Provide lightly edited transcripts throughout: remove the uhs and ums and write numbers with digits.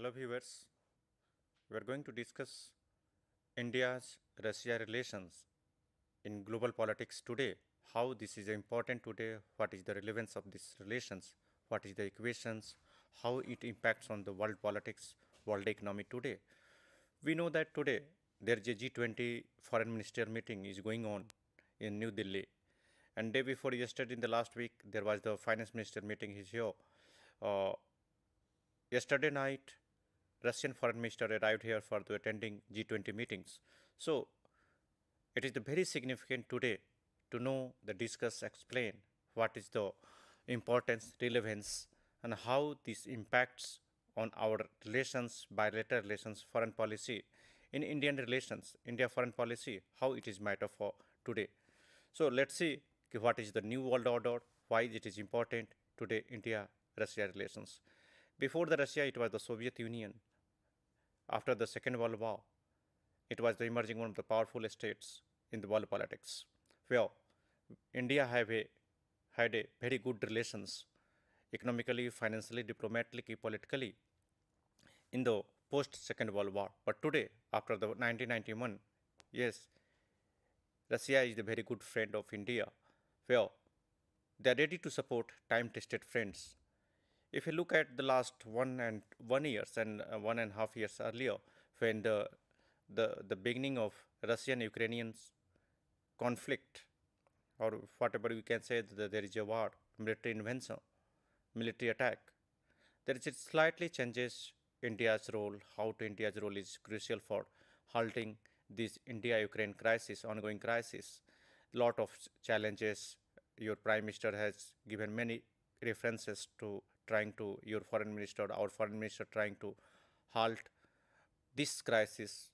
Hello viewers, we are going to discuss India's Russia relations in global politics today, how this is important today, what is the relevance of these relations, what is the equations, how it impacts on the world politics, world economy today. We know that today there is a G20 foreign minister meeting is going on in New Delhi, and day before yesterday in the last week there was the finance minister meeting is here. Uh, Yesterday night Russian foreign minister arrived here for the attending G20 meetings. So it is the very significant today to know, the discuss, explain what is the importance, relevance, and how this impacts on our relations, bilateral relations, foreign policy, in Indian relations, India foreign policy, how it is matter for today. So let's see what is the new world order, why it is important today India-Russia relations. Before the Russia, it was the Soviet Union. After the Second World War, it was the emerging one of the powerful states in the world politics, where India had a very good relations economically, financially, diplomatically, politically in the post Second World War. But today, after the 1991, yes, Russia is the very good friend of India, where they are ready to support time-tested friends. If you look at the last 1 years and 1.5 years earlier, when the beginning of Russian-Ukrainian conflict, or whatever we can say, that there is a war, military invention, military attack, there is a slightly changes India's role, how to India's role is crucial for halting this India-Ukraine crisis, ongoing crisis. Lot of challenges. Your Prime Minister has given many references to trying to, your foreign minister, our foreign minister trying to halt this crisis.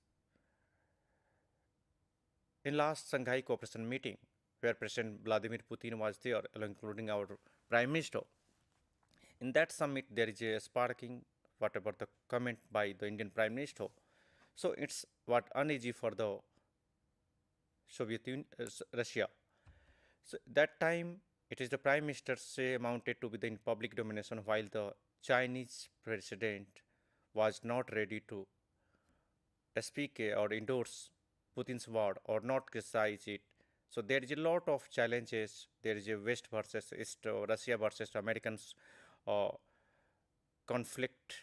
In last Shanghai Cooperation meeting, where President Vladimir Putin was there, including our Prime Minister, in that summit there is a sparking whatever the comment by the Indian Prime Minister. So it's what uneasy for the Soviet Union, Russia. So that time it is the Prime Minister say amounted to be in public domination, while the Chinese president was not ready to speak or endorse Putin's word or not criticize it. So there is a lot of challenges. There is a West versus East, Russia versus Americans conflict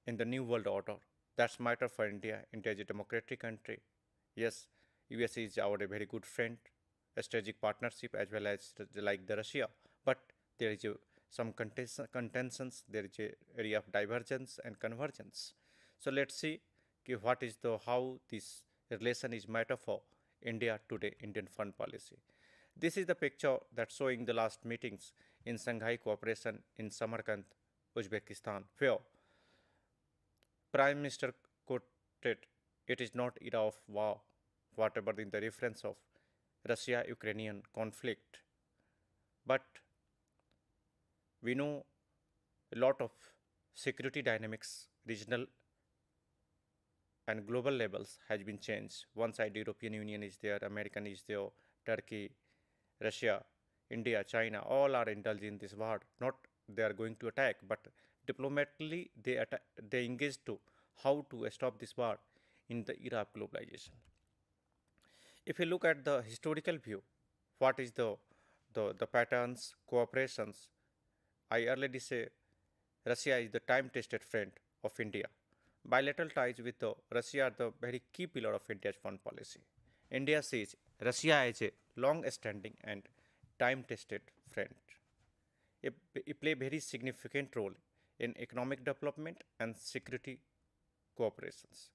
in the new world order. That's matter for India. India is a democratic country. Yes, US is our a very good friend, a strategic partnership as well as like the Russia. But there is some contentions. There is a area of divergence and convergence. So let's see what is the how this relation is matter for India today, Indian foreign policy. This is the picture that's showing the last meetings in Shanghai Cooperation in Samarkand, Uzbekistan, where Prime Minister quoted, it is not era of war, whatever in the reference of Russia-Ukrainian conflict. But we know a lot of security dynamics, regional and global levels has been changed. One side European Union is there, American is there, Turkey, Russia, India, China, all are indulged in this war. Not they are going to attack, but diplomatically they engage to how to stop this war in the era of globalization. If you look at the historical view, what is the patterns, cooperations, I already say Russia is the time-tested friend of India. Bilateral ties with Russia are the very key pillar of India's foreign policy. India sees Russia as a long-standing and time-tested friend. It play a very significant role in economic development and security cooperations.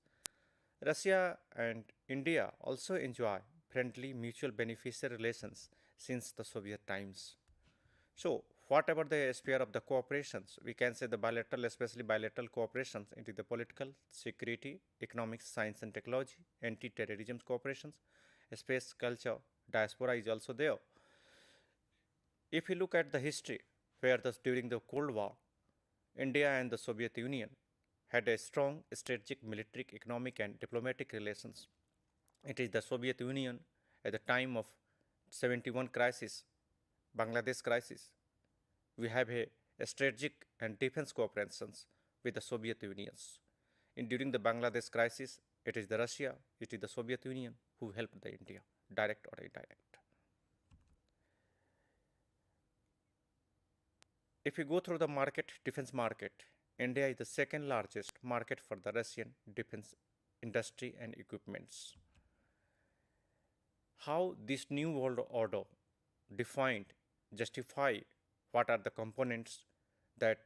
Russia and India also enjoy friendly mutual beneficial relations since the Soviet times. So, whatever the sphere of the cooperations, we can say the bilateral, especially bilateral cooperations into the political, security, economics, science and technology, anti-terrorism cooperations, space, culture, diaspora is also there. If you look at the history, where during the Cold War, India and the Soviet Union had a strong strategic, military, economic and diplomatic relations. It is the Soviet Union at the time of 71 crisis, Bangladesh crisis, we have a strategic and defense cooperations with the Soviet Union. During the Bangladesh crisis, it is the Russia, it is the Soviet Union who helped the India, direct or indirect. If you go through the market, defense market, India is the second largest market for the Russian defense industry and equipments. How this new world order defined, justify what are the components that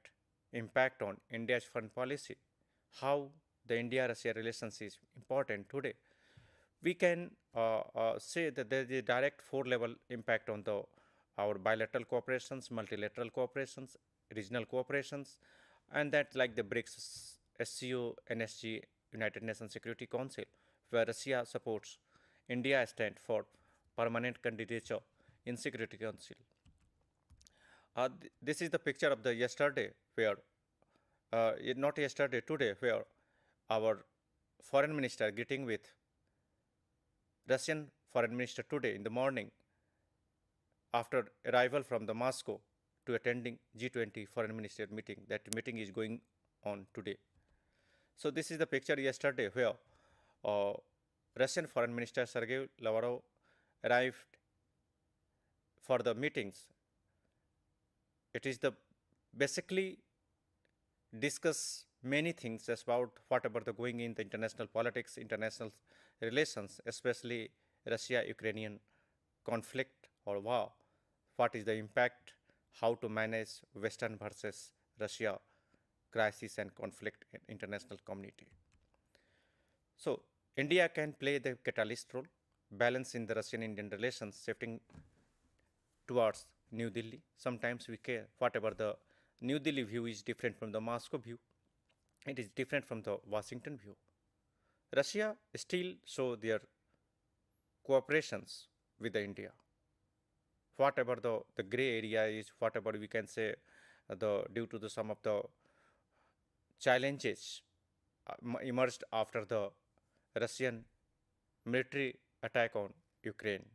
impact on India's foreign policy, how the India-Russia relations is important today. We can say that there is a direct four-level impact on our bilateral cooperations, multilateral cooperations, regional cooperations, and that like the BRICS, SCO, NSG, United Nations Security Council, where Russia supports India stand for permanent candidature in Security Council. This is the picture of the yesterday where, not yesterday, today, where our foreign minister greeting with Russian foreign minister today in the morning after arrival from the Moscow to attending G20 foreign minister meeting. That meeting is going on today. So this is the picture yesterday where Russian foreign minister Sergei Lavrov arrived for the meetings. It is the basically discuss many things about whatever the going in the international politics, international relations, especially Russia-Ukrainian conflict or war. What is the impact? How to manage Western versus Russia crisis and conflict in international community. So India can play the catalyst role, balance in the Russian-Indian relations, shifting towards New Delhi. Sometimes we care whatever the New Delhi view is different from the Moscow view. It is different from the Washington view. Russia still show their cooperations with the India. Whatever the gray area is, whatever we can say, due to the some of the challenges emerged after the Russian military attack on Ukraine.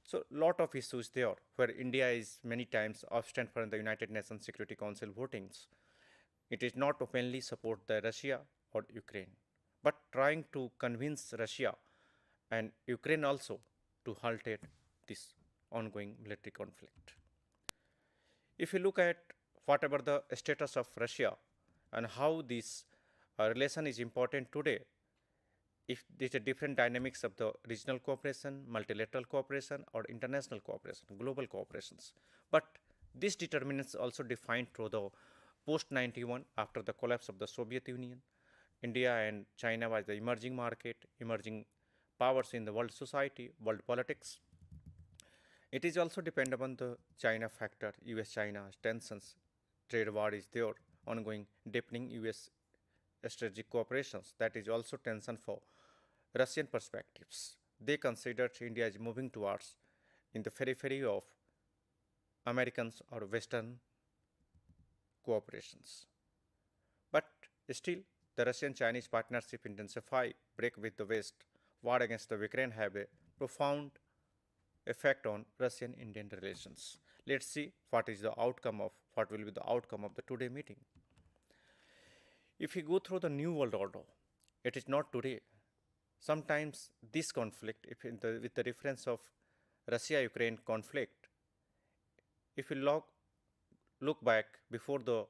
So lot of issues there where India is many times absent from the United Nations Security Council votings. It is not openly support the Russia or Ukraine, but trying to convince Russia and Ukraine also to halt this ongoing military conflict. If you look at whatever the status of Russia and how this relation is important today, if there's a different dynamics of the regional cooperation, multilateral cooperation, or international cooperation, global cooperations. But this determinants also defined through the post-91 after the collapse of the Soviet Union. India and China was the emerging market, emerging powers in the world society, world politics. It is also dependent upon the China factor, US-China tensions, trade war is there, ongoing deepening US strategic cooperations. That is also tension for Russian perspectives. They considered India is moving towards in the periphery of Americans or Western cooperations. But still, the Russian-Chinese partnership intensify, break with the West, war against the Ukraine have a profound effect on Russian-Indian relations. Let's see what will be the outcome of the today meeting. If we go through the new world order, it is not today. Sometimes this conflict, with the reference of Russia-Ukraine conflict, if we look back before the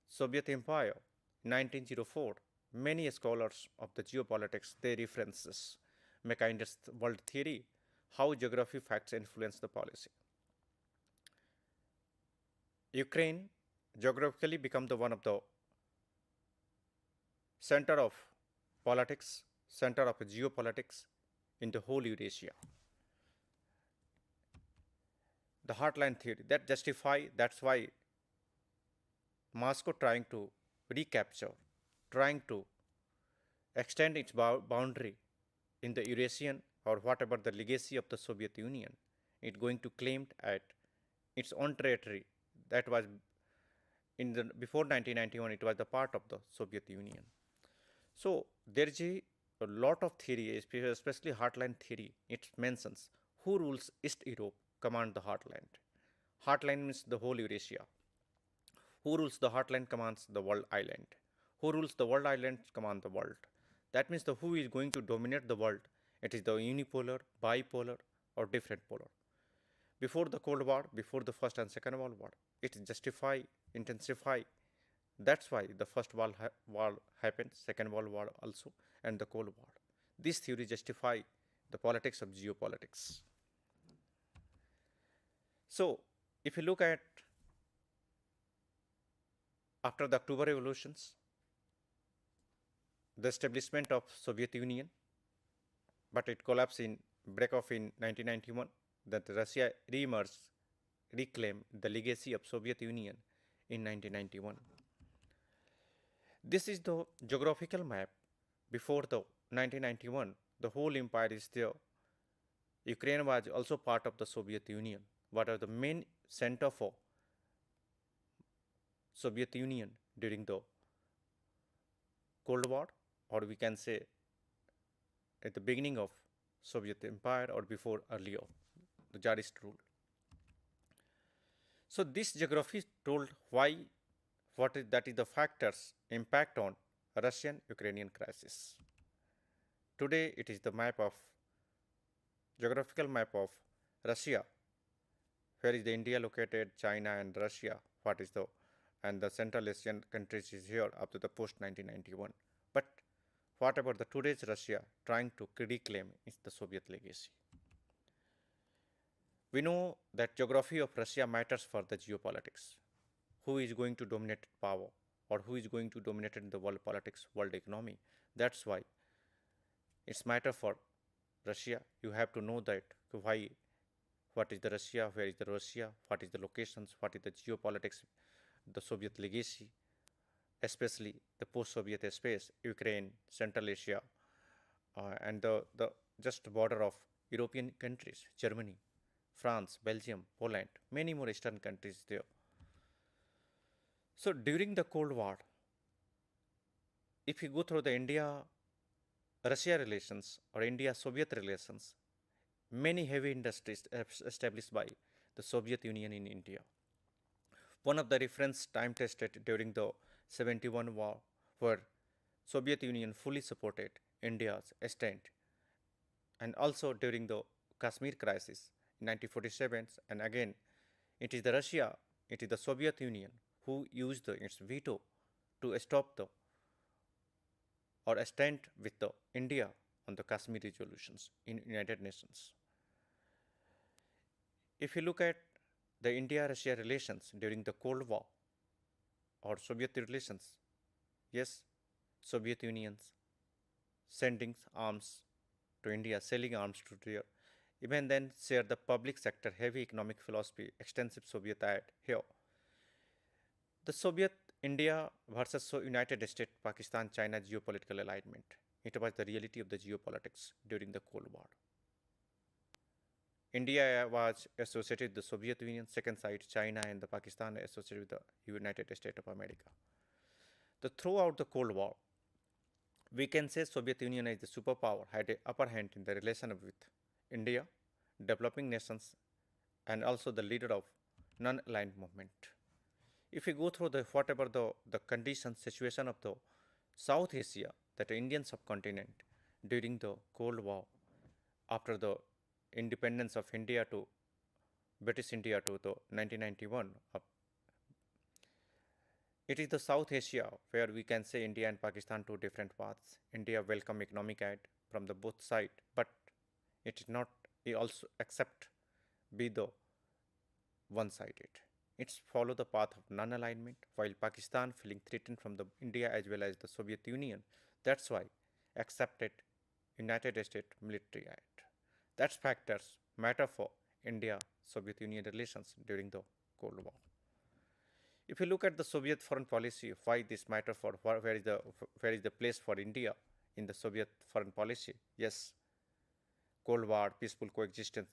Soviet Empire, 1904, many scholars of the geopolitics, they references Mackindon's world theory, how geography facts influence the policy. Ukraine geographically become the one of the center of politics, center of geopolitics in the whole Eurasia. The heartland theory that justify, that's why Moscow trying to recapture, trying to extend its boundary in the Eurasian or whatever the legacy of the Soviet Union, it going to claim at its own territory that was before 1991, it was the part of the Soviet Union. So there is a lot of theory, especially heartland theory. It mentions who rules East Europe command the heartland. Heartland means the whole Eurasia. Who rules the heartland commands the world island. Who rules the world islands command the world. That means the who is going to dominate the world. It is the unipolar, bipolar, or different polar. Before the Cold War, before the First and Second World War, it justify, intensify. That's why the First War happened, Second World War also, and the Cold War. This theory justify the politics of geopolitics. So, if you look at after the October revolutions, the establishment of Soviet Union, but it collapsed in break off in 1991, that Russia re-emerged, reclaimed the legacy of Soviet Union in 1991. This is the geographical map. Before the 1991, the whole empire is there. Ukraine was also part of the Soviet Union. What are the main center for Soviet Union during the Cold War, or we can say at the beginning of Soviet Empire or before earlier, the Tsarist rule. So this geography told why, that is the factors impact on Russian-Ukrainian crisis. Today it is the map of, geographical map of Russia. Where is the India located, China and Russia, what is the, and the Central Asian countries is here up to the post 1991. But what about the today's Russia trying to reclaim is the Soviet legacy? We know that geography of Russia matters for the geopolitics. Who is going to dominate power, or who is going to dominate in the world politics, world economy? That's why it's matter for Russia. You have to know that why, what is the Russia, where is the Russia, what is the locations, what is the geopolitics, the Soviet legacy, especially the post-Soviet space, Ukraine, Central Asia, and the just border of European countries, Germany, France, Belgium, Poland, many more eastern countries there. So during the Cold War, if you go through the India-Russia relations or India-Soviet relations, many heavy industries established by the Soviet Union in India. One of the reference time tested during the 71 war, where Soviet Union fully supported India's stand, and also during the Kashmir crisis in 1947, and again it is the Russia, it is the Soviet Union who used its veto to stop the or stand with the India on the Kashmir resolutions in United Nations. If you look at the India-Russia relations during the Cold War or Soviet relations, yes, Soviet Union's sending arms to India, selling arms to India, even then share the public sector heavy economic philosophy, extensive Soviet aid here. The Soviet India versus United States, Pakistan, China geopolitical alignment. It was the reality of the geopolitics during the Cold War. India was associated with the Soviet Union, second side China and the Pakistan associated with the United States of America. Throughout the Cold War, we can say Soviet Union as the superpower had an upper hand in the relation with India, developing nations, and also the leader of non-aligned movement. If we go through the whatever the condition, situation of the South Asia, that Indian subcontinent during the Cold War, after the independence of India to British India to the 1991, it is the South Asia where we can say India and Pakistan two different paths. India welcome economic aid from the both side, but it is not, it also accept be the one-sided. It's follow the path of non-alignment, while Pakistan feeling threatened from the India as well as the Soviet Union. That's why accepted United States military aid. That's factors matter for India-Soviet Union relations during the Cold War. If you look at the Soviet foreign policy, why this matter for where is the place for India in the Soviet foreign policy? Yes, Cold War, peaceful coexistence,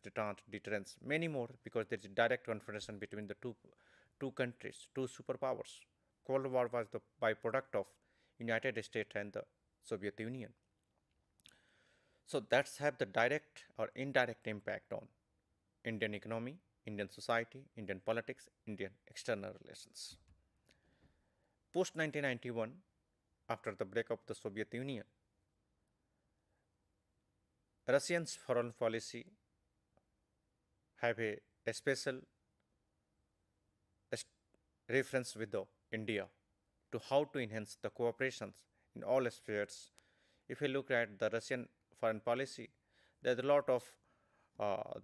deterrence, many more, because there is a direct confrontation between the two countries, two superpowers. Cold War was the byproduct of United States and the Soviet Union. So that's have the direct or indirect impact on Indian economy, Indian society, Indian politics, Indian external relations. Post 1991, after the breakup of the Soviet Union. Russians' foreign policy have a special reference with the India to how to enhance the cooperations in all spheres. If you look at the Russian foreign policy, there's a lot of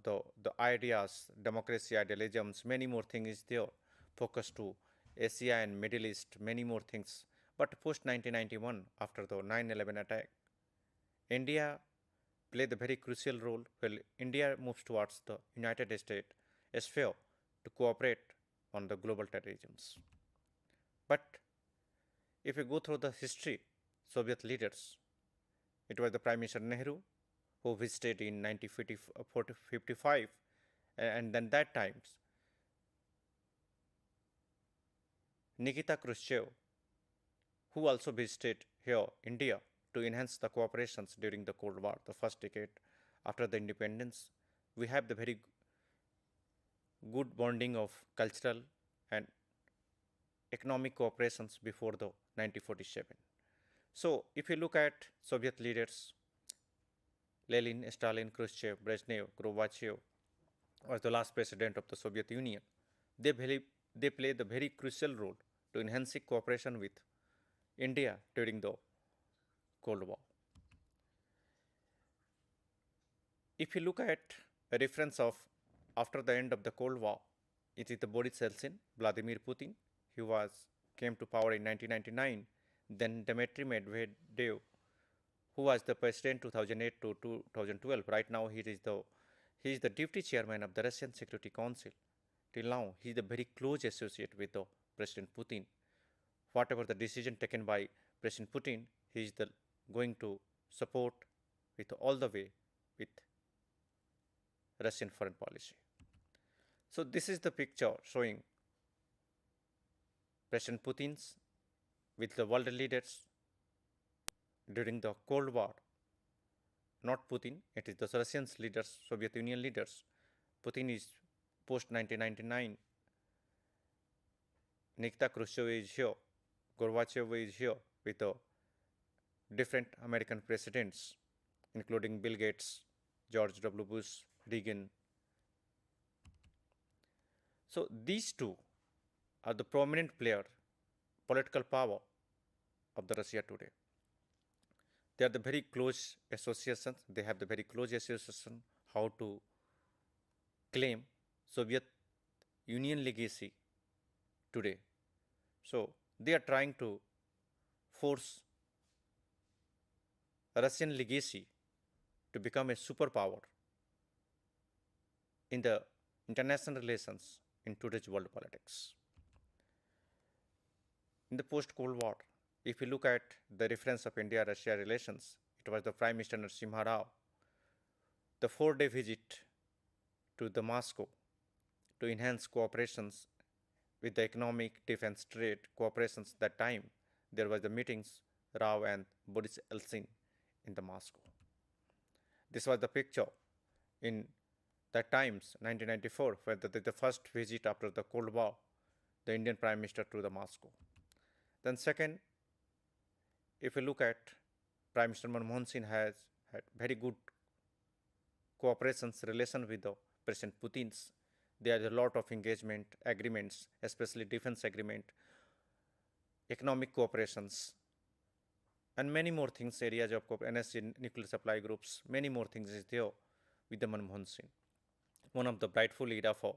the ideas, democracy, idealisms, many more things is there, focus to Asia and Middle East, many more things. But post 1991, after the 9/11 attack, India played a very crucial role. Well, India moves towards the United States sphere to cooperate on the global terrorisms. But if you go through the history, Soviet leaders, it was the Prime Minister Nehru who visited in 1955, and then that times Nikita Khrushchev, who also visited here India to enhance the cooperations during the Cold War, the first decade after the independence. We have the very good bonding of cultural and economic cooperations before the 1947. So if you look at Soviet leaders, Lenin, Stalin, Khrushchev, Brezhnev, Gorbachev was the last president of the Soviet Union. They played a very crucial role to enhancing cooperation with India during the Cold War. If you look at a reference of after the end of the Cold War, it is the Boris Yeltsin, Vladimir Putin, who came to power in 1999, then Dmitry Medvedev, who was the president 2008 to 2012. Right now, he is the deputy chairman of the Russian Security Council. Till now, he is a very close associate with the President Putin. Whatever the decision taken by President Putin, he is going to support with all the way with Russian foreign policy. So this is the picture showing President Putin's with the world leaders during the Cold War. Not Putin, it is the Russian leaders, Soviet Union leaders. Putin is post 1999. Nikita Khrushchev is here. Gorbachev is here with different American presidents, including Bill Gates, George W. Bush, Reagan. So these two are the prominent player, political power of the Russia today. They are the very close associations. They have the very close association how to claim Soviet Union legacy today. So they are trying to force Russian legacy to become a superpower in the international relations in today's world politics. In the post-Cold War, if you look at the reference of India-Russia relations, it was the Prime Minister Narasimha Rao, the 4-day visit to the Moscow to enhance cooperations with the economic, defense, trade cooperations. That time there was the meetings Rao and Boris Yeltsin in the Moscow. This was the picture in that times 1994, where the first visit after the Cold War, the Indian Prime Minister to the Moscow. Then second, if you look at Prime Minister Manmohan Singh has had very good cooperations relation with the President Putin's. There is a lot of engagement agreements, especially defense agreement, economic cooperations, and many more things, areas of energy, nuclear supply groups, many more things is there with the Manmohan Singh. One of the brightful era for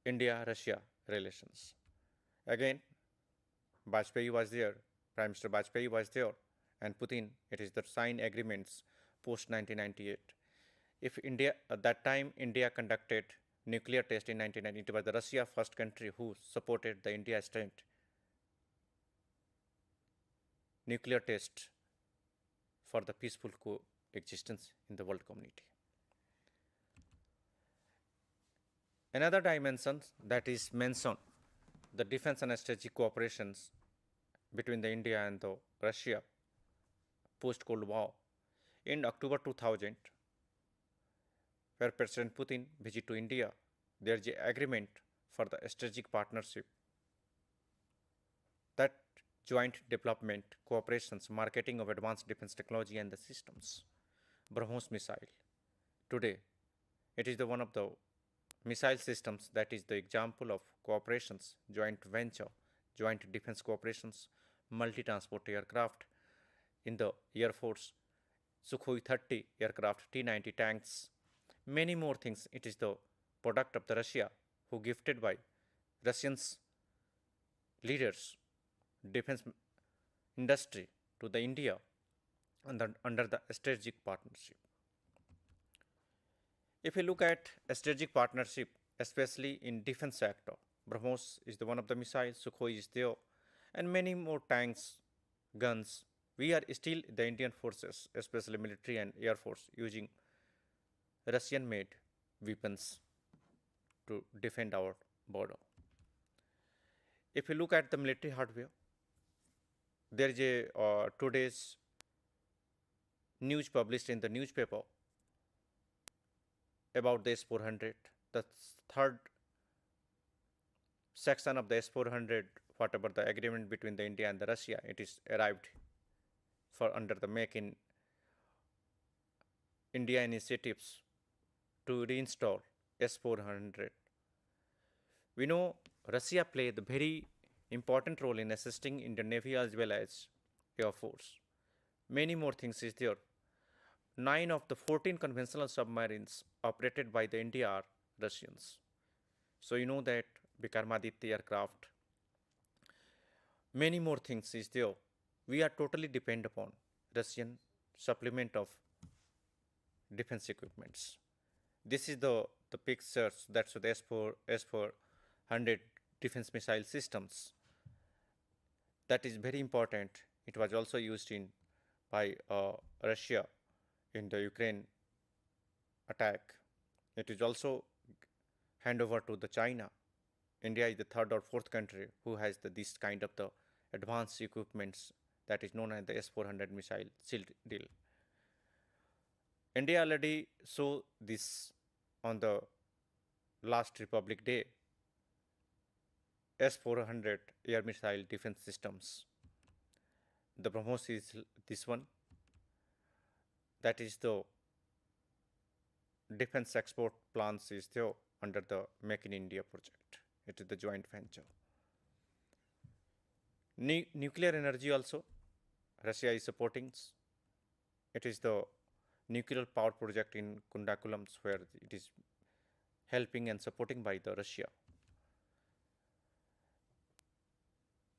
India-Russia relations. Again, Vajpayee was there, Prime Minister Vajpayee was there, and Putin, it is the signed agreements post 1998. If India, at that time, India conducted nuclear test in 1990, it was the Russia first country who supported the India state nuclear test for the peaceful coexistence in the world community. Another dimension that is mentioned, the defense and strategic cooperations between the India and the Russia post-Cold War. In October 2000, where President Putin visit to India, there is an agreement for the strategic partnership. That joint development, cooperations, marketing of advanced defense technology and the systems. BrahMos missile. Today, it is the one of the missile systems that is the example of cooperations, joint venture, joint defense cooperations, multi-transport aircraft in the Air Force, Sukhoi 30 aircraft, T-90 tanks, many more things. It is the product of the Russia who gifted by Russians leaders defense industry to the India under the strategic partnership. If you look at a strategic partnership, especially in defense sector, BrahMos is the one of the missiles, Sukhoi is there, and many more tanks, guns. We are still the Indian forces, especially military and air force, using Russian-made weapons to defend our border. If you look at the military hardware, there is a today's news published in the newspaper about the S-400. The third section of the S-400, whatever the agreement between the India and the Russia, it is arrived for under the Make in India initiatives to reinstall S-400. We know Russia played a very important role in assisting Indian Navy as well as Air Force. Many more things is there. 9 of the 14 conventional submarines operated by the India are Russians. So you know that Vikramaditya aircraft, many more things is there. We are totally dependent upon Russian supplement of defense equipments. This is the pictures that's the S-400 defense missile systems. That is very important. It was also used in by Russia in the Ukraine attack. It is also hand over to the China. India is the third or fourth country who has this kind of the advanced equipments that is known as the S-400 missile shield deal. India already saw this on the last Republic Day. S-400 air missile defense systems. The BrahMos is this one. That is the defense export plans is there under the Make in India project. It is the joint venture. Nuclear energy also, Russia is supporting. It is the nuclear power project in Kundakulam where it is helping and supporting by the Russia.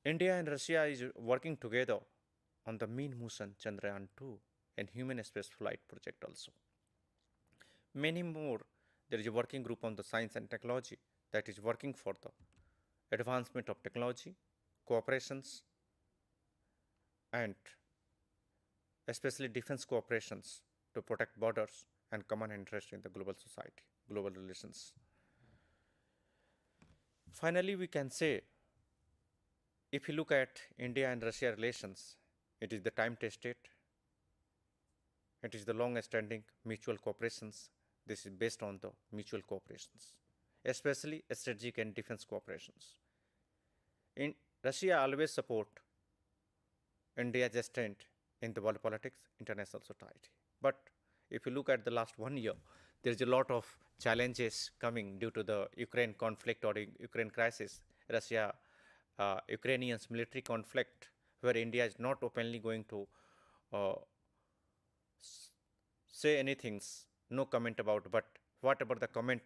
India and Russia is working together on the Moon mission Chandrayaan-2 and human space flight project also. Many more. There is a working group on the science and technology that is working for the advancement of technology, cooperations, and especially defense cooperations to protect borders and common interest in the global society, global relations. Finally, we can say, if you look at India and Russia relations, it is the time-tested, it is the long-standing mutual cooperations. This is based on the mutual cooperations, especially strategic and defense cooperations. In Russia always support India's stand in the world politics, international society. But if you look at the last 1 year, there is a lot of challenges coming due to the Ukraine conflict or Ukraine crisis, Russia, Ukrainians military conflict, where India is not openly going to say anything, no comment about, but whatever the comment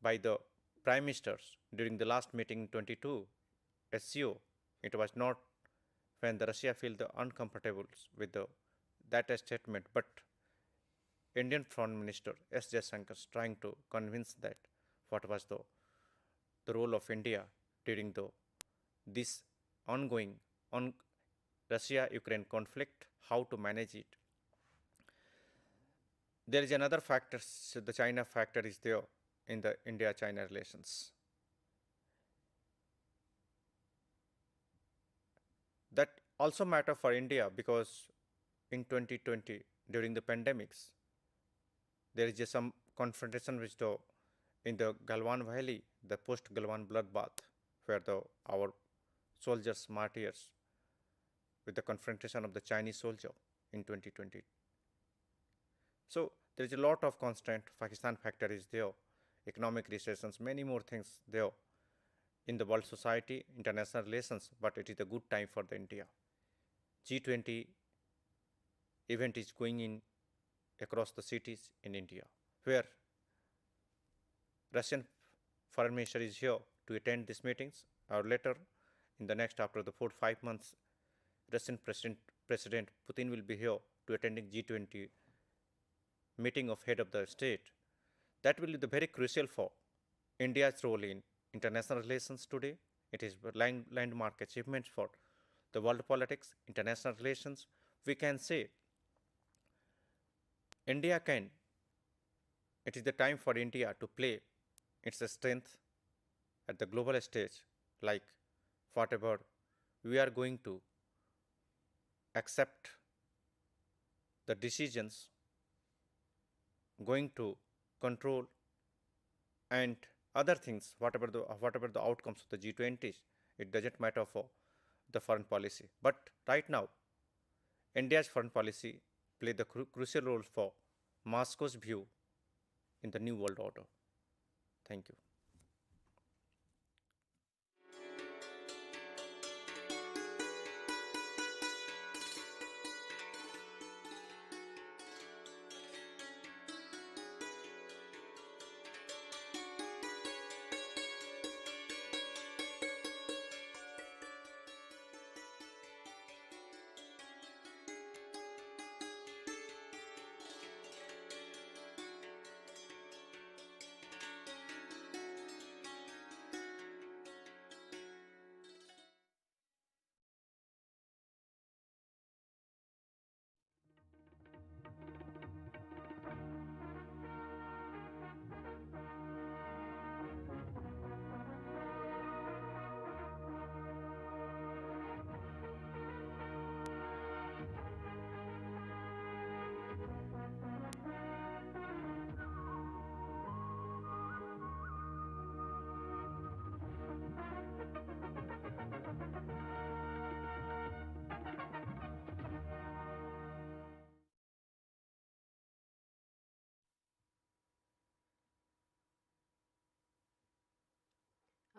by the prime ministers during the last meeting in 22 SCO, it was not when the Russia feel the uncomfortable with that statement, but Indian Foreign Minister S. Jaishankar is trying to convince that what was the role of India during this ongoing Russia-Ukraine conflict, how to manage it. There is another factor, so the China factor is there in the India-China relations. That also matter for India because in 2020, during the pandemics, there is just some confrontation which in the Galwan Valley, the post-Galwan bloodbath, where our soldiers' martyrs with the confrontation of the Chinese soldier in 2020. So there is a lot of constant Pakistan factor is there, economic recessions, many more things there in the world society, international relations, but it is a good time for the India. G20 event is going in across the cities in India, where Russian foreign minister is here to attend these meetings, or later in the next after the 4 to 5 months, Russian President Putin will be here to attending G20 meeting of head of the state. That will be the very crucial for India's role in international relations today. It is landmark achievements for the world politics, international relations. We can say India can, it is the time for India to play its strength at the global stage, like whatever we are going to accept the decisions going to control and other things, whatever the outcomes of the G20s, it doesn't matter for the foreign policy. But right now, India's foreign policy play the crucial role for Moscow's view in the new world order. Thank you.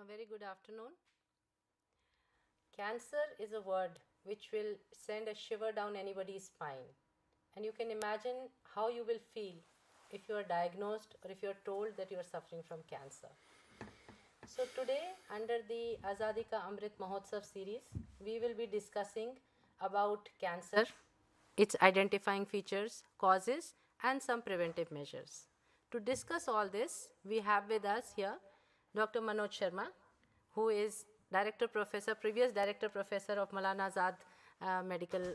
A very good afternoon. Cancer is a word which will send a shiver down anybody's spine. And you can imagine how you will feel if you are diagnosed or if you are told that you are suffering from cancer. So today, under the Azadi Ka Amrit Mahotsav series, we will be discussing about cancer, its identifying features, causes, and some preventive measures. To discuss all this, we have with us here Dr. Manoj Sharma, who is previous Director Professor of Maulana Azad Medical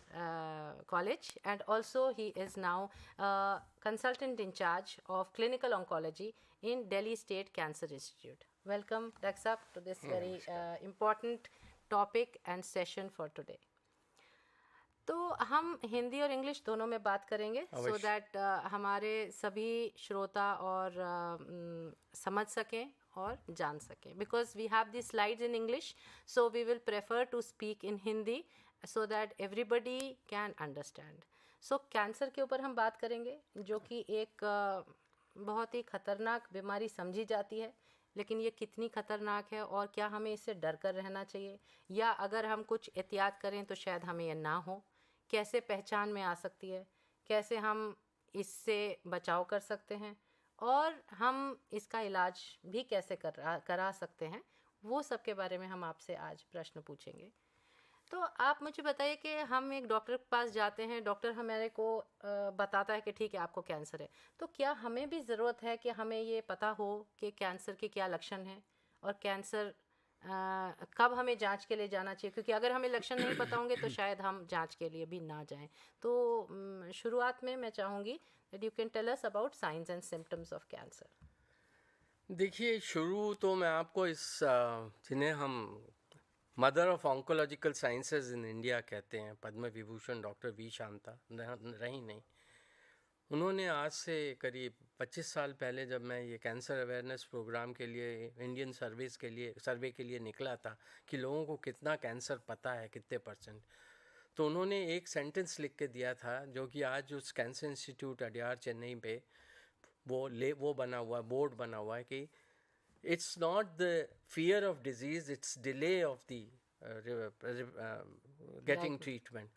College, and also he is now Consultant in charge of Clinical Oncology in Delhi State Cancer Institute. Welcome, Dr. Saab, to this very important topic and session for today. तो हम हिंदी और English दोनों में बात करेंगे so that हमारे सभी श्रोता और समझ सकें और जान सकें because we have the slides in English so we will prefer to speak in Hindi so that everybody can understand. So cancer के ऊपर हम बात करेंगे जो कि एक बहुत ही ख़तरनाक बीमारी समझी जाती है, लेकिन ये कितनी ख़तरनाक है और क्या हमें इससे डर कर रहना चाहिए, या अगर हम कुछ एहतियात करें तो शायद हमें यह ना हो, कैसे पहचान में आ सकती है, कैसे हम इससे बचाव कर सकते हैं और हम इसका इलाज भी कैसे करा सकते हैं, वो सब के बारे में हम आपसे आज प्रश्न पूछेंगे. तो आप मुझे बताइए कि हम एक डॉक्टर के पास जाते हैं, डॉक्टर हमारे को बताता है कि ठीक है आपको कैंसर है, तो क्या हमें भी ज़रूरत है कि हमें ये पता हो कि कैंसर के क्या लक्षण हैं और कैंसर कब हमें जांच के लिए जाना चाहिए, क्योंकि अगर हमें लक्षण नहीं पता होंगे तो शायद हम जांच के लिए भी ना जाएं. तो शुरुआत में मैं चाहूँगी that you can tell us about science and symptoms of cancer. देखिए, शुरू तो मैं आपको इस जिन्हें हम mother of oncological sciences in India कहते हैं, पद्म विभूषण डॉक्टर वी शांता रही नहीं, उन्होंने आज से करीब 25 साल पहले, जब मैं ये कैंसर अवेयरनेस प्रोग्राम के लिए इंडियन सर्वे के लिए निकला था कि लोगों को कितना कैंसर पता है, कितने परसेंट, तो उन्होंने एक सेंटेंस लिख के दिया था जो कि आज उस कैंसर इंस्टीट्यूट अडियार चेन्नई पे वो बना हुआ, बोर्ड बना हुआ है कि it's not the fear of disease, it's delay of the getting treatment.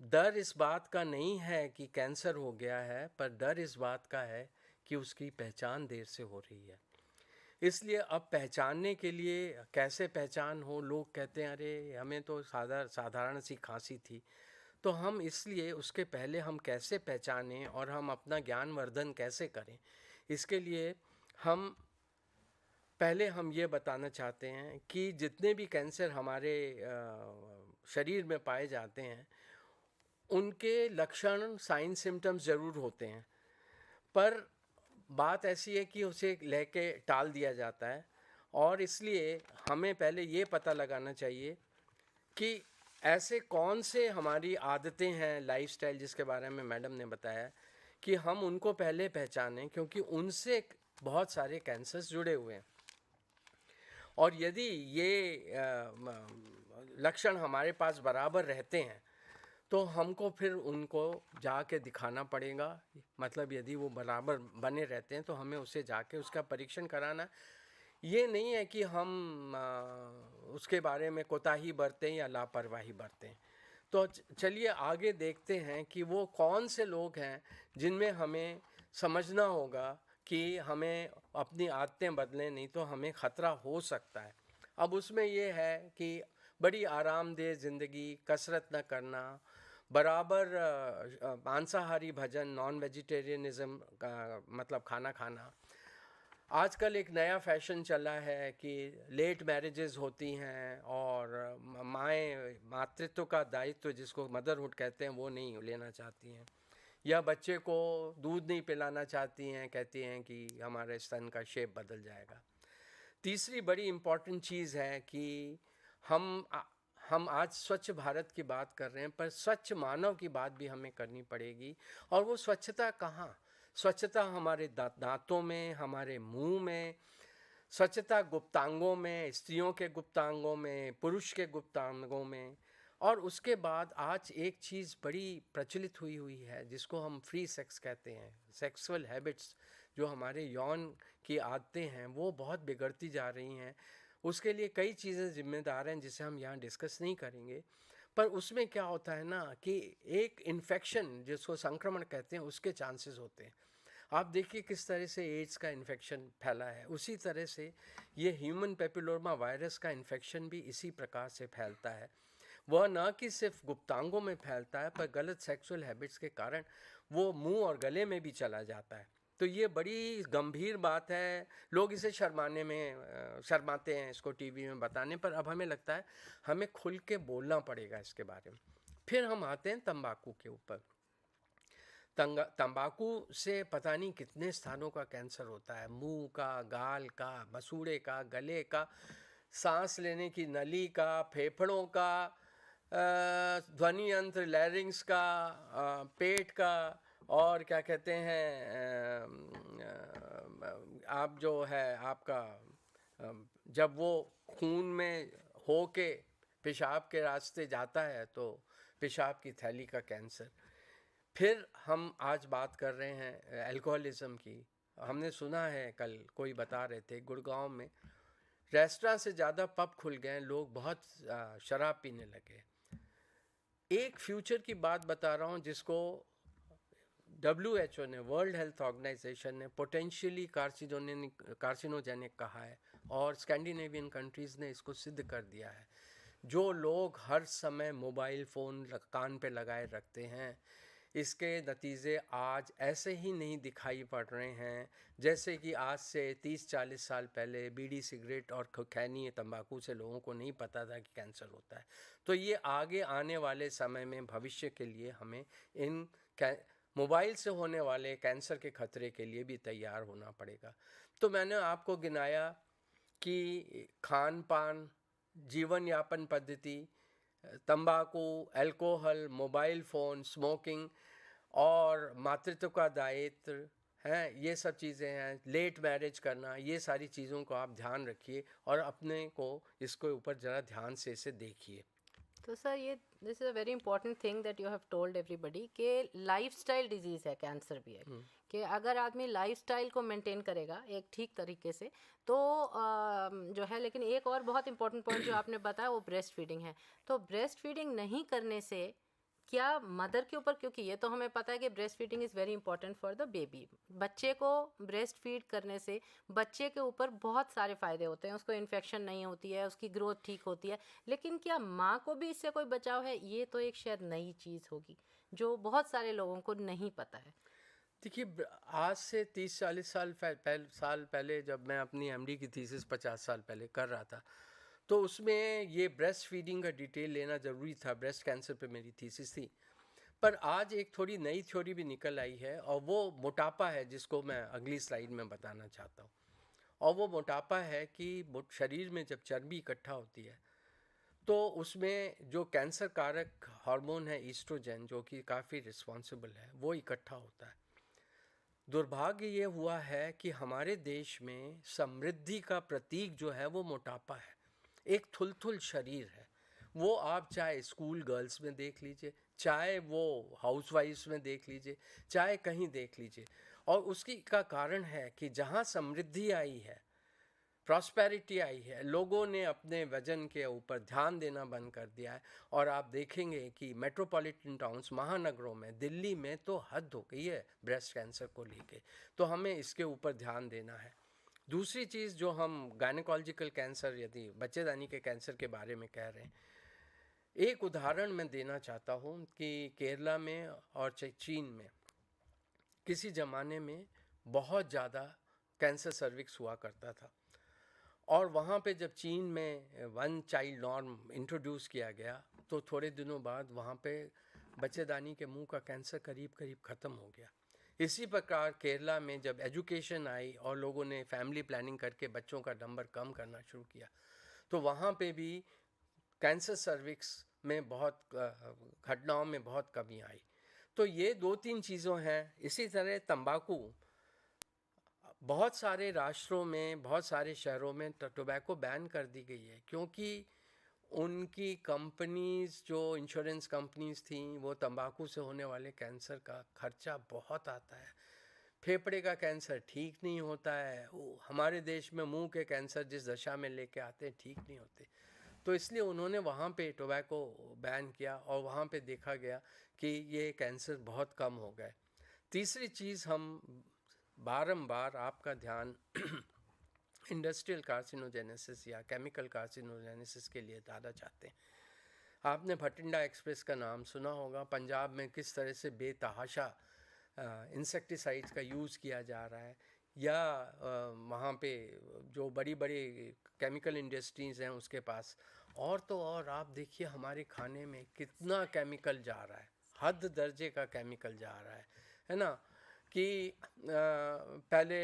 डर इस बात का नहीं है कि कैंसर हो गया है, पर डर इस बात का है कि उसकी पहचान देर से हो रही है। इसलिए अब पहचानने के लिए कैसे पहचान हो, लोग कहते हैं अरे हमें तो साधारण सी खांसी थी, तो हम इसलिए उसके पहले हम कैसे पहचानें और हम अपना ज्ञानवर्धन कैसे करें, इसके लिए हम ये बताना चाहते हैं कि जितने भी कैंसर हमारे शरीर में पाए जाते हैं उनके लक्षण, साइन, सिम्टम्स ज़रूर होते हैं, पर बात ऐसी है कि उसे लेके टाल दिया जाता है। और इसलिए हमें पहले ये पता लगाना चाहिए कि ऐसे कौन से हमारी आदतें हैं, लाइफस्टाइल जिसके बारे में मैडम ने बताया, कि हम उनको पहले पहचानें, क्योंकि उनसे बहुत सारे कैंसर्स जुड़े हुए हैं। और यदि ये लक्षण हमारे पास बराबर रहते हैं तो हमको फिर उनको जाके दिखाना पड़ेगा। मतलब यदि वो बराबर बने रहते हैं तो हमें उसे जाके उसका परीक्षण कराना। ये नहीं है कि हम उसके बारे में कोताही बरतें या लापरवाही बरतें। तो चलिए आगे देखते हैं कि वो कौन से लोग हैं जिनमें हमें समझना होगा कि हमें अपनी आदतें बदलें, नहीं तो हमें ख़तरा हो सकता है। अब उसमें ये है कि बड़ी आरामदेह ज़िंदगी, कसरत न करना, बराबर मांसाहारी भोजन, नॉन वेजिटेरियनिज़म का मतलब खाना खाना। आजकल एक नया फैशन चला है कि लेट मैरिजेस होती हैं और मातृत्व का दायित्व जिसको मदरहुड कहते हैं वो नहीं लेना चाहती हैं, या बच्चे को दूध नहीं पिलाना चाहती हैं, कहती हैं कि हमारे स्तन का शेप बदल जाएगा। तीसरी बड़ी इम्पॉर्टेंट चीज़ है कि हम आज स्वच्छ भारत की बात कर रहे हैं, पर स्वच्छ मानव की बात भी हमें करनी पड़ेगी। और वो स्वच्छता कहाँ? स्वच्छता हमारे दांतों में, हमारे मुंह में, स्वच्छता गुप्तांगों में, स्त्रियों के गुप्तांगों में, पुरुष के गुप्तांगों में। और उसके बाद आज एक चीज़ बड़ी प्रचलित हुई है जिसको हम फ्री सेक्स कहते हैं। सेक्सुअल हैबिट्स, जो हमारे यौन की आदतें हैं, वो बहुत बिगड़ती जा रही हैं। उसके लिए कई चीज़ें जिम्मेदार हैं जिसे हम यहाँ डिस्कस नहीं करेंगे, पर उसमें क्या होता है ना कि एक इन्फेक्शन जिसको संक्रमण कहते हैं उसके चांसेस होते हैं। आप देखिए किस तरह से एड्स का इन्फेक्शन फैला है, उसी तरह से ये ह्यूमन पेपिलोमा वायरस का इन्फेक्शन भी इसी प्रकार से फैलता है। वह न कि सिर्फ गुप्तांगों में फैलता है, पर गलत सेक्सुअल हैबिट्स के कारण वो मुंह और गले में भी चला जाता है। तो ये बड़ी गंभीर बात है। लोग इसे शर्माते हैं इसको टीवी में बताने पर। अब हमें लगता है हमें खुल के बोलना पड़ेगा इसके बारे में। फिर हम आते हैं तंबाकू के ऊपर। तंबाकू से पता नहीं कितने स्थानों का कैंसर होता है, मुंह का, गाल का, मसूड़े का, गले का, सांस लेने की नली का, फेफड़ों का, ध्वनि यंत्र लैरिंग्स का, पेट का, और क्या कहते हैं आप जो है आपका जब वो खून में हो के पेशाब के रास्ते जाता है तो पेशाब की थैली का कैंसर। फिर हम आज बात कर रहे हैं अल्कोहलिज्म की। हमने सुना है, कल कोई बता रहे थे गुड़गांव में रेस्टोरेंट से ज़्यादा पब खुल गए, लोग बहुत शराब पीने लगे। एक फ्यूचर की बात बता रहा हूँ जिसको WHO ने, वर्ल्ड हेल्थ ऑर्गेनाइजेशन ने पोटेंशियली कार्सिनोजेनिक कहा है, और स्कैंडिनेवियन कंट्रीज़ ने इसको सिद्ध कर दिया है। जो लोग हर समय मोबाइल फ़ोन कान पे लगाए रखते हैं, इसके नतीजे आज ऐसे ही नहीं दिखाई पड़ रहे हैं जैसे कि आज से 30-40 साल पहले बीड़ी, सिगरेट और खैनी, तंबाकू से लोगों को नहीं पता था कि कैंसर होता है। तो ये आगे आने वाले समय में भविष्य के लिए हमें इन मोबाइल से होने वाले कैंसर के खतरे के लिए भी तैयार होना पड़ेगा। तो मैंने आपको गिनाया कि खान पान, जीवन यापन पद्धति, तंबाकू, अल्कोहल, मोबाइल फ़ोन, स्मोकिंग और मातृत्व का दायित्व हैं, ये सब चीज़ें हैं, लेट मैरिज करना, ये सारी चीज़ों को आप ध्यान रखिए और अपने को इसके ऊपर ज़रा ध्यान से इसे देखिए। तो सर ये this is a very important thing that you have told everybody कि लाइफस्टाइल डिजीज़ है, कैंसर भी है, कि अगर आदमी लाइफस्टाइल को मेंटेन करेगा एक ठीक तरीके से तो जो है। लेकिन एक और बहुत इंपॉर्टेंट पॉइंट जो आपने बताया वो ब्रेस्ट फीडिंग है। तो ब्रेस्ट फीडिंग नहीं करने से क्या मदर के ऊपर, क्योंकि ये तो हमें पता है कि breast feeding is very important for the baby, बच्चे को ब्रेस्ट फीड करने से बच्चे के ऊपर बहुत सारे फ़ायदे होते हैं, उसको इन्फेक्शन नहीं होती है, उसकी ग्रोथ ठीक होती है। लेकिन क्या माँ को भी इससे कोई बचाव है? ये तो एक शायद नई चीज़ होगी जो बहुत सारे लोगों को नहीं पता है। देखिए, आज से 30-40 साल पहले जब मैं अपनी एमडी की थीसिस 50 साल पहले कर रहा था, तो उसमें ये ब्रेस्ट फीडिंग का डिटेल लेना ज़रूरी था। ब्रेस्ट कैंसर पे मेरी थीसिस थी। पर आज एक थोड़ी नई थ्योरी भी निकल आई है और वो मोटापा है, जिसको मैं अगली स्लाइड में बताना चाहता हूँ। और वो मोटापा है कि शरीर में जब चर्बी इकट्ठा होती है तो उसमें जो कैंसर कारक हार्मोन है ईस्ट्रोजन, जो कि काफ़ी रिस्पॉन्सिबल है, वो इकट्ठा होता है। दुर्भाग्य ये हुआ है कि हमारे देश में समृद्धि का प्रतीक जो है वो मोटापा है, एक थुलथुल शरीर है। वो आप चाहे स्कूल गर्ल्स में देख लीजिए, चाहे वो हाउसवाइफ्स में देख लीजिए, चाहे कहीं देख लीजिए। और उसकी का कारण है कि जहाँ समृद्धि आई है, प्रॉस्पेरिटी आई है, लोगों ने अपने वजन के ऊपर ध्यान देना बंद कर दिया है। और आप देखेंगे कि मेट्रोपॉलिटन टाउन्स, महानगरों में, दिल्ली में तो हद हो गई है ब्रेस्ट कैंसर को लेके। तो हमें इसके ऊपर ध्यान देना है। दूसरी चीज़ जो हम गायनेकोलॉजिकल कैंसर, यदि बच्चेदानी के कैंसर के बारे में कह रहे हैं, एक उदाहरण मैं देना चाहता हूँ कि केरला में और चीन में किसी ज़माने में बहुत ज़्यादा कैंसर सर्विक्स हुआ करता था। और वहाँ पे जब चीन में वन चाइल्ड नॉर्म इंट्रोड्यूस किया गया तो थोड़े दिनों बाद वहाँ पे बच्चेदानी के मुंह का कैंसर करीब करीब ख़त्म हो गया। इसी प्रकार केरला में जब एजुकेशन आई और लोगों ने फैमिली प्लानिंग करके बच्चों का नंबर कम करना शुरू किया, तो वहाँ पे भी कैंसर सर्विक्स में बहुत घटनाओं में बहुत कमी आई। तो ये 2-3 चीज़ों हैं। इसी तरह तंबाकू, बहुत सारे राष्ट्रों में, बहुत सारे शहरों में टोबैको बैन कर दी गई है, क्योंकि उनकी कंपनीज, जो इंश्योरेंस कंपनीज थी, वो तंबाकू से होने वाले कैंसर का खर्चा बहुत आता है। फेफड़े का कैंसर ठीक नहीं होता है। हमारे देश में मुंह के कैंसर जिस दशा में लेके आते हैं, ठीक नहीं होते। तो इसलिए उन्होंने वहाँ पे टोबैको बैन किया और वहाँ पे देखा गया कि ये कैंसर बहुत कम हो गए। तीसरी चीज़, हम बारंबार आपका ध्यान इंडस्ट्रियल कार्सिनोजेनेसिस या केमिकल कार्सिनोजेनेसिस के लिए ज़्यादा चाहते हैं। आपने भटिंडा एक्सप्रेस का नाम सुना होगा। पंजाब में किस तरह से बेतहाशा इंसेक्टिसाइड्स का यूज़ किया जा रहा है, या वहाँ पे जो बड़ी बड़ी केमिकल इंडस्ट्रीज़ हैं उसके पास। और तो और आप देखिए हमारे खाने में कितना केमिकल जा रहा है, हद दर्जे का केमिकल जा रहा है ना। कि पहले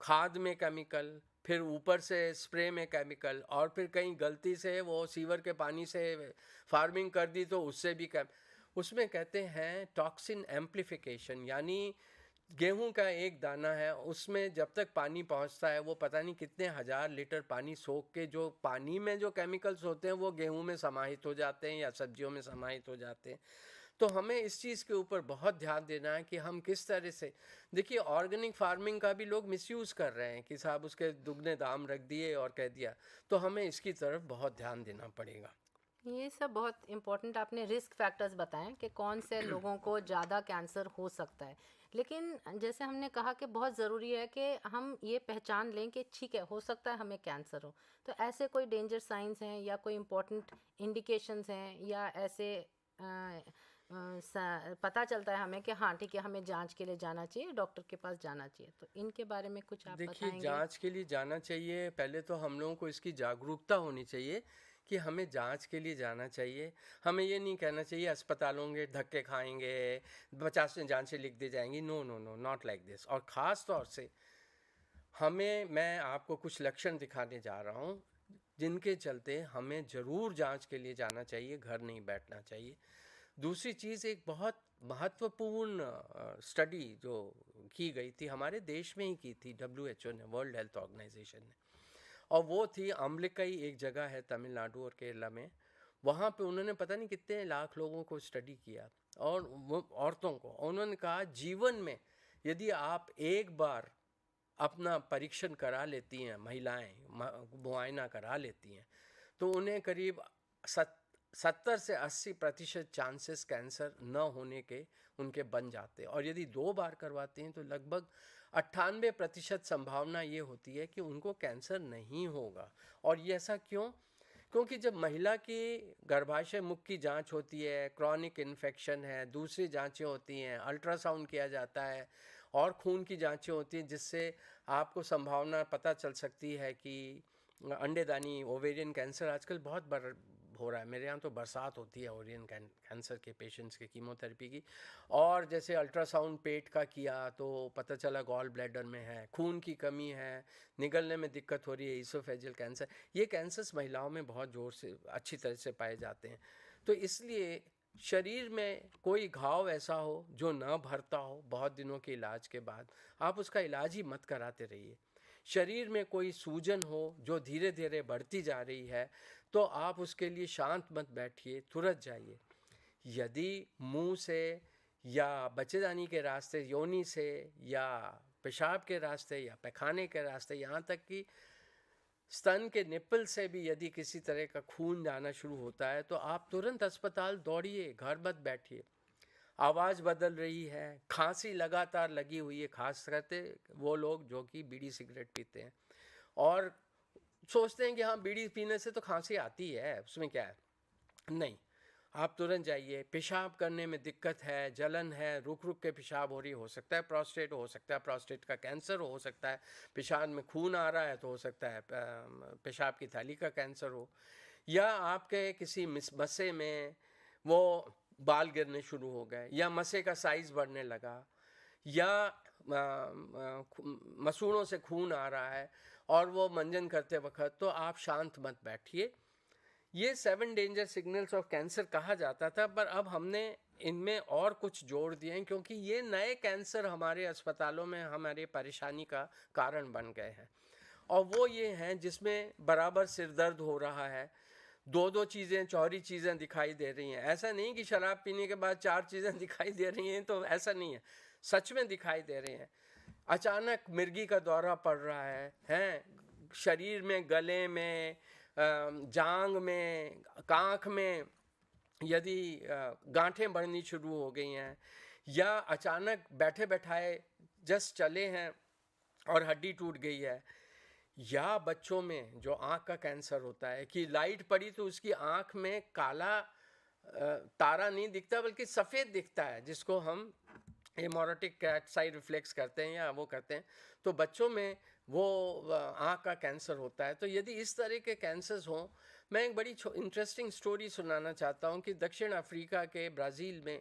खाद में केमिकल, फिर ऊपर से स्प्रे में केमिकल, और फिर कहीं गलती से वो सीवर के पानी से फार्मिंग कर दी तो उससे भी उसमें कहते हैं टॉक्सिन एम्प्लीफिकेशन। यानी गेहूं का एक दाना है, उसमें जब तक पानी पहुंचता है वो पता नहीं कितने हजार लीटर पानी सोख के, जो पानी में जो केमिकल्स होते हैं वो गेहूं में समाहित हो जाते हैं या सब्जियों में समाहित हो जाते हैं। तो हमें इस चीज़ के ऊपर बहुत ध्यान देना है कि हम किस तरह से, देखिए ऑर्गेनिक फार्मिंग का भी लोग मिसयूज़ कर रहे हैं कि साहब उसके दुगने दाम रख दिए और कह दिया। तो हमें इसकी तरफ बहुत ध्यान देना पड़ेगा। ये सब बहुत इम्पोर्टेंट आपने रिस्क फैक्टर्स बताएं कि कौन से लोगों को ज़्यादा कैंसर हो सकता है। लेकिन जैसे हमने कहा कि बहुत ज़रूरी है कि हम ये पहचान लें कि ठीक है, हो सकता है हमें कैंसर हो। तो ऐसे कोई डेंजर साइंस हैं या कोई इम्पोर्टेंट इंडिकेशंस हैं या ऐसे पता चलता है हमें कि हाँ ठीक है, हमें जांच के लिए जाना चाहिए, डॉक्टर के पास जाना चाहिए, तो इनके बारे में कुछ आप देखिए, बताएंगे? जांच के लिए जाना चाहिए। पहले तो हम लोगों को इसकी जागरूकता होनी चाहिए कि हमें जांच के लिए जाना चाहिए। हमें ये नहीं कहना चाहिए अस्पतालों के धक्के खाएंगे, 50 जांचें लिख दी जाएंगी। No no no, not like this. और ख़ास तौर से मैं आपको कुछ लक्षण दिखाने जा रहा हूँ जिनके चलते हमें ज़रूर जांच के लिए जाना चाहिए, घर नहीं बैठना चाहिए। दूसरी चीज़, एक बहुत महत्वपूर्ण स्टडी जो की गई थी हमारे देश में ही की थी, WHO ने, वर्ल्ड हेल्थ ऑर्गेनाइजेशन ने, और वो थी अम्बलिकई, एक जगह है तमिलनाडु और केरला में। वहाँ पे उन्होंने पता नहीं कितने लाख लोगों को स्टडी किया, और वो औरतों को, उन्होंने कहा जीवन में यदि आप एक बार अपना परीक्षण करा लेती हैं, महिलाएं मुआयना करा लेती हैं, तो उन्हें करीब 70 से 80% चांसेस कैंसर न होने के उनके बन जाते हैं। और यदि 2 बार करवाते हैं तो लगभग 98% संभावना ये होती है कि उनको कैंसर नहीं होगा। और ये ऐसा क्यों? क्योंकि जब महिला की गर्भाशय मुख की जांच होती है, क्रॉनिक इन्फेक्शन है, दूसरी जांचें होती हैं, अल्ट्रासाउंड किया जाता है और खून की जांचें होती हैं, जिससे आपको संभावना पता चल सकती है कि अंडेदानी, ओवेरियन कैंसर आजकल बहुत बढ़ हो रहा है। मेरे यहाँ तो बरसात होती है ओवेरियन कैंसर के पेशेंट्स के कीमोथेरेपी की। और जैसे अल्ट्रासाउंड पेट का किया तो पता चला गॉल ब्लैडर में है, खून की कमी है, निगलने में दिक्कत हो रही है, ईसोफेजियल कैंसर। ये कैंसर्स महिलाओं में बहुत ज़ोर से, अच्छी तरह से पाए जाते हैं। तो इसलिए शरीर में कोई घाव ऐसा हो जो न भरता हो बहुत दिनों के इलाज के बाद, आप उसका इलाज ही मत कराते रहिए। शरीर में कोई सूजन हो जो धीरे धीरे बढ़ती जा रही है, तो आप उसके लिए शांत मत बैठिए, तुरंत जाइए। यदि मुंह से या बच्चेदानी के रास्ते, योनि से या पेशाब के रास्ते या पैखाने के रास्ते, यहाँ तक कि स्तन के निप्पल से भी यदि किसी तरह का खून जाना शुरू होता है, तो आप तुरंत अस्पताल दौड़िए, घर मत बैठिए। आवाज़ बदल रही है, खांसी लगातार लगी हुई है, खास करते वो लोग जो कि बीड़ी सिगरेट पीते हैं और सोचते हैं कि हाँ बीड़ी पीने से तो खांसी आती है, उसमें क्या है। नहीं, आप तुरंत जाइए। पेशाब करने में दिक्कत है, जलन है, रुक रुक के पेशाब हो रही, हो सकता है प्रोस्टेट, हो सकता है प्रोस्टेट का कैंसर, हो सकता है पेशाब में खून आ रहा है, तो हो सकता है पेशाब की थैली का कैंसर हो, या आपके किसी मस्से में वो बाल गिरने शुरू हो गए, या मस्से का साइज बढ़ने लगा, या मसूड़ों से खून आ रहा है और वो मंजन करते वक्त, तो आप शांत मत बैठिए। ये 7 डेंजर सिग्नल्स ऑफ कैंसर कहा जाता था, पर अब हमने इनमें और कुछ जोड़ दिए हैं, क्योंकि ये नए कैंसर हमारे अस्पतालों में हमारे परेशानी का कारण बन गए हैं। और वो ये हैं जिसमें बराबर सिर दर्द हो रहा है, 2 चीज़ें, चौरी चीज़ें दिखाई दे रही हैं। ऐसा नहीं कि शराब पीने के बाद 4 चीज़ें दिखाई दे रही हैं, तो ऐसा नहीं है, सच में दिखाई दे रही हैं। अचानक मिर्गी का दौरा पड़ रहा है, शरीर में, गले में, जांग में, कांख में यदि गांठें बढ़नी शुरू हो गई हैं, या अचानक बैठे बैठाए जस्ट चले हैं और हड्डी टूट गई है, या बच्चों में जो आँख का कैंसर होता है कि लाइट पड़ी तो उसकी आँख में काला तारा नहीं दिखता बल्कि सफ़ेद दिखता है, जिसको हम हेमोरेटिक कैटसाई रिफ्लेक्स करते हैं या वो करते हैं, तो बच्चों में वो आँख का कैंसर होता है। तो यदि इस तरह के कैंसर्स हों, मैं एक बड़ी इंटरेस्टिंग स्टोरी सुनाना चाहता हूँ कि दक्षिण अफ्रीका के ब्राज़ील में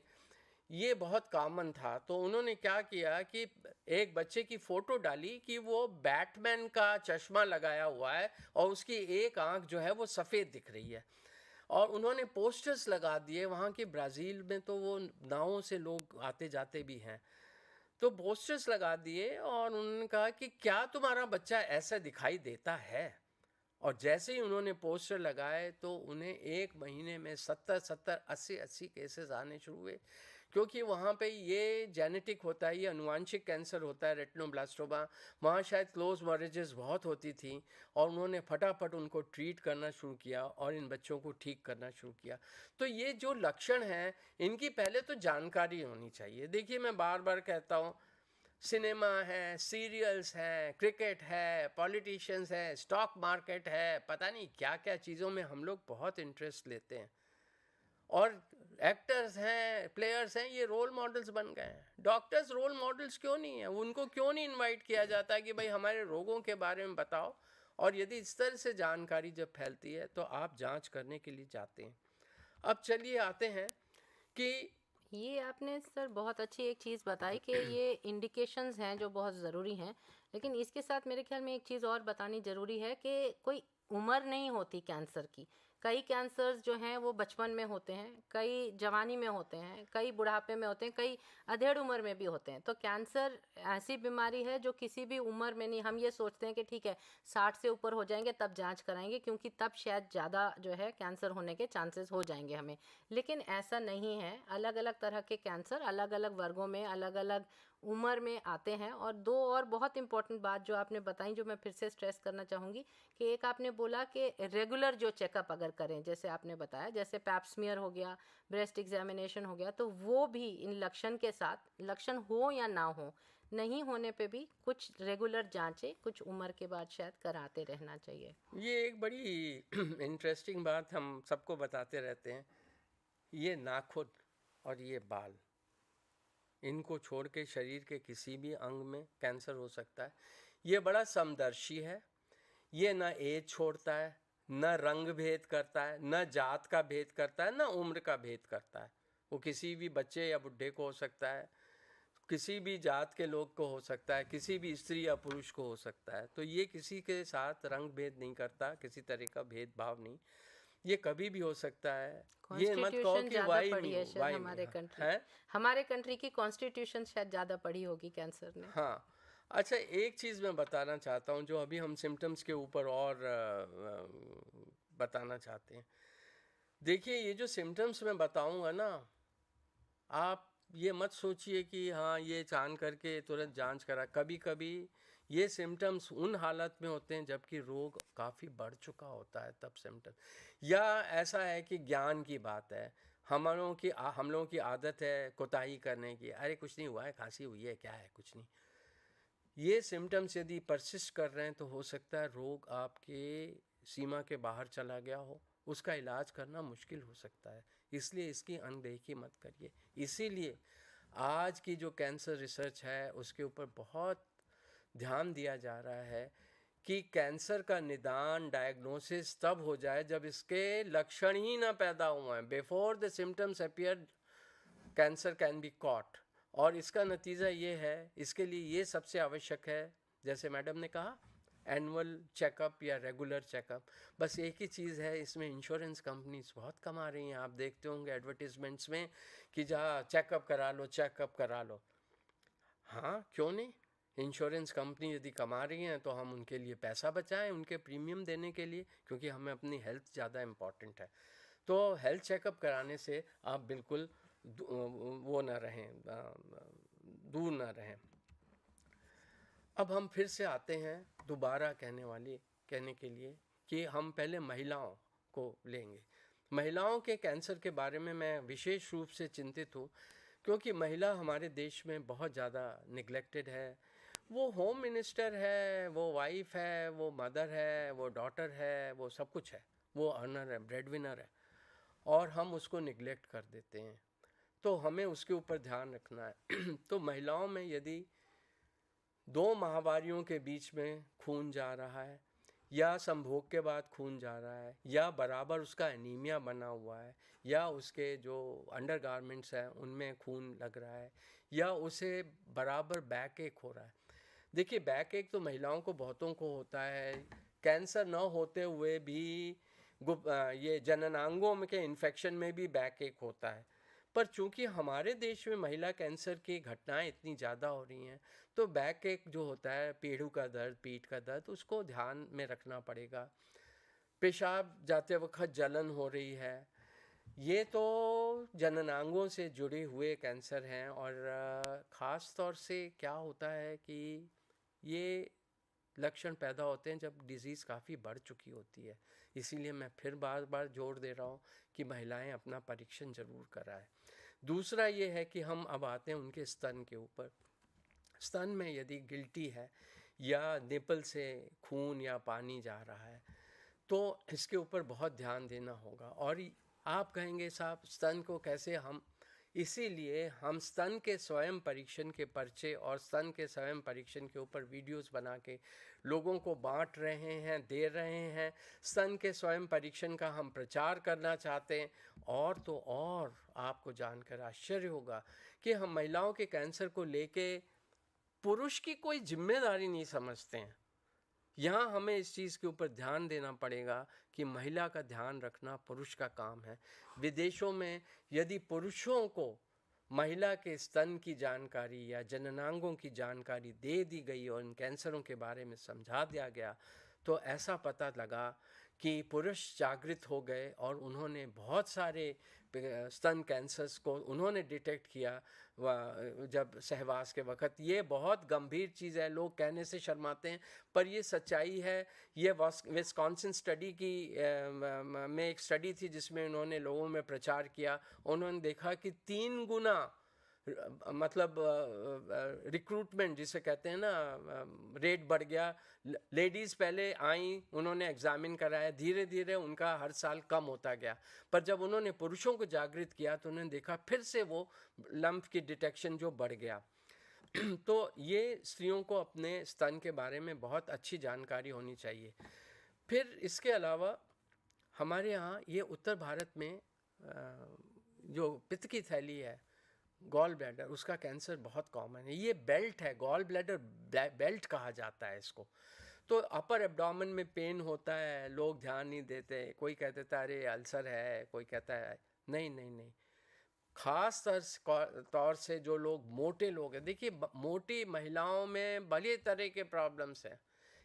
ये बहुत कॉमन था। तो उन्होंने क्या किया कि एक बच्चे की फ़ोटो डाली कि वो बैटमैन का चश्मा लगाया हुआ है और उसकी एक आँख जो है वो सफ़ेद दिख रही है, और उन्होंने पोस्टर्स लगा दिए वहाँ के ब्राज़ील में, तो वो नावों से लोग आते जाते भी हैं, तो पोस्टर्स लगा दिए और उन्होंने कहा कि क्या तुम्हारा बच्चा ऐसा दिखाई देता है। और जैसे ही उन्होंने पोस्टर लगाए तो उन्हें 1 महीने में 70 80 केसेस आने शुरू हुए, क्योंकि वहाँ पे ये जेनेटिक होता है, ये अनुवांशिक कैंसर होता है, रेटिनोब्लास्टोमा। वहाँ शायद क्लोज मैरिजेस बहुत होती थी और उन्होंने फटाफट उनको ट्रीट करना शुरू किया और इन बच्चों को ठीक करना शुरू किया। तो ये जो लक्षण हैं, इनकी पहले तो जानकारी होनी चाहिए। देखिए, मैं बार बार कहता हूँ, सिनेमा है, सीरियल्स हैं, क्रिकेट है, पॉलिटिशियंस है, स्टॉक मार्केट है, पता नहीं क्या क्या चीज़ों में हम लोग बहुत इंटरेस्ट लेते हैं, और एक्टर्स हैं, प्लेयर्स हैं, ये रोल मॉडल्स बन गए हैं। डॉक्टर्स रोल मॉडल्स क्यों नहीं है? उनको क्यों नहीं इनवाइट किया जाता कि भाई हमारे रोगों के बारे में बताओ? और यदि इस तरह से जानकारी जब फैलती है तो आप जांच करने के लिए जाते हैं। अब चलिए आते हैं कि ये आपने सर बहुत अच्छी एक चीज़ बताई कि ये इंडिकेशंस हैं जो बहुत ज़रूरी हैं, लेकिन इसके साथ मेरे ख्याल में एक चीज़ और बतानी ज़रूरी है कि कोई उम्र नहीं होती कैंसर की। कई कैंसर्स जो हैं वो बचपन में होते हैं, कई जवानी में होते हैं, कई बुढ़ापे में होते हैं, कई अधेड़ उम्र में भी होते हैं। तो कैंसर ऐसी बीमारी है जो किसी भी उम्र में नहीं, हम ये सोचते हैं कि ठीक है 60 से ऊपर हो जाएंगे तब जांच कराएंगे क्योंकि तब शायद ज़्यादा जो है कैंसर होने के चांसेस हो जाएंगे हमें, लेकिन ऐसा नहीं है। अलग अलग तरह के कैंसर अलग अलग वर्गों में अलग अलग उम्र में आते हैं। और दो और बहुत इंपॉर्टेंट बात जो आपने बताई, जो मैं फिर से स्ट्रेस करना चाहूँगी, कि एक आपने बोला कि रेगुलर जो चेकअप अगर करें, जैसे आपने बताया, जैसे पैप्समियर हो गया, ब्रेस्ट एग्जामिनेशन हो गया, तो वो भी इन लक्षण के साथ, लक्षण हो या ना हो, नहीं होने पे भी कुछ रेगुलर जांचें कुछ उम्र के बाद शायद कराते रहना चाहिए। ये एक बड़ी इंटरेस्टिंग बात हम सबको बताते रहते हैं, ये नाखून और ये बाल, इनको छोड़ के शरीर के किसी भी अंग में कैंसर हो सकता है। ये बड़ा समदर्शी है, ये न एज छोड़ता है, न रंग भेद करता है, न जात का भेद करता है, न उम्र का भेद करता है। वो किसी भी बच्चे या बुढ़े को हो सकता है, किसी भी जात के लोग को हो सकता है, किसी भी स्त्री या पुरुष को हो सकता है। तो ये किसी के साथ रंग भेद नहीं करता, किसी तरह का भेदभाव नहीं, ये कभी भी हो सकता है। ये मत कहो कॉन्स्टिट्यूशन कि ज़्यादा वाई पढ़ी मी है शायद वाई मी, हमारे कंट्री है। की, हमारे कंट्री की कॉन्स्टिट्यूशन शायद ज़्यादा पढ़ी होगी कैंसर ने। हाँ, अच्छा एक चीज़ मैं बताना चाहता हूँ जो अभी हम सिम्टम्स के ऊपर और बताना चाहते हैं। देखिए, ये जो सिम्टम्स मैं बताऊँगा ना, आप ये मत सोचिए कि हाँ ये जान करके तुरंत जांच करा। कभी कभी ये सिम्टम्स उन हालत में होते हैं जबकि रोग काफ़ी बढ़ चुका होता है, तब सिम्टम। या ऐसा है कि ज्ञान की बात है, हम लोगों की आदत है कोताही करने की, अरे कुछ नहीं हुआ है, खांसी हुई है, क्या है, कुछ नहीं। ये सिम्टम्स यदि परसिस्ट कर रहे हैं तो हो सकता है रोग आपके सीमा के बाहर चला गया हो, उसका इलाज करना मुश्किल हो सकता है। इसलिए इसकी अनदेखी मत करिए। इसीलिए आज की जो कैंसर रिसर्च है उसके ऊपर बहुत ध्यान दिया जा रहा है कि कैंसर का निदान, डायग्नोसिस तब हो जाए जब इसके लक्षण ही ना पैदा हुए हैं। Before the symptoms appear, cancer can be caught. और इसका नतीजा ये है, इसके लिए ये सबसे आवश्यक है, जैसे मैडम ने कहा, एनुअल चेकअप या रेगुलर चेकअप। बस एक ही चीज़ है, इसमें इंश्योरेंस कंपनीज बहुत कमा रही हैं। आप देखते होंगे एडवर्टीजमेंट्स में कि जहाँ चेकअप करा लो, चेकअप करा लो। हाँ, क्यों नहीं, इंश्योरेंस कंपनी यदि कमा रही हैं तो हम उनके लिए पैसा बचाएं, उनके प्रीमियम देने के लिए, क्योंकि हमें अपनी हेल्थ ज़्यादा इम्पॉर्टेंट है। तो हेल्थ चेकअप कराने से आप बिल्कुल वो ना रहें, दूर ना रहें। अब हम फिर से आते हैं दोबारा कहने के लिए कि हम पहले महिलाओं को लेंगे। महिलाओं के कैंसर के बारे में मैं विशेष रूप से चिंतित हूँ, क्योंकि महिला हमारे देश में बहुत ज़्यादा निगलेक्टेड है। वो होम मिनिस्टर है, वो वाइफ है, वो मदर है, वो डॉटर है, वो सब कुछ है, वो अर्नर है, ब्रेड विनर है, और हम उसको निगलेक्ट कर देते हैं। तो हमें उसके ऊपर ध्यान रखना है। तो महिलाओं में यदि 2 माहवारियों के बीच में खून जा रहा है, या संभोग के बाद खून जा रहा है, या बराबर उसका एनीमिया बना हुआ है, या उसके जो अंडरगारमेंट्स हैं उनमें खून लग रहा है, या उसे बराबर बैक एक हो रहा है। देखिए, बैक एक तो महिलाओं को बहुतों को होता है, कैंसर न होते हुए भी ये जननांगों के इन्फेक्शन में भी बैक एक होता है। पर चूंकि हमारे देश में महिला कैंसर की घटनाएं इतनी ज़्यादा हो रही हैं, तो बैक एक जो होता है, पेड़ों का दर्द, पीठ का दर्द, उसको ध्यान में रखना पड़ेगा। पेशाब जाते वक्त जलन हो रही है, ये तो जननांगों से जुड़े हुए कैंसर हैं। और ख़ास तौर से क्या होता है कि ये लक्षण पैदा होते हैं जब डिज़ीज़ काफ़ी बढ़ चुकी होती है। इसीलिए मैं फिर बार बार जोर दे रहा हूँ कि महिलाएं अपना परीक्षण ज़रूर कराएं। दूसरा ये है कि हम अब आते हैं उनके स्तन के ऊपर। स्तन में यदि गिल्टी है या निपल से खून या पानी जा रहा है, तो इसके ऊपर बहुत ध्यान देना होगा। और आप कहेंगे साहब स्तन को कैसे हम, इसीलिए हम स्तन के स्वयं परीक्षण के पर्चे और स्तन के स्वयं परीक्षण के ऊपर वीडियोस बना के लोगों को बांट रहे हैं, दे रहे हैं। स्तन के स्वयं परीक्षण का हम प्रचार करना चाहते हैं। और तो और आपको जानकर आश्चर्य होगा कि हम महिलाओं के कैंसर को लेके पुरुष की कोई जिम्मेदारी नहीं समझते हैं। यहाँ हमें इस चीज़ के ऊपर ध्यान देना पड़ेगा कि महिला का ध्यान रखना पुरुष का काम है। विदेशों में यदि पुरुषों को महिला के स्तन की जानकारी या जननांगों की जानकारी दे दी गई और इन कैंसरों के बारे में समझा दिया गया, तो ऐसा पता लगा कि पुरुष जागृत हो गए और उन्होंने बहुत सारे स्तन कैंसर्स को उन्होंने डिटेक्ट किया जब सहवास के वक्त। ये बहुत गंभीर चीज़ है, लोग कहने से शर्माते हैं, पर ये सच्चाई है। ये विस्कॉन्सिन स्टडी की में एक स्टडी थी जिसमें उन्होंने लोगों में प्रचार किया। उन्होंने देखा कि 3 गुना मतलब रिक्रूटमेंट जिसे कहते हैं ना, रेट बढ़ गया। लेडीज़ पहले आई, उन्होंने एग्जामिन कराया, धीरे धीरे उनका हर साल कम होता गया। पर जब उन्होंने पुरुषों को जागृत किया तो उन्होंने देखा फिर से वो लंप की डिटेक्शन जो बढ़ गया। तो ये स्त्रियों को अपने स्तन के बारे में बहुत अच्छी जानकारी होनी चाहिए। फिर इसके अलावा हमारे यहाँ ये उत्तर भारत में जो पित्त की थैली है, गॉल ब्लैडर, उसका कैंसर बहुत कॉमन है। ये बेल्ट है, गॉल ब्लैडर बेल्ट कहा जाता है इसको। तो अपर एब्डोमेन में पेन होता है, लोग ध्यान नहीं देते, कोई कह देता है अरे अल्सर है, कोई कहता है नहीं नहीं नहीं। खास तौर से जो लोग मोटे लोग हैं, देखिए मोटी महिलाओं में बड़े तरह के प्रॉब्लम्स हैं।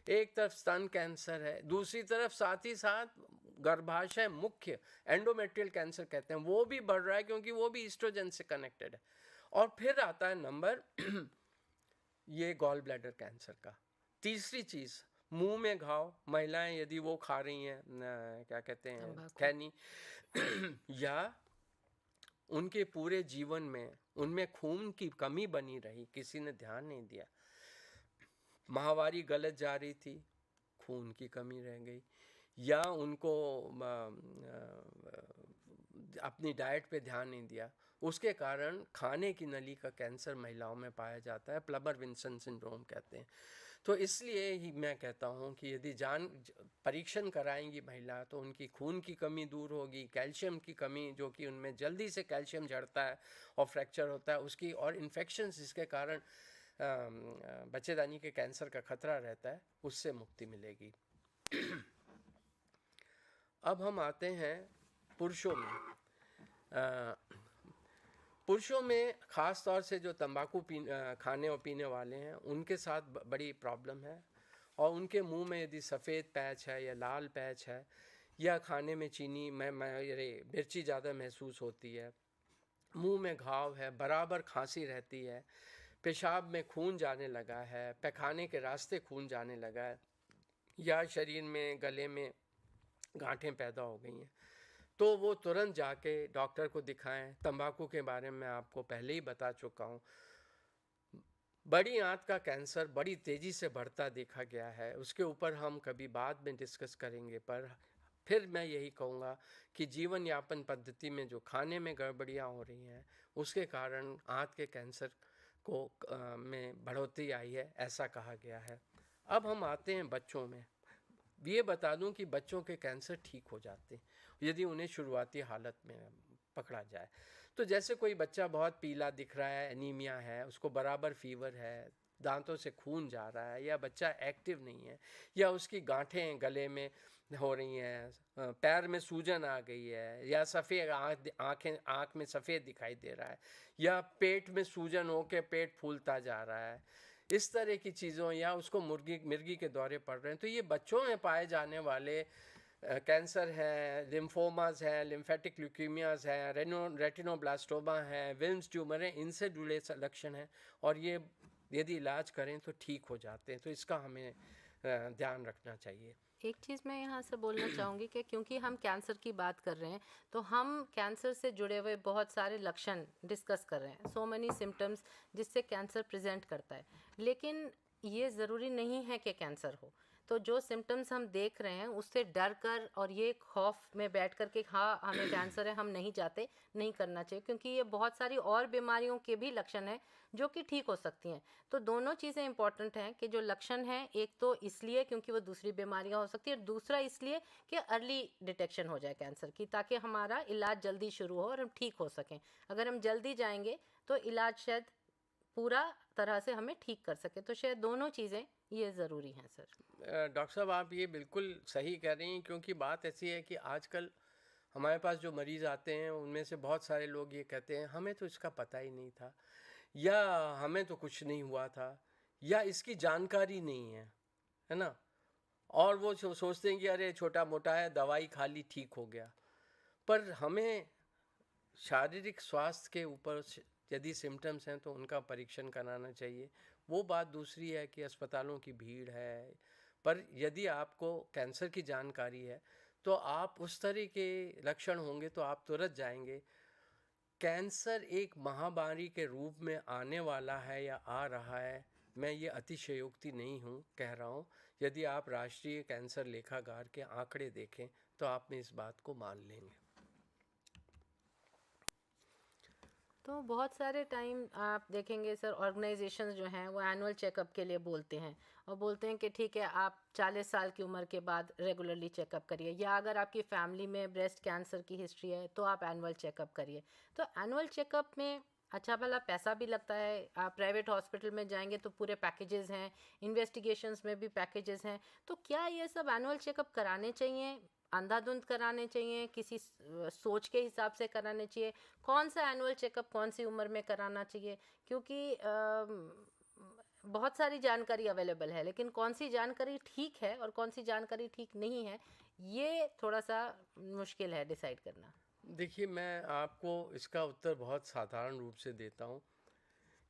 एक तरफ स्तन कैंसर है, दूसरी तरफ साथ ही साथ गर्भाशय मुख्य एंडोमेट्रियल कैंसर कहते हैं, वो भी बढ़ रहा है क्योंकि वो भी ईस्ट्रोजन से कनेक्टेड है। और फिर आता है नंबर ये गॉल ब्लैडर कैंसर का। तीसरी चीज़, मुंह में घाव। महिलाएं यदि वो खा रही हैं क्या कहते हैं खैनी या उनके पूरे जीवन में उनमें खून की कमी बनी रही, किसी ने ध्यान नहीं दिया, माहवारी गलत जा रही थी, खून की कमी रह गई, या उनको अपनी डाइट पे ध्यान नहीं दिया, उसके कारण खाने की नली का कैंसर महिलाओं में पाया जाता है, प्लबर विंसन सिंड्रोम कहते हैं। तो इसलिए ही मैं कहता हूँ कि यदि परीक्षण कराएंगी महिला तो उनकी खून की कमी दूर होगी, कैल्शियम की कमी जो कि उनमें जल्दी से कैल्शियम झड़ता है और फ्रैक्चर होता है उसकी, और इन्फेक्शंस जिसके कारण बच्चेदानी के कैंसर का खतरा रहता है, उससे मुक्ति मिलेगी। अब हम आते हैं पुरुषों में। पुरुषों में ख़ास तौर से जो तंबाकू खाने और पीने वाले हैं उनके साथ बड़ी प्रॉब्लम है। और उनके मुंह में यदि सफ़ेद पैच है या लाल पैच है, या खाने में चीनी मिर्ची ज़्यादा महसूस होती है, मुंह में घाव है, बराबर खांसी रहती है, पेशाब में खून जाने लगा है, पैखाने के रास्ते खून जाने लगा है, या शरीर में गले में गांठें पैदा हो गई हैं, तो वो तुरंत जाके डॉक्टर को दिखाएं। तंबाकू के बारे में आपको पहले ही बता चुका हूँ। बड़ी आंत का कैंसर बड़ी तेज़ी से बढ़ता देखा गया है, उसके ऊपर हम कभी बाद में डिस्कस करेंगे। पर फिर मैं यही कहूँगा कि जीवन यापन पद्धति में जो खाने में गड़बड़ियाँ हो रही हैं उसके कारण आंत के कैंसर को में बढ़ोतरी आई है, ऐसा कहा गया है। अब हम आते हैं बच्चों में। ये बता दूं कि बच्चों के कैंसर ठीक हो जाते हैं यदि उन्हें शुरुआती हालत में पकड़ा जाए। तो जैसे कोई बच्चा बहुत पीला दिख रहा है, एनीमिया है, उसको बराबर फीवर है, दांतों से खून जा रहा है, या बच्चा एक्टिव नहीं है, या उसकी गांठें गले में हो रही हैं, पैर में सूजन आ गई है, या सफ़ेद आँख में सफ़ेद दिखाई दे रहा है, या पेट में सूजन हो के पेट फूलता जा रहा है, इस तरह की चीज़ों, या उसको मिर्गी के दौरे पड़ रहे हैं, तो ये बच्चों में पाए जाने वाले कैंसर हैं, लिम्फोमास हैं, लिम्फेटिक ल्यूकीमियाज हैं, रेटिनोब्लास्टोमा हैं, विल्म्स ट्यूमर हैं, इनसे जुड़े लक्षण हैं, और ये यदि इलाज करें तो ठीक हो जाते हैं। तो इसका हमें ध्यान रखना चाहिए। एक चीज़ मैं यहाँ से बोलना चाहूँगी कि क्योंकि हम कैंसर की बात कर रहे हैं तो हम कैंसर से जुड़े हुए बहुत सारे लक्षण डिस्कस कर रहे हैं, सो मेनी सिम्टम्स जिससे कैंसर प्रेजेंट करता है, लेकिन ये ज़रूरी नहीं है कि कैंसर हो। तो जो सिम्टम्स हम देख रहे हैं उससे डर कर और ये खौफ में बैठ कर के हाँ हमें कैंसर है हम नहीं जाते, नहीं करना चाहिए, क्योंकि ये बहुत सारी और बीमारियों के भी लक्षण हैं जो कि ठीक हो सकती हैं। तो दोनों चीज़ें इंपॉर्टेंट हैं कि जो लक्षण हैं, एक तो इसलिए क्योंकि वो दूसरी बीमारियां हो सकती है, और दूसरा इसलिए कि अर्ली डिटेक्शन हो जाए कैंसर की, ताकि हमारा इलाज जल्दी शुरू हो और हम ठीक हो सकें। अगर हम जल्दी जाएंगे तो इलाज शायद पूरा तरह से हमें ठीक कर सके। तो शायद दोनों चीज़ें ये ज़रूरी हैं सर। डॉक्टर साहब आप ये बिल्कुल सही कह रही हैं, क्योंकि बात ऐसी है कि आजकल हमारे पास जो मरीज़ आते हैं उनमें से बहुत सारे लोग ये कहते हैं हमें तो इसका पता ही नहीं था, या हमें तो कुछ नहीं हुआ था, या इसकी जानकारी नहीं है ना। और वो सोचते हैं कि अरे छोटा मोटा है, दवाई खा ली ठीक हो गया। पर हमें शारीरिक स्वास्थ्य के ऊपर यदि सिम्टम्स हैं तो उनका परीक्षण कराना चाहिए। वो बात दूसरी है कि अस्पतालों की भीड़ है, पर यदि आपको कैंसर की जानकारी है तो आप उस तरह के लक्षण होंगे तो आप तुरंत जाएंगे। कैंसर एक महामारी के रूप में आने वाला है या आ रहा है, मैं ये अतिशयोक्ति नहीं हूँ कह रहा हूँ। यदि आप राष्ट्रीय कैंसर लेखागार के आंकड़े देखें तो आप में इस बात को मान लेंगे। तो बहुत सारे टाइम आप देखेंगे सर, ऑर्गेनाइजेशंस जो हैं वो एनुअल चेकअप के लिए बोलते हैं और बोलते हैं कि ठीक है आप 40 साल की उम्र के बाद रेगुलरली चेकअप करिए, या अगर आपकी फैमिली में ब्रेस्ट कैंसर की हिस्ट्री है तो आप एनुअल चेकअप करिए। तो एनुअल चेकअप में अच्छा भला पैसा भी लगता है। आप प्राइवेट हॉस्पिटल में जाएंगे तो पूरे पैकेजेस हैं, इन्वेस्टिगेशंस में भी पैकेजेस हैं। तो क्या ये सब एनुअल चेकअप कराने चाहिए, अंधाधुंध कराने चाहिए, किसी सोच के हिसाब से कराने चाहिए? कौन सा एनुअल चेकअप कौन सी उम्र में कराना चाहिए? क्योंकि बहुत सारी जानकारी अवेलेबल है, लेकिन कौन सी जानकारी ठीक है और कौन सी जानकारी ठीक नहीं है, ये थोड़ा सा मुश्किल है डिसाइड करना। देखिए, मैं आपको इसका उत्तर बहुत साधारण रूप से देता हूँ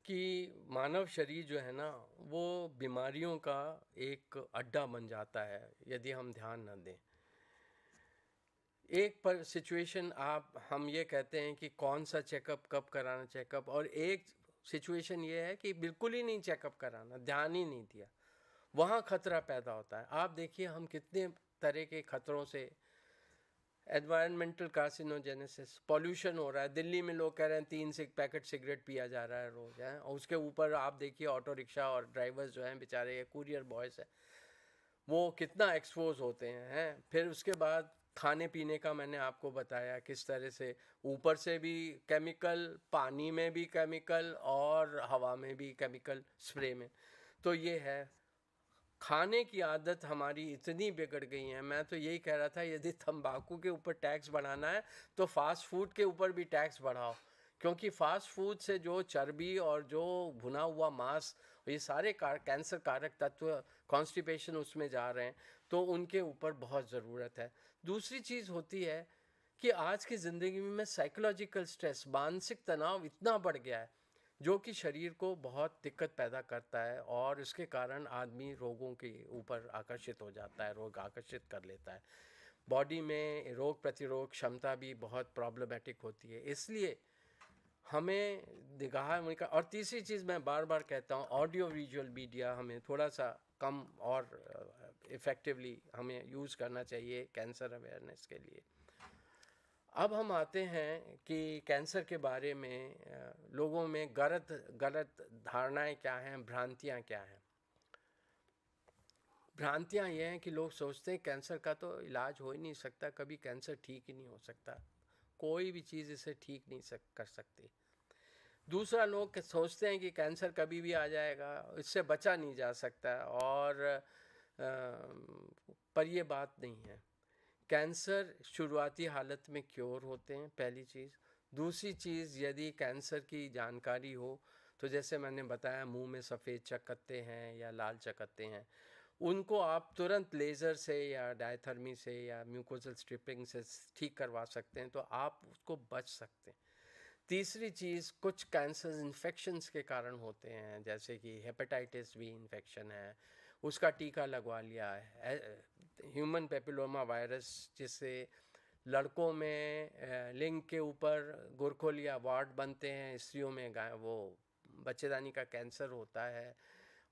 कि मानव शरीर जो है ना वो बीमारियों का एक अड्डा बन जाता है यदि हम ध्यान न दें। एक पर सिचुएशन आप हम ये कहते हैं कि कौन सा चेकअप कब कराना चेकअप, और एक सिचुएशन ये है कि बिल्कुल ही नहीं चेकअप कराना, ध्यान ही नहीं दिया, वहाँ खतरा पैदा होता है। आप देखिए हम कितने तरह के खतरों से, एनवायरमेंटल कार्सिनोजेनेसिस, पॉल्यूशन हो रहा है। दिल्ली में लोग कह रहे हैं 3 से पैकेट सिगरेट पिया जा रहा है रोज़ है, और उसके ऊपर आप देखिए ऑटो रिक्शा और ड्राइवर्स जो हैं बेचारे, कुरियर बॉयज़ हैं, वो कितना एक्सपोज होते हैं। फिर उसके बाद खाने पीने का मैंने आपको बताया किस तरह से ऊपर से भी केमिकल, पानी में भी केमिकल और हवा में भी केमिकल, स्प्रे में। तो ये है, खाने की आदत हमारी इतनी बिगड़ गई है। मैं तो यही कह रहा था यदि तंबाकू के ऊपर टैक्स बढ़ाना है तो फास्ट फूड के ऊपर भी टैक्स बढ़ाओ, क्योंकि फास्ट फूड से जो चर्बी और जो भुना हुआ मांस, ये सारे कैंसर कारक तत्व, कॉन्स्टिपेशन उसमें जा रहे हैं, तो उनके ऊपर बहुत ज़रूरत है। दूसरी चीज़ होती है कि आज की ज़िंदगी में साइकोलॉजिकल स्ट्रेस, मानसिक तनाव इतना बढ़ गया है जो कि शरीर को बहुत दिक्कत पैदा करता है, और इसके कारण आदमी रोगों के ऊपर आकर्षित हो जाता है, रोग आकर्षित कर लेता है। बॉडी में रोग प्रतिरोध क्षमता भी बहुत प्रॉब्लमेटिक होती है। इसलिए हमें निगाह में का, और तीसरी चीज़ मैं बार बार कहता हूँ, ऑडियो विजुअल मीडिया हमें थोड़ा सा कम और इफ़ेक्टिवली हमें यूज़ करना चाहिए कैंसर अवेयरनेस के लिए। अब हम आते हैं कि कैंसर के बारे में लोगों में गलत धारणाएं क्या हैं, भ्रांतियां क्या हैं। भ्रांतियां ये हैं कि लोग सोचते हैं कैंसर का तो इलाज हो ही नहीं सकता, कभी कैंसर ठीक ही नहीं हो सकता, कोई भी चीज़ इसे ठीक नहीं कर सकती। दूसरा, लोग सोचते हैं कि कैंसर कभी भी आ जाएगा, इससे बचा नहीं जा सकता, और पर ये बात नहीं है। कैंसर शुरुआती हालत में क्योर होते हैं, पहली चीज़। दूसरी चीज़, यदि कैंसर की जानकारी हो तो जैसे मैंने बताया मुंह में सफ़ेद चकत्ते हैं या लाल चकत्ते हैं, उनको आप तुरंत लेज़र से या डायथर्मी से या म्यूकोजल स्ट्रिपिंग से ठीक करवा सकते हैं, तो आप उसको बच सकते हैं। तीसरी चीज़, कुछ कैंसर इन्फेक्शंस के कारण होते हैं, जैसे कि हेपेटाइटिस बी इन्फेक्शन है, उसका टीका लगवा लिया है। ह्यूमन पेपिलोमा वायरस, जिससे लड़कों में लिंग के ऊपर गुरखोल या वार्ड बनते हैं, स्त्रियों में वो बच्चेदानी का कैंसर होता है।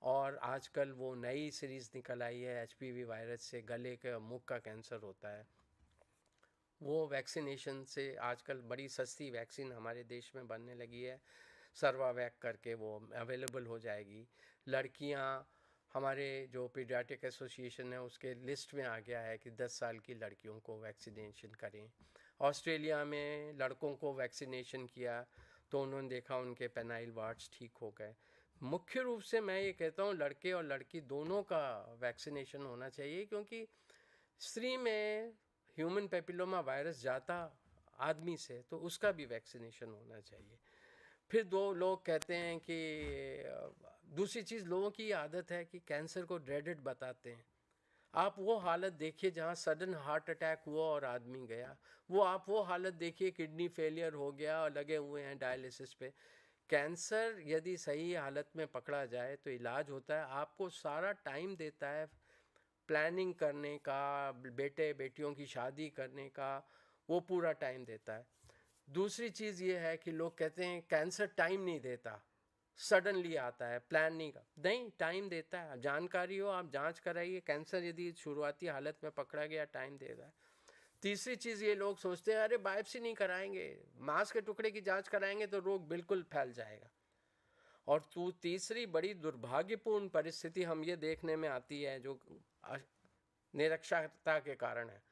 और आजकल वो नई सीरीज़ निकल आई है HPV वायरस से, गले के मुख का कैंसर होता है। वो वैक्सीनेशन से आजकल बड़ी सस्ती वैक्सीन हमारे देश में बनने लगी है, सर्वावैक करके, वो अवेलेबल हो जाएगी। लड़कियां, हमारे जो पीडियाट्रिक एसोसिएशन है उसके लिस्ट में आ गया है कि 10 साल की लड़कियों को वैक्सीनेशन करें। ऑस्ट्रेलिया में लड़कों को वैक्सीनेशन किया तो उन्होंने देखा उनके पेनाइल वार्ड्स ठीक हो गए। मुख्य रूप से मैं ये कहता हूँ लड़के और लड़की दोनों का वैक्सीनेशन होना चाहिए, क्योंकि स्त्री में ह्यूमन पेपिलोमा वायरस जाता आदमी से, तो उसका भी वैक्सीनेशन होना चाहिए। फिर दो लोग कहते हैं कि दूसरी चीज़, लोगों की आदत है कि कैंसर को ड्रेडेड बताते हैं। आप वो हालत देखिए जहाँ सडन हार्ट अटैक हुआ और आदमी गया, आप वो हालत देखिए किडनी फेलियर हो गया और लगे हुए हैं डायलिसिस पे। कैंसर यदि सही हालत में पकड़ा जाए तो इलाज होता है, आपको सारा टाइम देता है प्लानिंग करने का, बेटे बेटियों की शादी करने का, वो पूरा टाइम देता है। दूसरी चीज़ ये है कि लोग कहते हैं कैंसर टाइम नहीं देता, सडनली आता है, प्लान नहीं, टाइम देता है। जानकारी हो, आप जांच कराइए, कैंसर यदि शुरुआती हालत में पकड़ा गया टाइम देगा। तीसरी चीज़ ये लोग सोचते हैं अरे बायोप्सी नहीं कराएंगे, मांस के टुकड़े की जांच कराएंगे तो रोग बिल्कुल फैल जाएगा। और तीसरी बड़ी दुर्भाग्यपूर्ण परिस्थिति हम ये देखने में आती है, जो निरक्षरता के कारण है,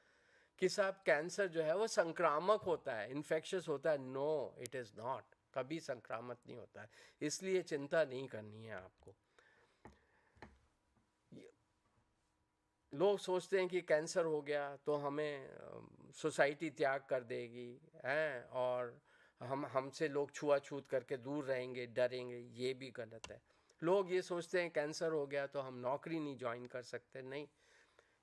कि साहब कैंसर जो है वो संक्रामक होता है, इन्फेक्शियस होता है। नो, इट इज़ नॉट, कभी संक्रामक नहीं होता है, इसलिए चिंता नहीं करनी है आपको। लोग सोचते हैं कि कैंसर हो गया तो हमें सोसाइटी त्याग कर देगी हैं, और हमसे लोग छुआछूत करके दूर रहेंगे, डरेंगे। ये भी गलत है। लोग ये सोचते हैं कैंसर हो गया तो हम नौकरी नहीं ज्वाइन कर सकते। नहीं,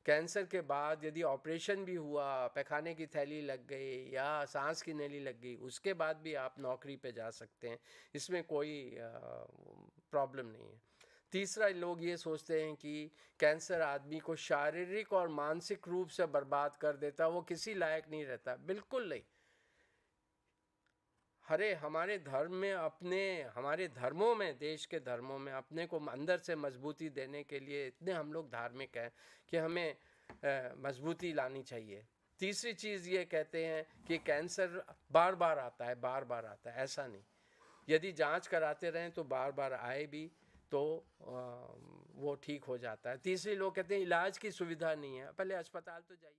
कैंसर के बाद यदि ऑपरेशन भी हुआ, पैखाने की थैली लग गई या सांस की नली लग गई, उसके बाद भी आप नौकरी पे जा सकते हैं, इसमें कोई प्रॉब्लम नहीं है। तीसरा, लोग ये सोचते हैं कि कैंसर आदमी को शारीरिक और मानसिक रूप से बर्बाद कर देता, वो किसी लायक नहीं रहता। बिल्कुल नहीं। हरे हमारे धर्म में, हमारे धर्मों में, देश के धर्मों में अपने को अंदर से मजबूती देने के लिए इतने हम लोग धार्मिक हैं कि हमें मजबूती लानी चाहिए। तीसरी चीज़ ये कहते हैं कि कैंसर बार बार आता है, बार बार आता है, ऐसा नहीं। यदि जांच कराते रहें तो बार बार आए भी तो वो ठीक हो जाता है। तीसरी, लोग कहते हैं इलाज की सुविधा नहीं है, पहले अस्पताल तो जाइए।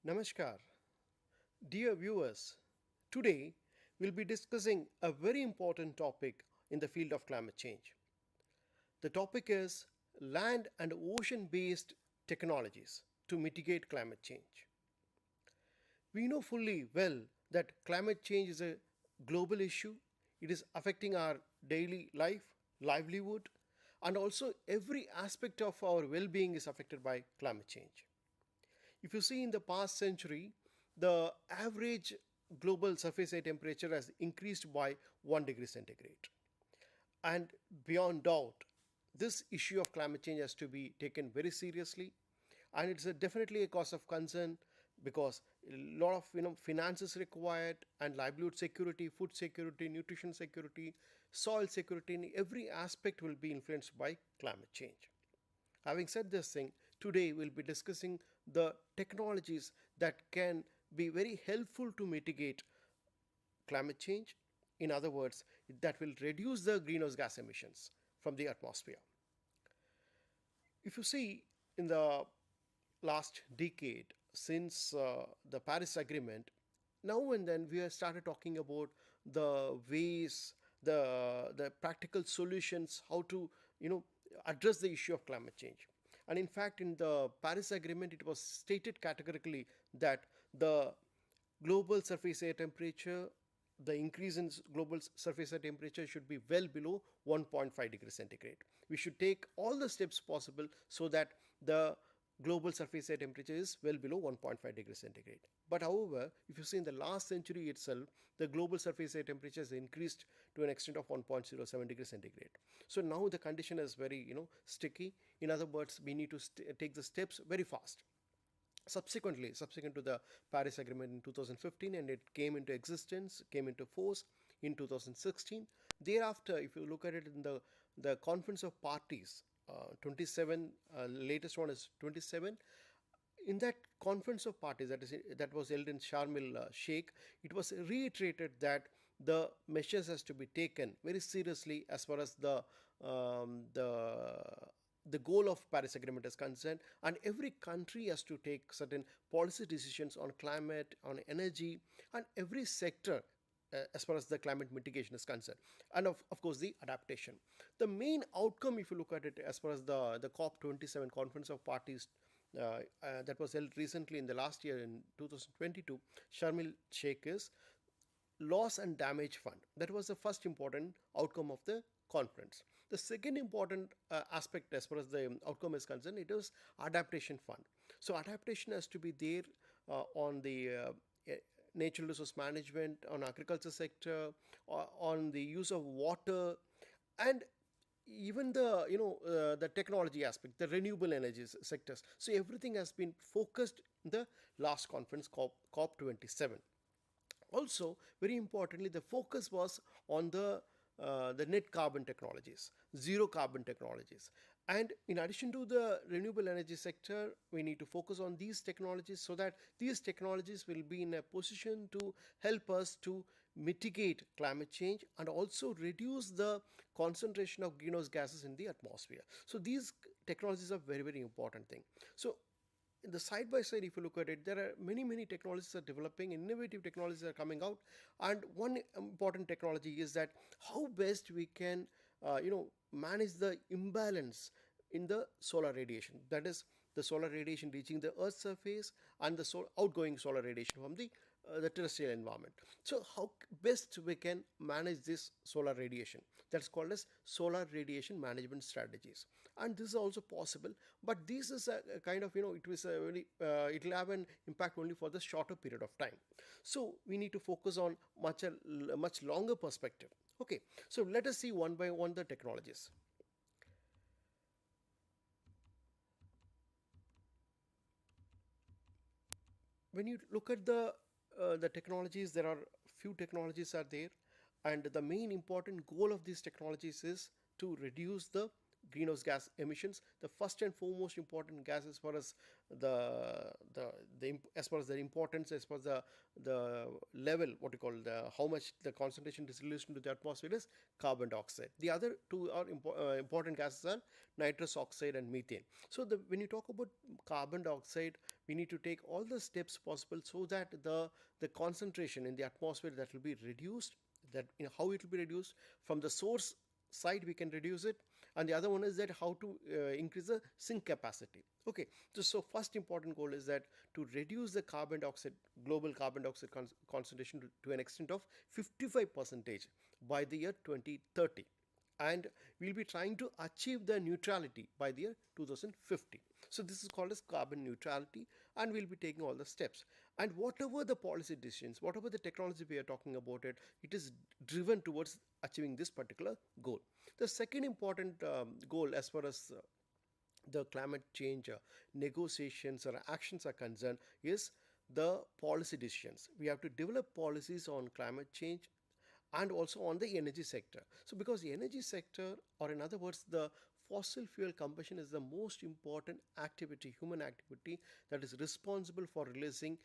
Namaskar. Dear viewers, today we'll be discussing a very important topic in the field of climate change. The topic is land and ocean based technologies to mitigate climate change. We know fully well that climate change is a global issue. It is affecting our daily life, livelihood, and also every aspect of our well being is affected by climate change. If you see in the past century, the average global surface air temperature has increased by 1 degree centigrade. And beyond doubt, this issue of climate change has to be taken very seriously, and it's definitely a cause of concern because a lot of finances required, and livelihood security, food security, nutrition security, soil security, in every aspect will be influenced by climate change. Having said this thing, today we'll be discussing the technologies that can be very helpful to mitigate climate change, In other words, that will reduce the greenhouse gas emissions from the atmosphere. If you see in the last decade since the Paris Agreement, now and then we have started talking about the ways, the practical solutions, how to address the issue of climate change. And in fact, in the Paris Agreement, it was stated categorically that the global surface air temperature, the increase in global surface air temperature should be well below 1.5 degrees centigrade. We should take all the steps possible so that the global surface air temperature is well below 1.5 degrees centigrade. But however, if you see in the last century itself, the global surface air temperature has increased to an extent of 1.07 degrees centigrade. So now the condition is very sticky. In other words, we need to take the steps very fast. Subsequent to the Paris Agreement in 2015, and it came into existence, came into force in 2016. Thereafter, if you look at it in the Conference of Parties, 27, latest one is 27. In that Conference of Parties that was held in Sharm el Sheikh, it was reiterated that the measures has to be taken very seriously as far as the goal of Paris Agreement is concerned, and every country has to take certain policy decisions on climate, on energy, and every sector as far as the climate mitigation is concerned, and of course the adaptation. The main outcome, if you look at it as far as the COP27 Conference of Parties that was held recently in the last year in 2022, Sharm el Sheikh, is loss and damage fund. That was the first important outcome of the conference. The second important aspect as far as the outcome is concerned, it is adaptation fund. So adaptation has to be there on the natural resource management, on agriculture sector, on the use of water, and even the technology aspect, the renewable energies sectors. So everything has been focused in the last conference, COP27. Also, very importantly, the focus was on the net carbon technologies, zero carbon technologies. And in addition to the renewable energy sector, we need to focus on these technologies so that these technologies will be in a position to help us to mitigate climate change and also reduce the concentration of greenhouse gases in the atmosphere. So these technologies are very, very important thing. So in the side by side, if you look at it, there are many technologies are developing, innovative technologies are coming out, and one important technology is that how best we can manage the imbalance in the solar radiation, that is the solar radiation reaching the earth's surface and the outgoing solar radiation from the terrestrial environment. So how best we can manage this solar radiation, that's called as solar radiation management strategies. And this is also possible, but this is a kind of it was a very it will have an impact only for the shorter period of time. So we need to focus on much longer perspective. Okay, so let us see one by one the technologies. When you look at the technologies, there are few technologies are there, and the main important goal of these technologies is to reduce the greenhouse gas emissions. The first and foremost important gas as far as as far as the importance, as far as the level, what you call the how much the concentration is released into the atmosphere, is carbon dioxide. The other two are important gases are nitrous oxide and methane. So when you talk about carbon dioxide, we need to take all the steps possible so that the concentration in the atmosphere, that will be reduced. That how it will be reduced from the source side, we can reduce it, and the other one is that how to increase the sink capacity. Okay, so first important goal is that to reduce the carbon dioxide, global carbon dioxide concentration to an extent of 55% by the year 2030, and we'll be trying to achieve the neutrality by the year 2050. So this is called as carbon neutrality, and we'll be taking all the steps. And whatever the policy decisions, whatever the technology we are talking about it is driven towards achieving this particular goal. The second important goal as far as the climate change negotiations or actions are concerned is the policy decisions. We have to develop policies on climate change and also on the energy sector. So because the energy sector, or in other words, the fossil fuel combustion, is the most important activity, human activity, that is responsible for releasing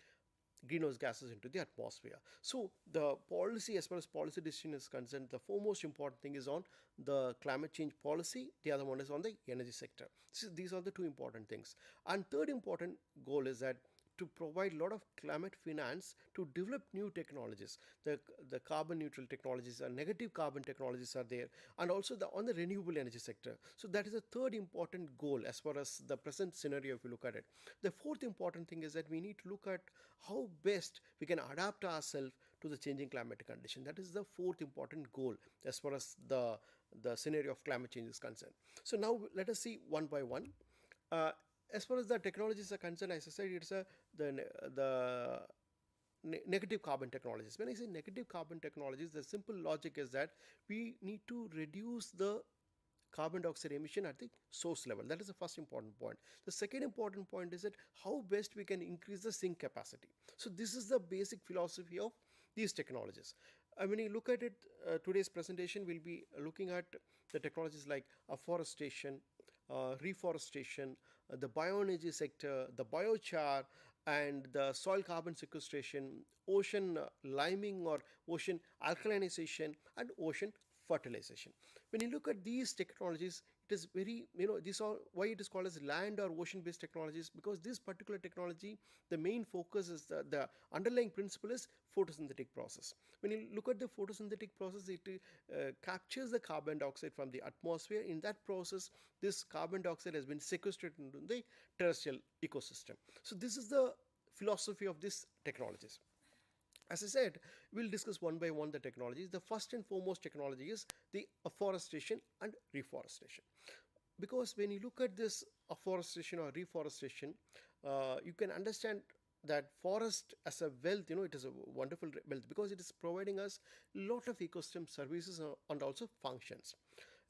greenhouse gases into the atmosphere. So the policy, as far as policy decision is concerned, the foremost important thing is on the climate change policy. The other one is on the energy sector. So these are the two important things. And third important goal is that to provide a lot of climate finance to develop new technologies. The carbon neutral technologies or negative carbon technologies are there, and also on the renewable energy sector. So that is a third important goal as far as the present scenario if you look at it. The fourth important thing is that we need to look at how best we can adapt ourselves to the changing climate condition. That is the fourth important goal as far as the scenario of climate change is concerned. So now let us see one by one. As far as the technologies are concerned, as I said, it's the negative carbon technologies. When I say negative carbon technologies, the simple logic is that we need to reduce the carbon dioxide emission at the source level. That is the first important point. The second important point is that how best we can increase the sink capacity. So this is the basic philosophy of these technologies. When you look at it, today's presentation will be looking at the technologies like afforestation, reforestation, the bioenergy sector, the biochar, and the soil carbon sequestration, ocean liming or ocean alkalinization, and ocean fertilization. When you look at these technologies, it is very, these are why it is called as land or ocean based technologies, because this particular technology, the main focus is the underlying principle is photosynthetic process. When you look at the photosynthetic process, it captures the carbon dioxide from the atmosphere. In that process, this carbon dioxide has been sequestered into the terrestrial ecosystem. So this is the philosophy of these technologies. As I said, we'll discuss one by one the technologies. The first and foremost technology is the afforestation and reforestation. Because when you look at this afforestation or reforestation, you can understand that forest as a wealth, it is a wonderful wealth because it is providing us a lot of ecosystem services and also functions.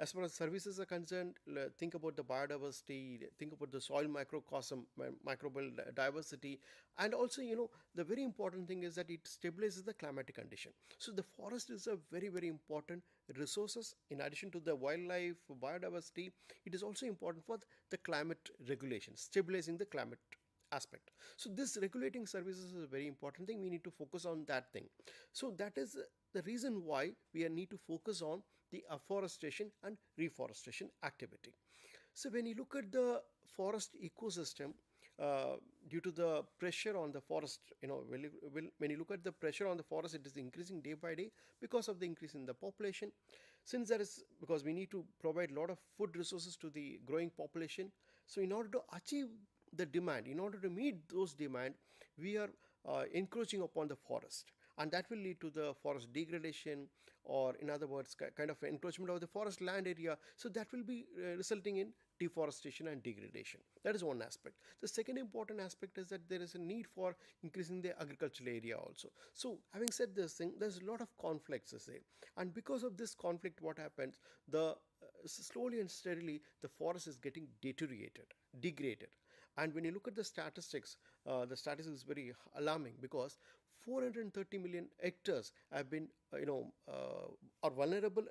As far as services are concerned, think about the biodiversity, think about the soil microcosm, microbial diversity, and also, the very important thing is that it stabilizes the climatic condition. So the forest is a very, very important resources. In addition to the wildlife, biodiversity, it is also important for the climate regulation, stabilizing the climate aspect. So this regulating services is a very important thing. We need to focus on that thing. So that is the reason why we need to focus on the afforestation and reforestation activity. So when you look at the forest ecosystem, due to the pressure on the forest, when you look at the pressure on the forest, it is increasing day by day because of the increase in the population. Since there is, because we need to provide a lot of food resources to the growing population. So in order to achieve the demand, in order to meet those demand, we are encroaching upon the forest. And that will lead to the forest degradation, or in other words, kind of encroachment of the forest land area. So that will be resulting in deforestation and degradation. That is one aspect. The second important aspect is that there is a need for increasing the agricultural area also. So having said this thing, there's a lot of conflicts, say. And because of this conflict, what happens? Slowly and steadily, the forest is getting degraded. And when you look at the statistics is very alarming, because 430 million hectares have been, are vulnerable.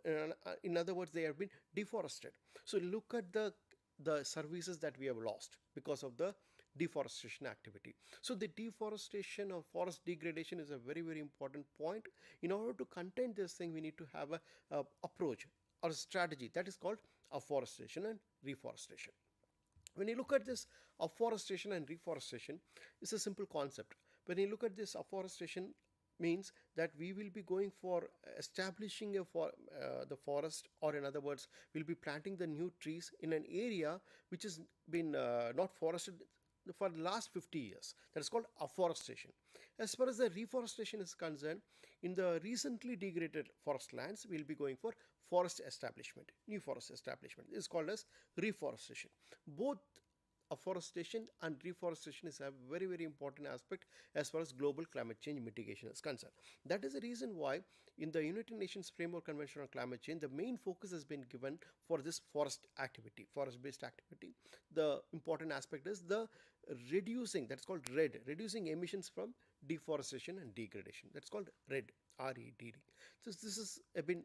In other words, they have been deforested. So look at the services that we have lost because of the deforestation activity. So the deforestation or forest degradation is a very, very important point. In order to contain this thing, we need to have a approach or a strategy that is called afforestation and reforestation. When you look at this afforestation and reforestation, it's a simple concept. When you look at this, afforestation means that we will be going for establishing the forest, or in other words, we'll be planting the new trees in an area which has been not forested for the last 50 years. That is called afforestation. As far as the reforestation is concerned, in the recently degraded forest lands, we'll be going for forest establishment, new forest establishment. This is called as reforestation. Both afforestation and reforestation is a very, very important aspect as far as global climate change mitigation is concerned. That is the reason why in the United Nations Framework Convention on Climate Change, the main focus has been given for this forest-based activity. The important aspect is the reducing, that's called RED, reducing emissions from deforestation and degradation. That's called RED, REDD. So this has been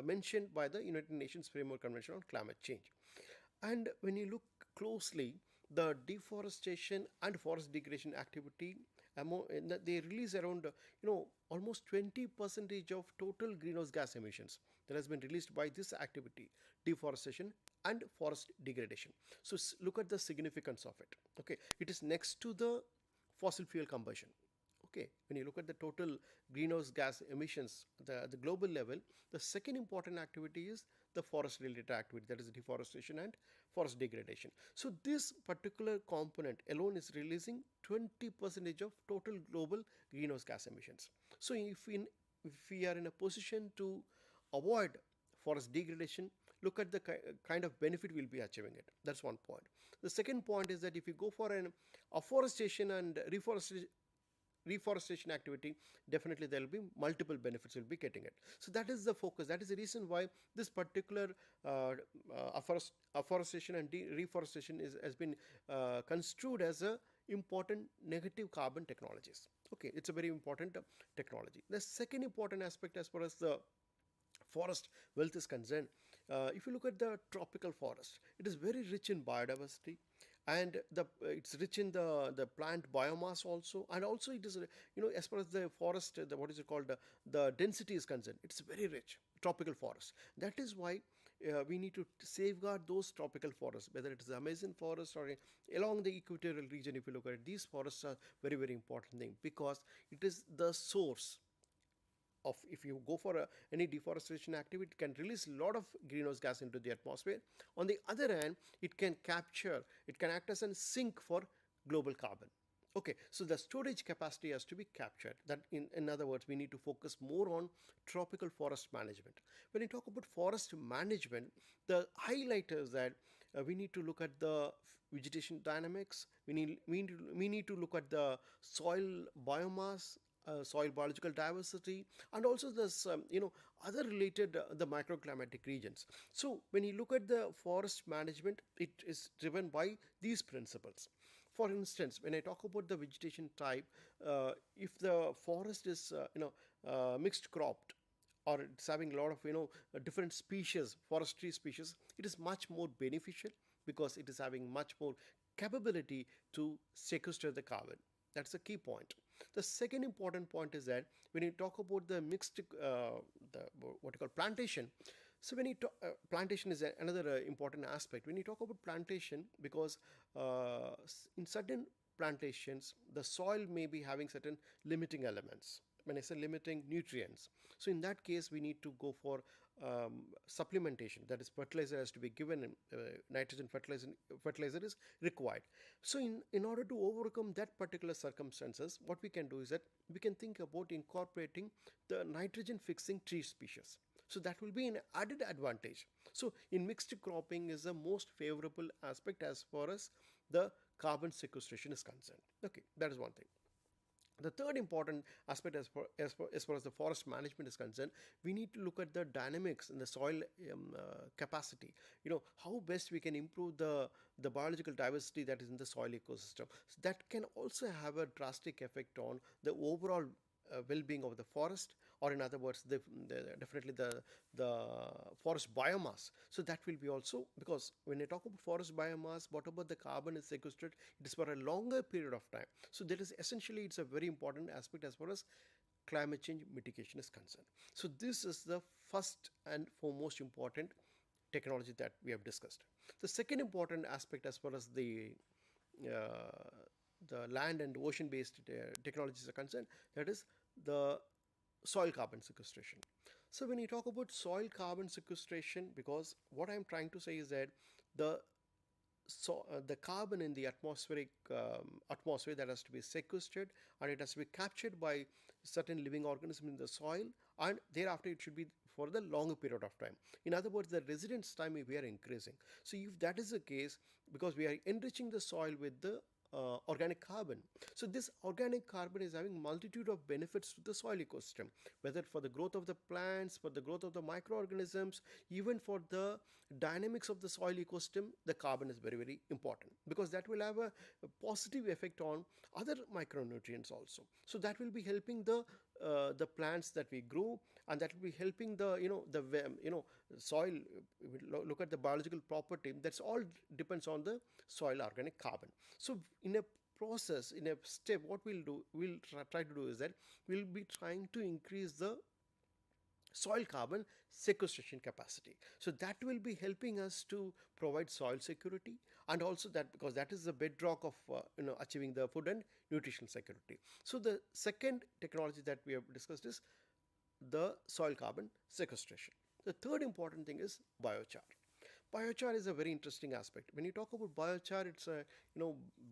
mentioned by the United Nations Framework Convention on Climate Change. And when you look closely, the deforestation and forest degradation activity They release around almost 20 percentage of total greenhouse gas emissions that has been released by this activity, deforestation and forest degradation. So look at the significance of it. Okay, it is next to the fossil fuel combustion. Okay, when you look at the total greenhouse gas emissions at the global level, the second important activity is the forest related activity, that is deforestation and forest degradation. So this particular component alone is releasing 20 percentage of total global greenhouse gas emissions. So if we are in a position to avoid forest degradation, look at the kind of benefit we'll be achieving it. That's one point. The second point is that if you go for an afforestation and reforestation activity, definitely there will be multiple benefits will be getting it. So that is the focus. That is the reason why this particular afforestation and reforestation has been construed as a important negative carbon technologies. Okay, it's a very important technology. The second important aspect as far as the forest wealth is concerned, if you look at the tropical forest, it is very rich in biodiversity, and it's rich in the plant biomass also, and also it is as far as the forest, what is it called, the density is concerned, it's very rich tropical forest. That is why we need to safeguard those tropical forests, whether it is the Amazon forest or along the equatorial region. If you look at it, these forests are very, very important thing, because it is the source of, if you go for any deforestation activity, it can release a lot of greenhouse gas into the atmosphere. On the other hand, it can act as a sink for global carbon. Okay, so the storage capacity has to be captured. That in other words, we need to focus more on tropical forest management. When you talk about forest management, the highlight is that we need to look at the vegetation dynamics. We need to look at the soil biomass, soil biological diversity, and also this other related the microclimatic regions. So when you look at the forest management, it is driven by these principles. For instance, when I talk about the vegetation type, if the forest is mixed cropped, or it's having a lot of different species, forestry species, it is much more beneficial, because it is having much more capability to sequester the carbon. That's a key point. The second important point is that when you talk about the mixed, what you call plantation, so when you talk, plantation is another important aspect. When you talk about plantation, because in certain plantations, the soil may be having certain limiting elements. When I say limiting, nutrients. So in that case, we need to go for supplementation. That is, fertilizer has to be given, nitrogen fertilizer is required. So in order to overcome that particular circumstances, what we can do is that we can think about incorporating the nitrogen fixing tree species. So that will be an added advantage. So in mixed cropping is the most favorable aspect as far as the carbon sequestration is concerned. Okay, that is one thing. The third important aspect as far as the forest management is concerned, we need to look at the dynamics in the soil capacity. How best we can improve the biological diversity that is in the soil ecosystem. So that can also have a drastic effect on the overall well-being of the forest, or in other words, definitely the forest biomass. So that will be also, because when I talk about forest biomass, whatever the carbon is sequestered, it is for a longer period of time. So that is essentially, it's a very important aspect as far as climate change mitigation is concerned. So this is the first and foremost important technology that we have discussed. The second important aspect as far as the land and ocean based technologies are concerned, that is the soil carbon sequestration. So when you talk about soil carbon sequestration, because what I'm trying to say is that the carbon in the atmosphere that has to be sequestered, and it has to be captured by certain living organisms in the soil, and thereafter it should be for the longer period of time. In other words, the residence time we are increasing. So if that is the case, because we are enriching the soil with the organic carbon. So this organic carbon is having multitude of benefits to the soil ecosystem, whether for the growth of the plants, for the growth of the microorganisms, even for the dynamics of the soil ecosystem. The carbon is very, very important, because that will have a positive effect on other micronutrients also. So that will be helping the plants that we grow, and that will be helping the soil. Look at the biological property. That's all depends on the soil organic carbon. So in a process, in a step, what we'll try to do is that we'll be trying to increase the soil carbon sequestration capacity. So that will be helping us to provide soil security, and also that, because that is the bedrock of achieving the food and nutritional security. So the second technology that we have discussed is the soil carbon sequestration. The third important thing is biochar. Biochar is a very interesting aspect. When you talk about biochar, it's a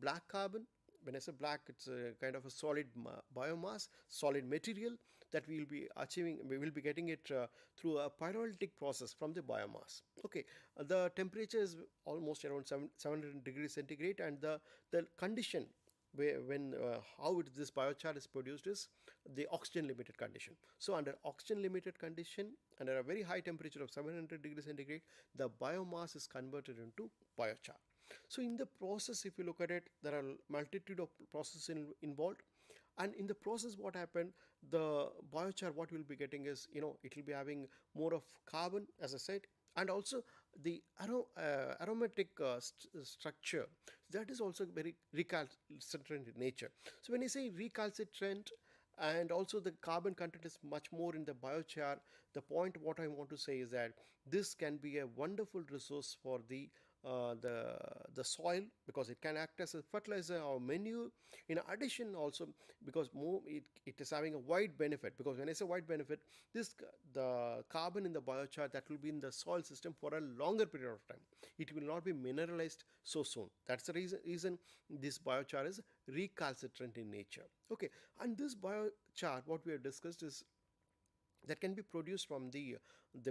black carbon. When I say black, it's a kind of a solid biomass, solid material that we will be achieving. We will be getting it through a pyrolytic process from the biomass. Okay, the temperature is almost around 700 degrees centigrade, and the condition when how this biochar is produced is the oxygen limited condition. So under oxygen limited condition, under a very high temperature of 700 degrees centigrade, the biomass is converted into biochar. So in the process, if you look at it, there are multitude of processes involved, and in the process what happened, the biochar, what we'll be getting is, it will be having more of carbon, as I said, and also the aromatic structure, that is also very recalcitrant in nature. So when you say recalcitrant, and also the carbon content is much more in the biochar, the point what I want to say is that this can be a wonderful resource for the soil, because it can act as a fertilizer or manure. In addition, also because it is having a wide benefit, because when I say wide benefit, the carbon in the biochar, that will be in the soil system for a longer period of time. It will not be mineralized so soon. That's the reason this biochar is recalcitrant in nature. Okay, and this biochar, what we have discussed, is that can be produced from the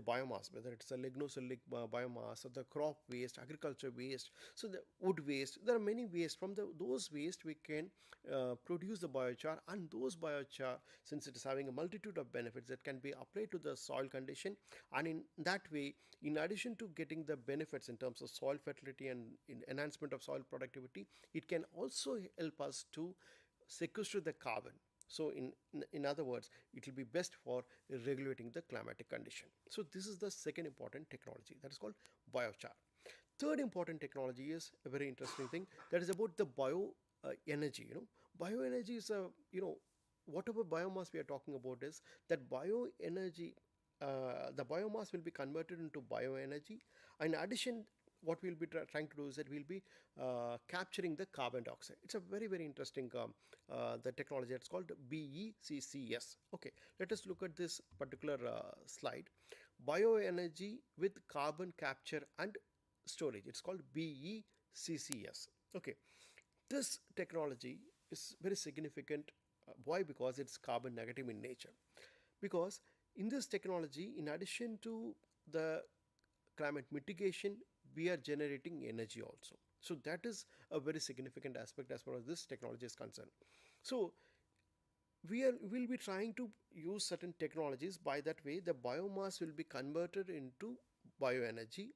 biomass, whether it's a lignocellulosic biomass or the crop waste, agriculture waste, so the wood waste. There are many waste. From those waste we can produce the biochar, and those biochar, since it is having a multitude of benefits, that can be applied to the soil condition, and in that way, in addition to getting the benefits in terms of soil fertility and in enhancement of soil productivity, it can also help us to sequester the carbon. So in other words, it will be best for regulating the climatic condition. So this is the second important technology, that is called biochar. Third important technology is a very interesting thing, that is about the bioenergy. Bioenergy is whatever biomass we are talking about, is that bioenergy. The biomass will be converted into bioenergy. In addition, what we'll be trying to do is that we'll be capturing the carbon dioxide. It's a very, very interesting the technology. It's called BECCS. Okay, let us look at this particular slide. Bioenergy with carbon capture and storage. It's called BECCS. Okay, this technology is very significant. Why? Because it's carbon negative in nature. Because in this technology, in addition to the climate mitigation, we are generating energy also. So that is a very significant aspect as far as this technology is concerned. So will be trying to use certain technologies. By that way, the biomass will be converted into bioenergy.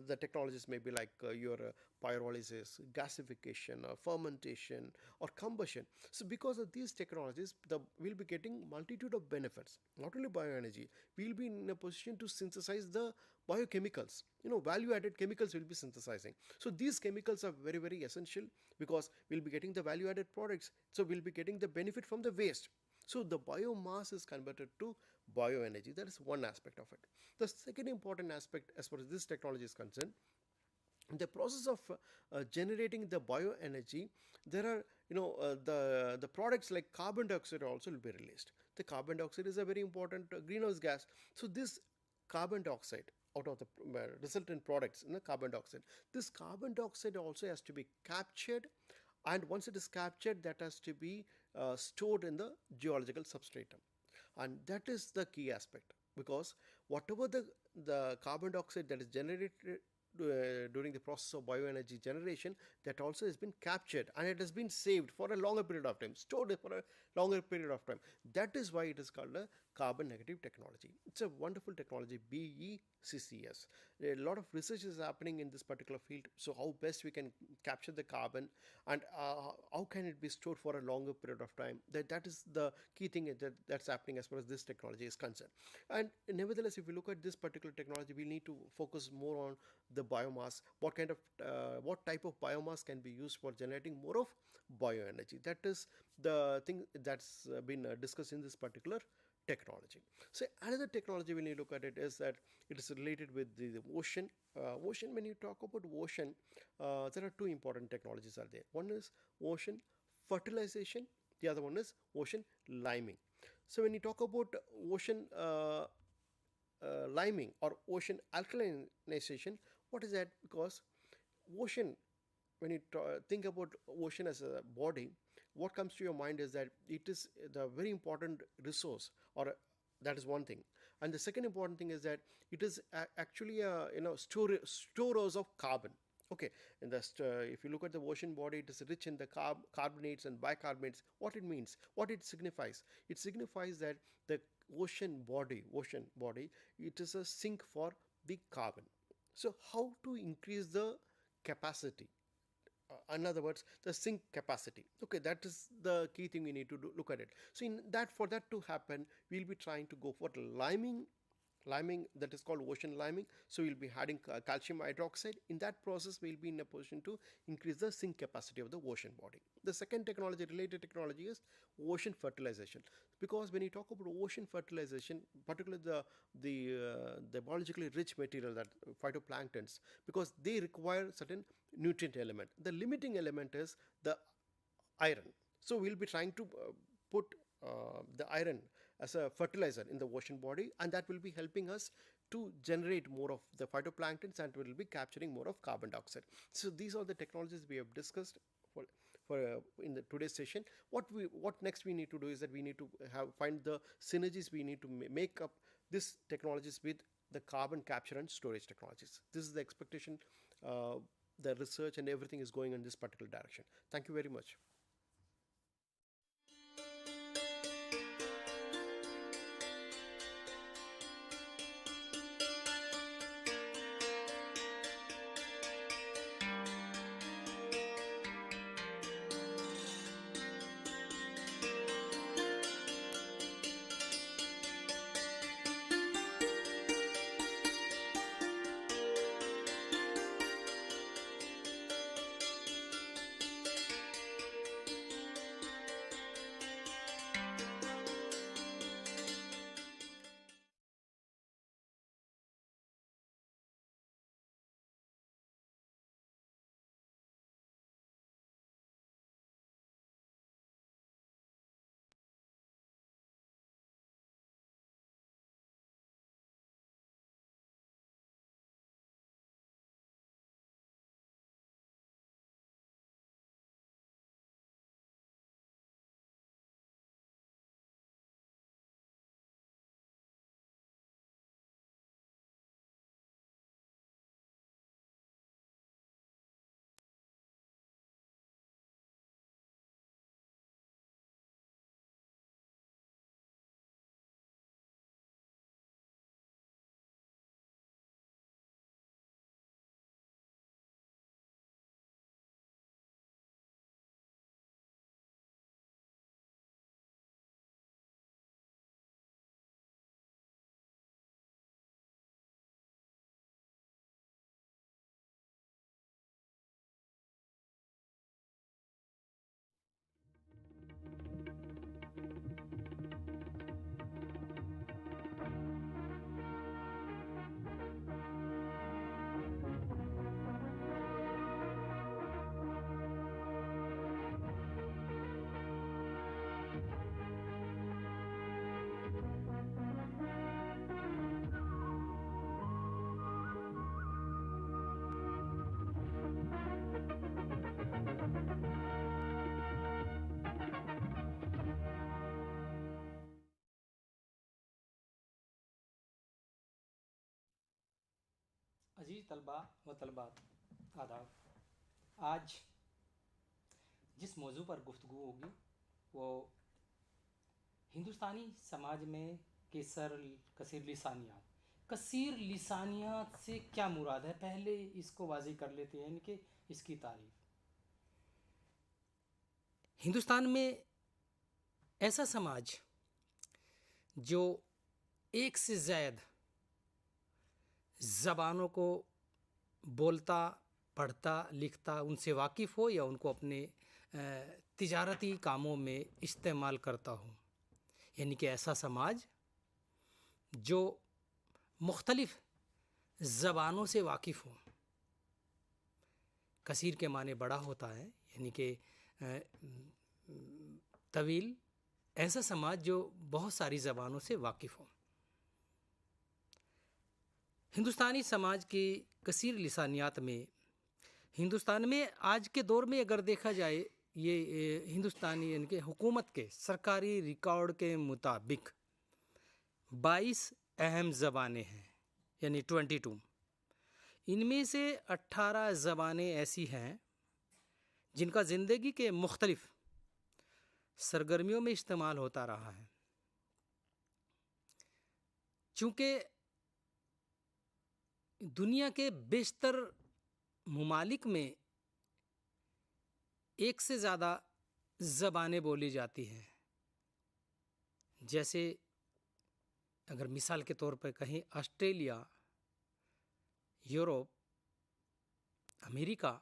The technologies may be like your pyrolysis, gasification, fermentation, or combustion. So because of these technologies, we'll be getting multitude of benefits. Not only bioenergy, we'll be in a position to synthesize the biochemicals. Value-added chemicals will be synthesizing. So these chemicals are very, very essential, because we'll be getting the value-added products. So we'll be getting the benefit from the waste. So the biomass is converted to bioenergy. That is one aspect of it. The second important aspect as far as this technology is concerned, in the process of generating the bioenergy, there are the products like carbon dioxide also will be released. The carbon dioxide is a very important greenhouse gas. So this carbon dioxide, out of the resultant products in the carbon dioxide, this carbon dioxide also has to be captured, and once it is captured, that has to be stored in the geological substratum. And that is the key aspect, because whatever the carbon dioxide that is generated during the process of bioenergy generation, that also has been captured, and it has been saved for a longer period of time, stored for a longer period of time. That is why it is called a carbon negative technology. It's a wonderful technology, BECCS. A lot of research is happening in this particular field. So how best we can capture the carbon, and how can it be stored for a longer period of time. That is the key thing that's happening as far as this technology is concerned. And nevertheless, if we look at this particular technology, we need to focus more on the the biomass, what type of biomass can be used for generating more of bioenergy. That is the thing that's been discussed in this particular technology. So another technology, when you look at it, is that it is related with the ocean. Ocean, when you talk about ocean, there are two important technologies are there. One is ocean fertilization, the other one is ocean liming. So when you talk about ocean liming or ocean alkalinization, what is that? Because ocean, when you think about ocean as a body, what comes to your mind is that it is the very important resource, or that is one thing. And the second important thing is that it is actually a storers of carbon. Okay, and if you look at the ocean body, it is rich in the carbonates and bicarbonates. What it means, what it signifies that the ocean body, it is a sink for the carbon. So how to increase the capacity, in other words, the sink capacity? Okay, that is the key thing we need to look at it. So in that, for that to happen, we'll be trying to go for liming, that is called ocean liming. So we'll be adding calcium hydroxide. In that process, we'll be in a position to increase the sink capacity of the ocean body. The second technology, related technology, is ocean fertilization. Because when you talk about ocean fertilization, particularly the biologically rich material, that phytoplanktons, because they require certain nutrient element. The limiting element is the iron. So we'll be trying to put the iron as a fertilizer in the ocean body, and that will be helping us to generate more of the phytoplanktons, and will be capturing more of carbon dioxide. So these are the technologies we have discussed in the today's session. What next we need to do is that we need to find the synergies. We need to make up these technologies with the carbon capture and storage technologies. This is the expectation. The research and everything is going in this particular direction. Thank you very much. अजीज़ तलबा व तलबात, आदाब। आज जिस मौजू पर गुफ्तगू होगी वो हिंदुस्तानी समाज में कसीर लिसानियात से क्या मुराद है, पहले इसको वाज़ेह कर लेते हैं कि इसकी तारीफ़। हिंदुस्तान में ऐसा समाज जो एक से ज़ायद ज़बानों को बोलता, पढ़ता, लिखता, उनसे वाकिफ़ हो या उनको अपने तिजारती कामों में इस्तेमाल करता हो। यानी कि ऐसा समाज जो मुख्तलिफ़ ज़बानों से वाकिफ़ हो। कसीर के माने बड़ा होता है, यानी कि तवील, ऐसा समाज जो बहुत सारी ज़बानों से वाकिफ़ हो। हिंदुस्तानी समाज की कसीर लिसानियात में, हिंदुस्तान में आज के दौर में अगर देखा जाए, ये हिंदुस्तानी यानी कि हुकूमत के सरकारी रिकॉर्ड के मुताबिक 22 अहम ज़बानें हैं, यानी 22। इनमें से 18 ज़बानें ऐसी हैं जिनका ज़िंदगी के मुख्तलिफ़ सरगर्मियों में इस्तेमाल होता रहा है। चूँकि दुनिया के बेशतर मुमालिक में एक से ज़्यादा ज़बानें बोली जाती हैं। जैसे अगर मिसाल के तौर पर कहें, Australia, Europe, America,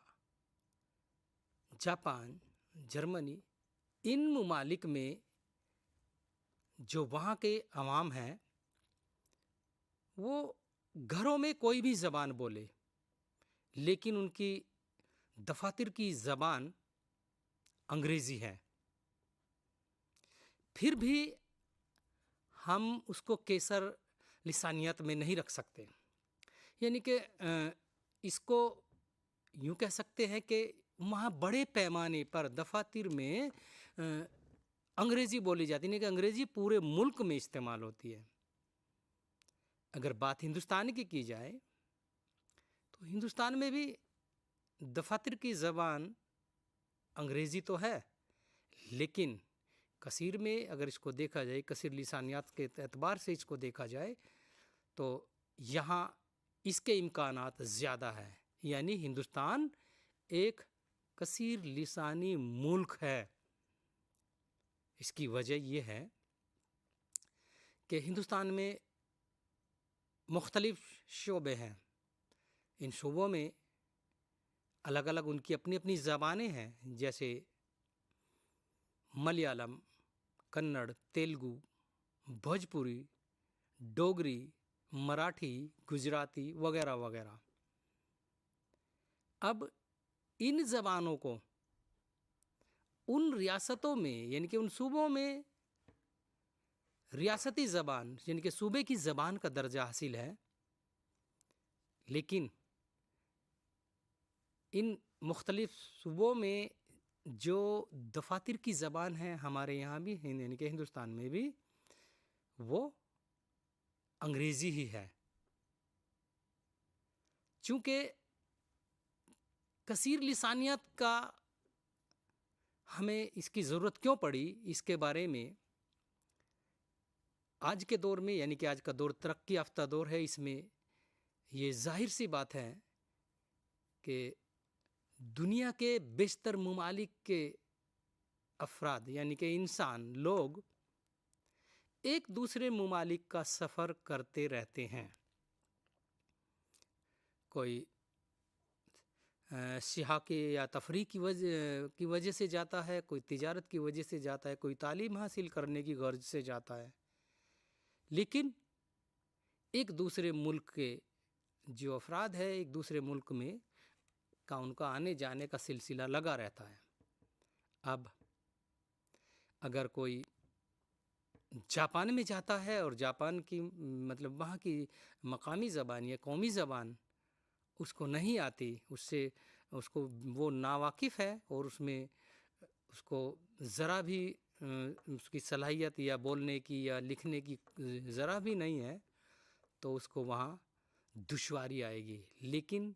Japan, Germany, इन मुमालिक में जो वहाँ के अवाम हैं वो घरों में कोई भी ज़बान बोले, लेकिन उनकी दफातर की ज़बान अंग्रेज़ी है। फिर भी हम उसको केसर लिसानियत में नहीं रख सकते। यानी कि इसको यूँ कह सकते हैं कि वहाँ बड़े पैमाने पर दफातर में अंग्रेज़ी बोली जाती है, नहीं कि अंग्रेज़ी पूरे मुल्क में इस्तेमाल होती है। अगर बात हिंदुस्तान की जाए तो हिंदुस्तान में भी दफातर की ज़बान अंग्रेज़ी तो है, लेकिन कसीर में अगर इसको देखा जाए, कसीर लिसानियात के एतबार से इसको देखा जाए तो यहाँ इसके इम्कानात ज़्यादा है। यानी हिंदुस्तान एक कसीर लिसानी मुल्क है। इसकी वजह यह है कि हिंदुस्तान में मुख्तलिफ़ शोबे हैं। इन शोबों में अलग अलग उनकी अपनी अपनी ज़बानें हैं, जैसे मलयालम, कन्नड़, तेलुगु, भोजपुरी, डोगरी, मराठी, गुजराती वगैरह वगैरह। अब इन ज़बानों को उन रियासतों में, यानी कि उन सूबों में रियासती ज़बान यानी कि सूबे की ज़बान का दर्जा हासिल है, लेकिन इन मुख्तलिफ़ सूबों में जो दफातर की ज़बान है, हमारे यहाँ भी यानी कि हिंदुस्तान में भी, वो अंग्रेज़ी ही है। चूँकि कसीर लिसानियत का हमें इसकी ज़रूरत क्यों पड़ी, इसके बारे में आज के दौर में, यानी कि आज का दौर तरक्की याफ्ता दौर है, इसमें ये जाहिर सी बात है कि दुनिया के बेशतर मुमालिक के अफराद यानी कि इंसान लोग एक दूसरे मुमालिक का सफ़र करते रहते हैं। कोई सियाह के या तफरीह की वजह से जाता है, कोई तिजारत की वजह से जाता है, कोई तालीम हासिल करने की गर्ज से जाता है। लेकिन एक दूसरे मुल्क के जो अफराद है, एक दूसरे मुल्क में का उनका आने जाने का सिलसिला लगा रहता है। अब अगर कोई जापान में जाता है और जापान की मतलब वहाँ की मकामी ज़बान या कौमी ज़बान उसको नहीं आती, उसको वो नावाकिफ़ है और उसमें उसको ज़रा भी उसकी सलाहियत या बोलने की या लिखने की ज़रा भी नहीं है, तो उसको वहाँ दुश्वारी आएगी। लेकिन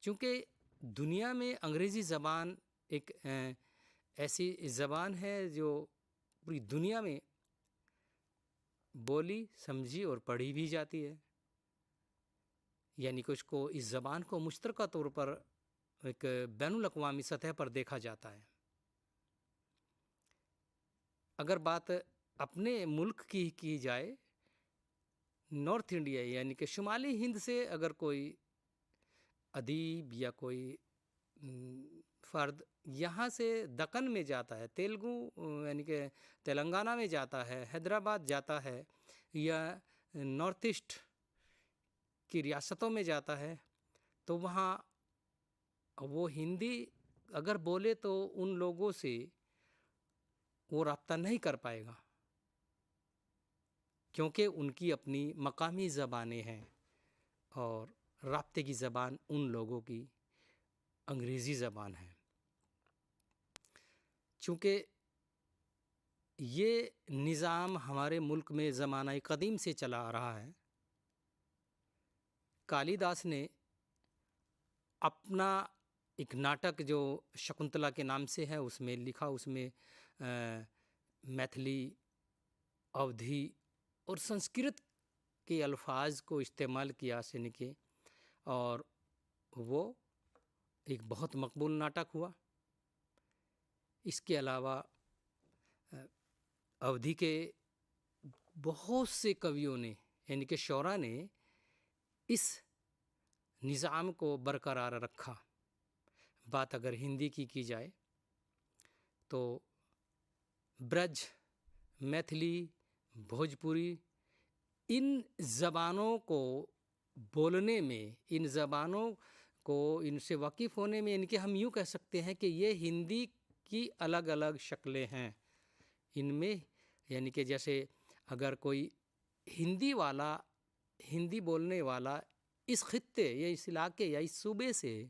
चूँकि दुनिया में अंग्रेज़ी ज़बान एक ऐसी ज़बान है जो पूरी दुनिया में बोली, समझी और पढ़ी भी जाती है, यानी कि उसको, इस ज़बान को मुश्तरका तौर पर एक बैनुल अक़वामी सतह पर देखा जाता है। अगर बात अपने मुल्क की जाए, नॉर्थ इंडिया यानी कि शुमाली हिंद से अगर कोई अदीब या कोई फ़र्द यहाँ से दक्कन में जाता है, तेलुगु यानी कि तेलंगाना में जाता है, हैदराबाद जाता है या नॉर्थ ईस्ट की रियासतों में जाता है, तो वहाँ वो हिंदी अगर बोले तो उन लोगों से वो रब्ता नहीं कर पाएगा, क्योंकि उनकी अपनी मकामी ज़बानें हैं और राब्ते की ज़बान उन लोगों की अंग्रेज़ी ज़बान है। चूँकि ये निज़ाम हमारे मुल्क में ज़माना क़दीम से चला आ रहा है, कालिदास ने अपना एक नाटक जो शकुंतला के नाम से है उसमें लिखा, उसमें मैथिली, अवधी और संस्कृत के अल्फाज को इस्तेमाल किया यानी कि, और वो एक बहुत मकबूल नाटक हुआ। इसके अलावा अवधी के बहुत से कवियों ने यानी कि शौरा ने इस निज़ाम को बरकरार रखा। बात अगर हिंदी की जाए तो ब्रज, मैथिली, भोजपुरी, इन ज़बानों को बोलने में, इन ज़बानों को इनसे वाकिफ़ होने में, इनके हम यूँ कह सकते हैं कि ये हिंदी की अलग अलग शक्लें हैं। इनमें यानी कि जैसे अगर कोई हिंदी वाला, हिंदी बोलने वाला इस खित्ते या इस इलाके या इस सूबे से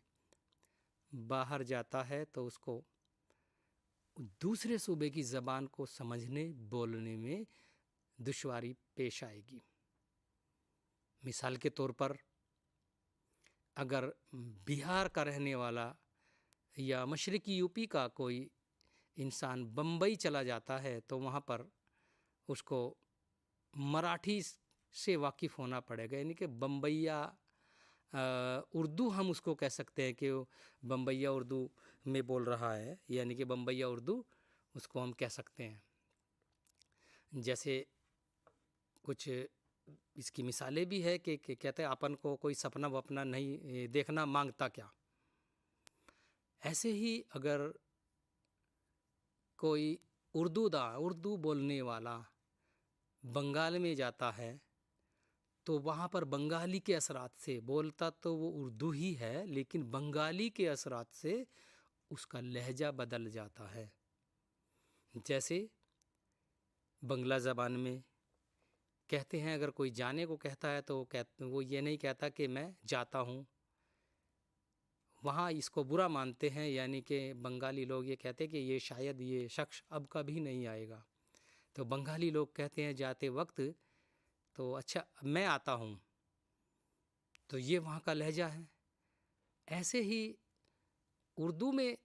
बाहर जाता है तो उसको दूसरे सूबे की ज़बान को समझने, बोलने में दुश्वारी पेश आएगी। मिसाल के तौर पर अगर बिहार का रहने वाला या मशरक़ी यूपी का कोई इंसान बम्बई चला जाता है तो वहाँ पर उसको मराठी से वाकिफ़ होना पड़ेगा, यानी कि बम्बैया उर्दू हम उसको कह सकते हैं कि वो बम्बैया उर्दू में बोल रहा है, यानी कि बम्बैया उर्दू उसको हम कह सकते हैं। जैसे कुछ इसकी मिसालें भी है कि कहते हैं अपन को कोई सपना वपना नहीं देखना, मांगता क्या। ऐसे ही अगर कोई उर्दू बोलने वाला बंगाल में जाता है तो वहाँ पर बंगाली के असरात से, बोलता तो वो उर्दू ही है लेकिन बंगाली के असरात से उसका लहजा बदल जाता है। जैसे बंगला ज़बान में कहते हैं अगर कोई जाने को कहता है तो वो ये नहीं कहता कि मैं जाता हूँ, वहाँ इसको बुरा मानते हैं, यानी कि बंगाली लोग ये कहते हैं कि ये शायद ये शख्स अब कभी नहीं आएगा। तो बंगाली लोग कहते हैं जाते वक्त तो अच्छा मैं आता हूँ, तो ये वहाँ का लहजा है। ऐसे ही उर्दू में,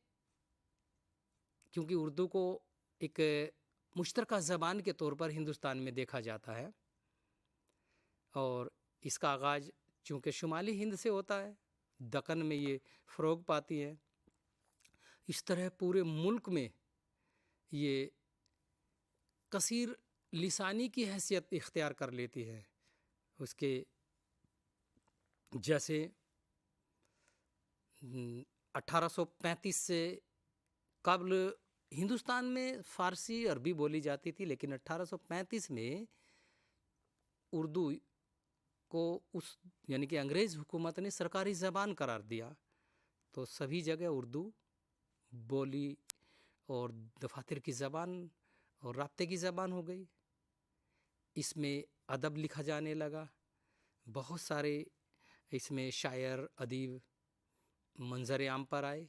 क्योंकि उर्दू को एक मुश्तरका ज़बान के तौर पर हिंदुस्तान में देखा जाता है और इसका आगाज़ चूँकि शुमाली हिंद से होता है, दक्कन में ये फ़रोग पाती है। इस तरह पूरे मुल्क में ये कसीर लिसानी की हैसियत इख्तियार कर लेती है। उसके जैसे 1835 से कब्ल हिंदुस्तान में फ़ारसी अरबी बोली जाती थी, लेकिन 1835 में उर्दू को उस यानी कि अंग्रेज़ हुकूमत ने सरकारी ज़बान करार दिया, तो सभी जगह उर्दू बोली और दफातर की ज़बान और राब्ते की ज़बान हो गई। इसमें अदब लिखा जाने लगा, बहुत सारे इसमें शायर, अदीब मंजर आम पर आए।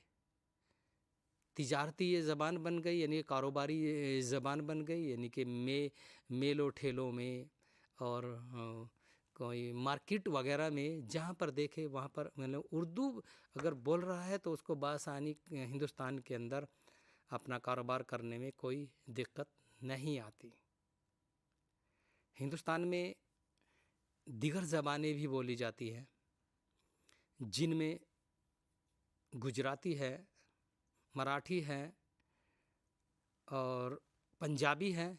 तिजारती ये ज़बान बन गई, यानी कारोबारी ज़बान बन गई, यानी कि मेलों ठेलों में और कोई मार्केट वगैरह में जहाँ पर देखे वहाँ पर मतलब उर्दू अगर बोल रहा है तो उसको बासानी हिंदुस्तान के अंदर अपना कारोबार करने में कोई दिक्कत नहीं आती। हिंदुस्तान में दीगर ज़बानें भी बोली जाती हैं, जिनमें गुजराती है, मराठी है और पंजाबी है,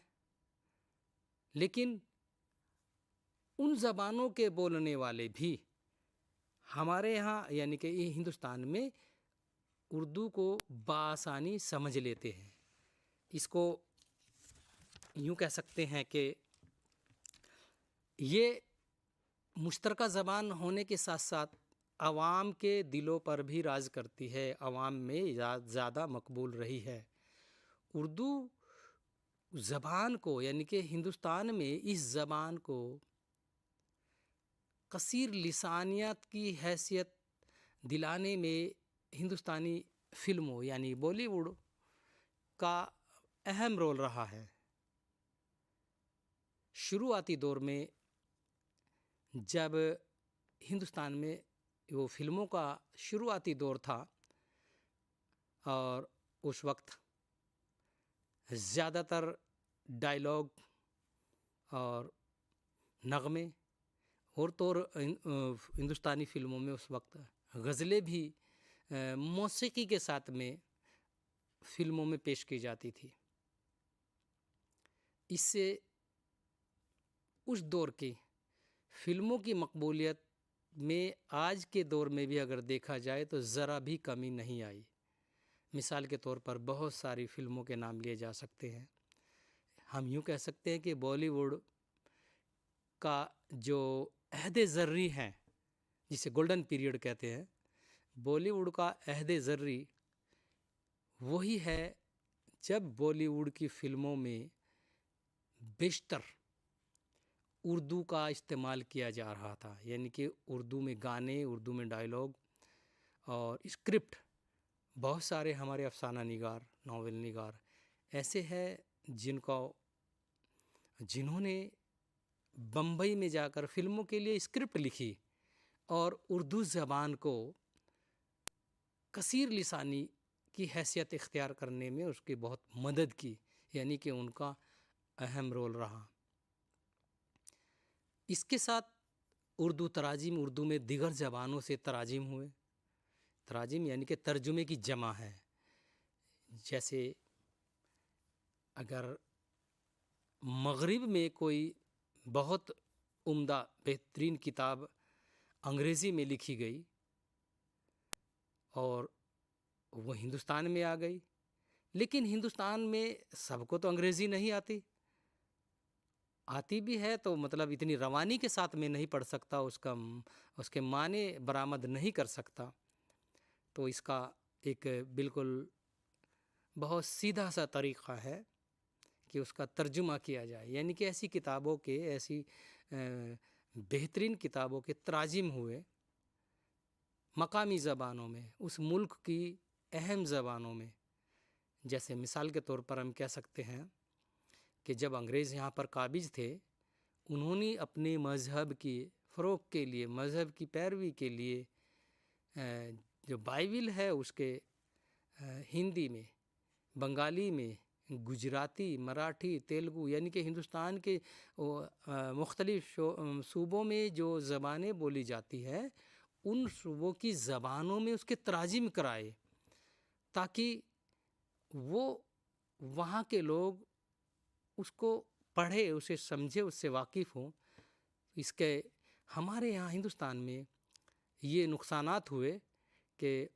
लेकिन उन ज़बानों के बोलने वाले भी हमारे यहाँ यानी कि ये हिंदुस्तान में उर्दू को बआसानी समझ लेते हैं। इसको यूँ कह सकते हैं कि ये मुश्तरका ज़बान होने के साथ साथ आवाम के दिलों पर भी राज करती है, आवाम में ज़्यादा मकबूल रही है। उर्दू ज़बान को यानी कि हिंदुस्तान में इस ज़बान को कसीर लिसानियत की हैसियत दिलाने में हिंदुस्तानी फ़िल्मों यानी बॉलीवुड का अहम रोल रहा है। शुरुआती दौर में जब हिंदुस्तान में वो फिल्मों का शुरुआती दौर था और उस वक्त ज़्यादातर डायलॉग और नगमे और तो और हिंदुस्तानी फ़िल्मों में उस वक्त गज़लें भी मौसीकी के साथ में फ़िल्मों में पेश की जाती थी। इससे उस दौर की फ़िल्मों की मकबूलियत में आज के दौर में भी अगर देखा जाए तो ज़रा भी कमी नहीं आई। मिसाल के तौर पर बहुत सारी फ़िल्मों के नाम लिए जा सकते हैं। हम यूँ कह सकते हैं कि बॉलीवुड का जो अहद ज़र्री है, जिसे गोल्डन पीरियड कहते हैं, बॉलीवुड का अहद ज़र्री वही है जब बॉलीवुड की फ़िल्मों में बेशतर उर्दू का इस्तेमाल किया जा रहा था। यानी कि उर्दू में गाने, उर्दू में डायलॉग और स्क्रिप्ट। बहुत सारे हमारे अफसाना निगार, नावल निगार ऐसे हैं जिन्होंने बम्बई में जाकर फ़िल्मों के लिए स्क्रिप्ट लिखी और उर्दू ज़बान को कसीर लिसानी की हैसियत इख्तियार करने में उसकी बहुत मदद की, यानी कि उनका अहम रोल रहा। इसके साथ उर्दू तराजिम, उर्दू में दिगर ज़बानों से तराजिम हुए। तराजिम यानी कि तर्जुमे की जमा है। जैसे अगर मगरिब में कोई बहुत उम्दा बेहतरीन किताब अंग्रेज़ी में लिखी गई और वो हिंदुस्तान में आ गई, लेकिन हिंदुस्तान में सबको तो अंग्रेज़ी नहीं आती भी है तो मतलब इतनी रवानी के साथ में नहीं पढ़ सकता, उसके माने बरामद नहीं कर सकता। तो इसका एक बिल्कुल बहुत सीधा सा तरीक़ा है कि उसका तर्जुमा किया जाए, यानी कि ऐसी किताबों के, ऐसी बेहतरीन किताबों के तराजिम हुए मकामी ज़बानों में, उस मुल्क की अहम ज़बानों में। जैसे मिसाल के तौर पर हम कह सकते हैं कि जब अंग्रेज़ यहाँ पर काबिज़ थे, उन्होंने अपने मज़हब की फ़रोग़ के लिए, मज़हब की पैरवी के लिए जो बाइबिल है उसके हिंदी में, बंगाली में, गुजराती, मराठी, तेलुगु यानी कि हिंदुस्तान के मुख्तलिफ़ सूबों में जो ज़बानें बोली जाती है उन सूबों की ज़बानों में उसके तराजिम कराए, ताकि वो वहाँ के लोग उसको पढ़े, उसे समझे, उससे वाकिफ़ हों। इसके हमारे यहाँ हिंदुस्तान में ये नुकसानात हुए कि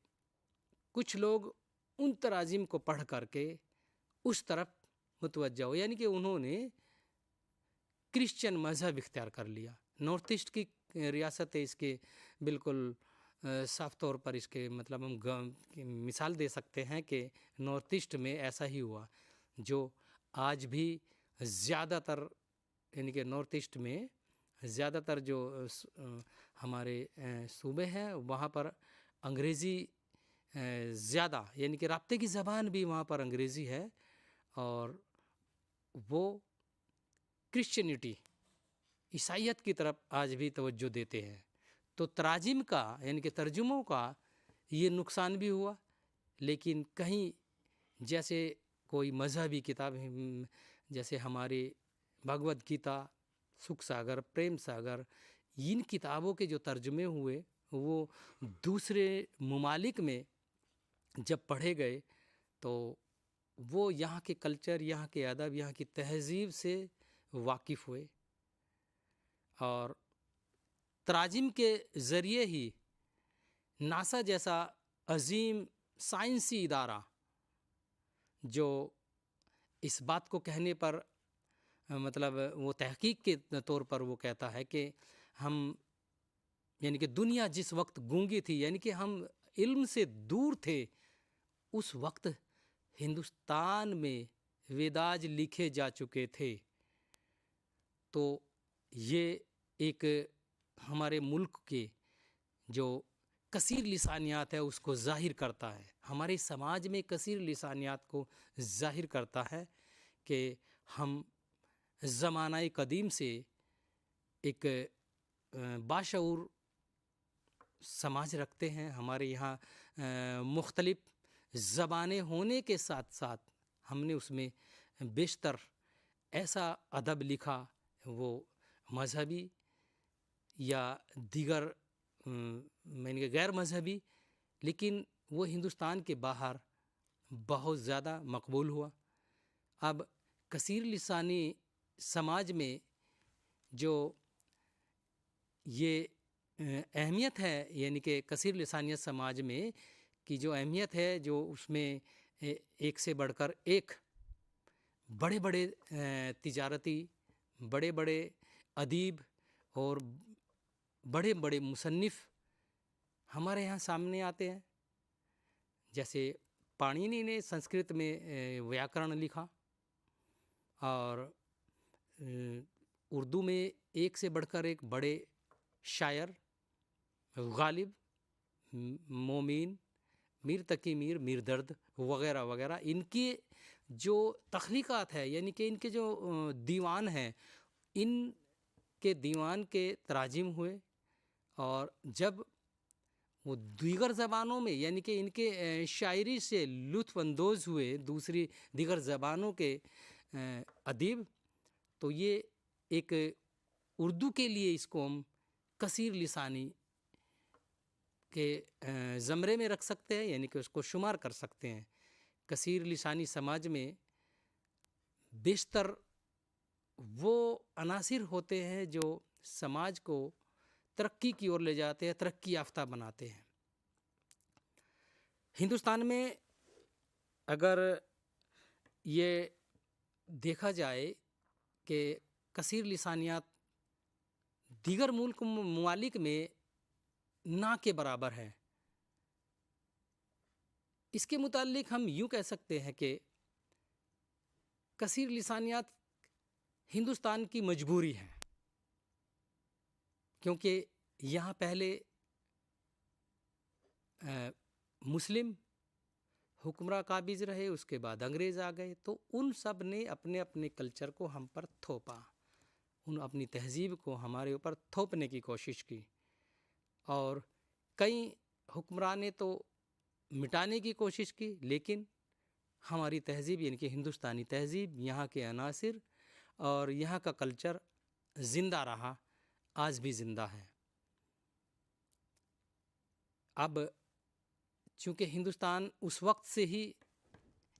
कुछ लोग उन तराजिम को पढ़ करके उस तरफ मुतवज्जा हो, यानी कि उन्होंने क्रिश्चियन मज़हब इख्तियार कर लिया। नॉर्थ ईस्ट की रियासत है, इसके बिल्कुल साफ तौर पर इसके मतलब हम मिसाल दे सकते हैं कि नॉर्थ ईस्ट में ऐसा ही हुआ, जो आज भी ज़्यादातर यानी कि नॉर्थ ईस्ट में ज़्यादातर जो हमारे सूबे हैं वहाँ पर अंग्रेज़ी ज़्यादा, यानी कि राब्ते की ज़बान भी वहाँ पर अंग्रेज़ी है और वो क्रिश्चियनिटी, ईसाइयत की तरफ आज भी तवज्जो देते हैं। तो तराजिम का यानी कि तर्जुमों का ये नुकसान भी हुआ, लेकिन कहीं जैसे कोई मज़हबी किताब जैसे हमारे भगवद गीता, सुख सागर, प्रेम सागर, इन किताबों के जो तर्जुमे हुए वो दूसरे ममालिक में जब पढ़े गए तो वो यहाँ के कल्चर, यहाँ के अदब, यहाँ की तहज़ीब से वाकिफ़ हुए और तराजिम के ज़रिए ही नासा जैसा अजीम साइंसी इदारा जो इस बात को कहने पर मतलब वो तहकीक के तौर पर वो कहता है कि हम यानी कि दुनिया जिस वक्त गूंगी थी, यानी कि हम इल्म से दूर थे, उस वक्त हिंदुस्तान में वेदाज लिखे जा चुके थे। तो ये एक हमारे मुल्क के जो कसीर लिसानियात है उसको ज़ाहिर करता है, हमारे समाज में कसीर लिसानियात को ज़ाहिर करता है कि हम ज़माना कदीम से एक बाशऊर समाज रखते हैं। हमारे यहाँ मुख्तलिफ ज़बानें होने के साथ साथ हमने उसमें बेशतर ऐसा अदब लिखा वो मजहबी या दीगर मैंने गैर मजहबी, लेकिन वो हिंदुस्तान के बाहर बहुत ज़्यादा मकबूल हुआ। अब कसीर लिसानी समाज में जो ये अहमियत है, यानी कि कसीर लिसानियत समाज में की जो अहमियत है, जो उसमें एक से बढ़कर एक बड़े बड़े तिजारती, बड़े बड़े अदीब और बड़े बड़े मुसन्निफ़ हमारे यहाँ सामने आते हैं। जैसे पाणिनि ने संस्कृत में व्याकरण लिखा, और उर्दू में एक से बढ़कर एक बड़े शायर, गालिब, मोमीन, मीर तकी मीर, मीर दर्द वगैरह वगैरह, इनकी जो तख्लीक़ात है, यानी कि इनके जो दीवान हैं, इनके दीवान के तराजिम हुए। और जब वो दीगर ज़बानों में, यानी कि इनके शायरी से लुत्फ़ अंदोज़ हुए दूसरी दीगर ज़बानों के अदीब, तो ये एक उर्दू के लिए इसको हम कसीर लिसानी के ज़मरे में रख सकते हैं, यानी कि उसको शुमार कर सकते हैं। कसीर लिसानी समाज में बेशतर वो अनासिर होते हैं जो समाज को तरक्की की ओर ले जाते हैं, तरक्की याफ्ता बनाते हैं। हिंदुस्तान में अगर ये देखा जाए कि कसीर लिसानियात दीगर मुल्क ममालिक में ना के बराबर है, इसके मुताल्लिक हम यूँ कह सकते हैं कि कसीर लिसानियात हिंदुस्तान की मजबूरी है, क्योंकि यहाँ पहले मुस्लिम हुक्मरां काबिज रहे, उसके बाद अंग्रेज़ आ गए, तो उन सब ने अपने अपने कल्चर को हम पर थोपा, उन अपनी तहज़ीब को हमारे ऊपर थोपने की कोशिश की। और कई हुक्मरां ने तो मिटाने की कोशिश की, लेकिन हमारी तहज़ीब यानी कि हिंदुस्तानी तहज़ीब, यहाँ के अनासिर और यहाँ का कल्चर ज़िंदा रहा, आज भी ज़िंदा है। अब चूँकि हिंदुस्तान उस वक्त से ही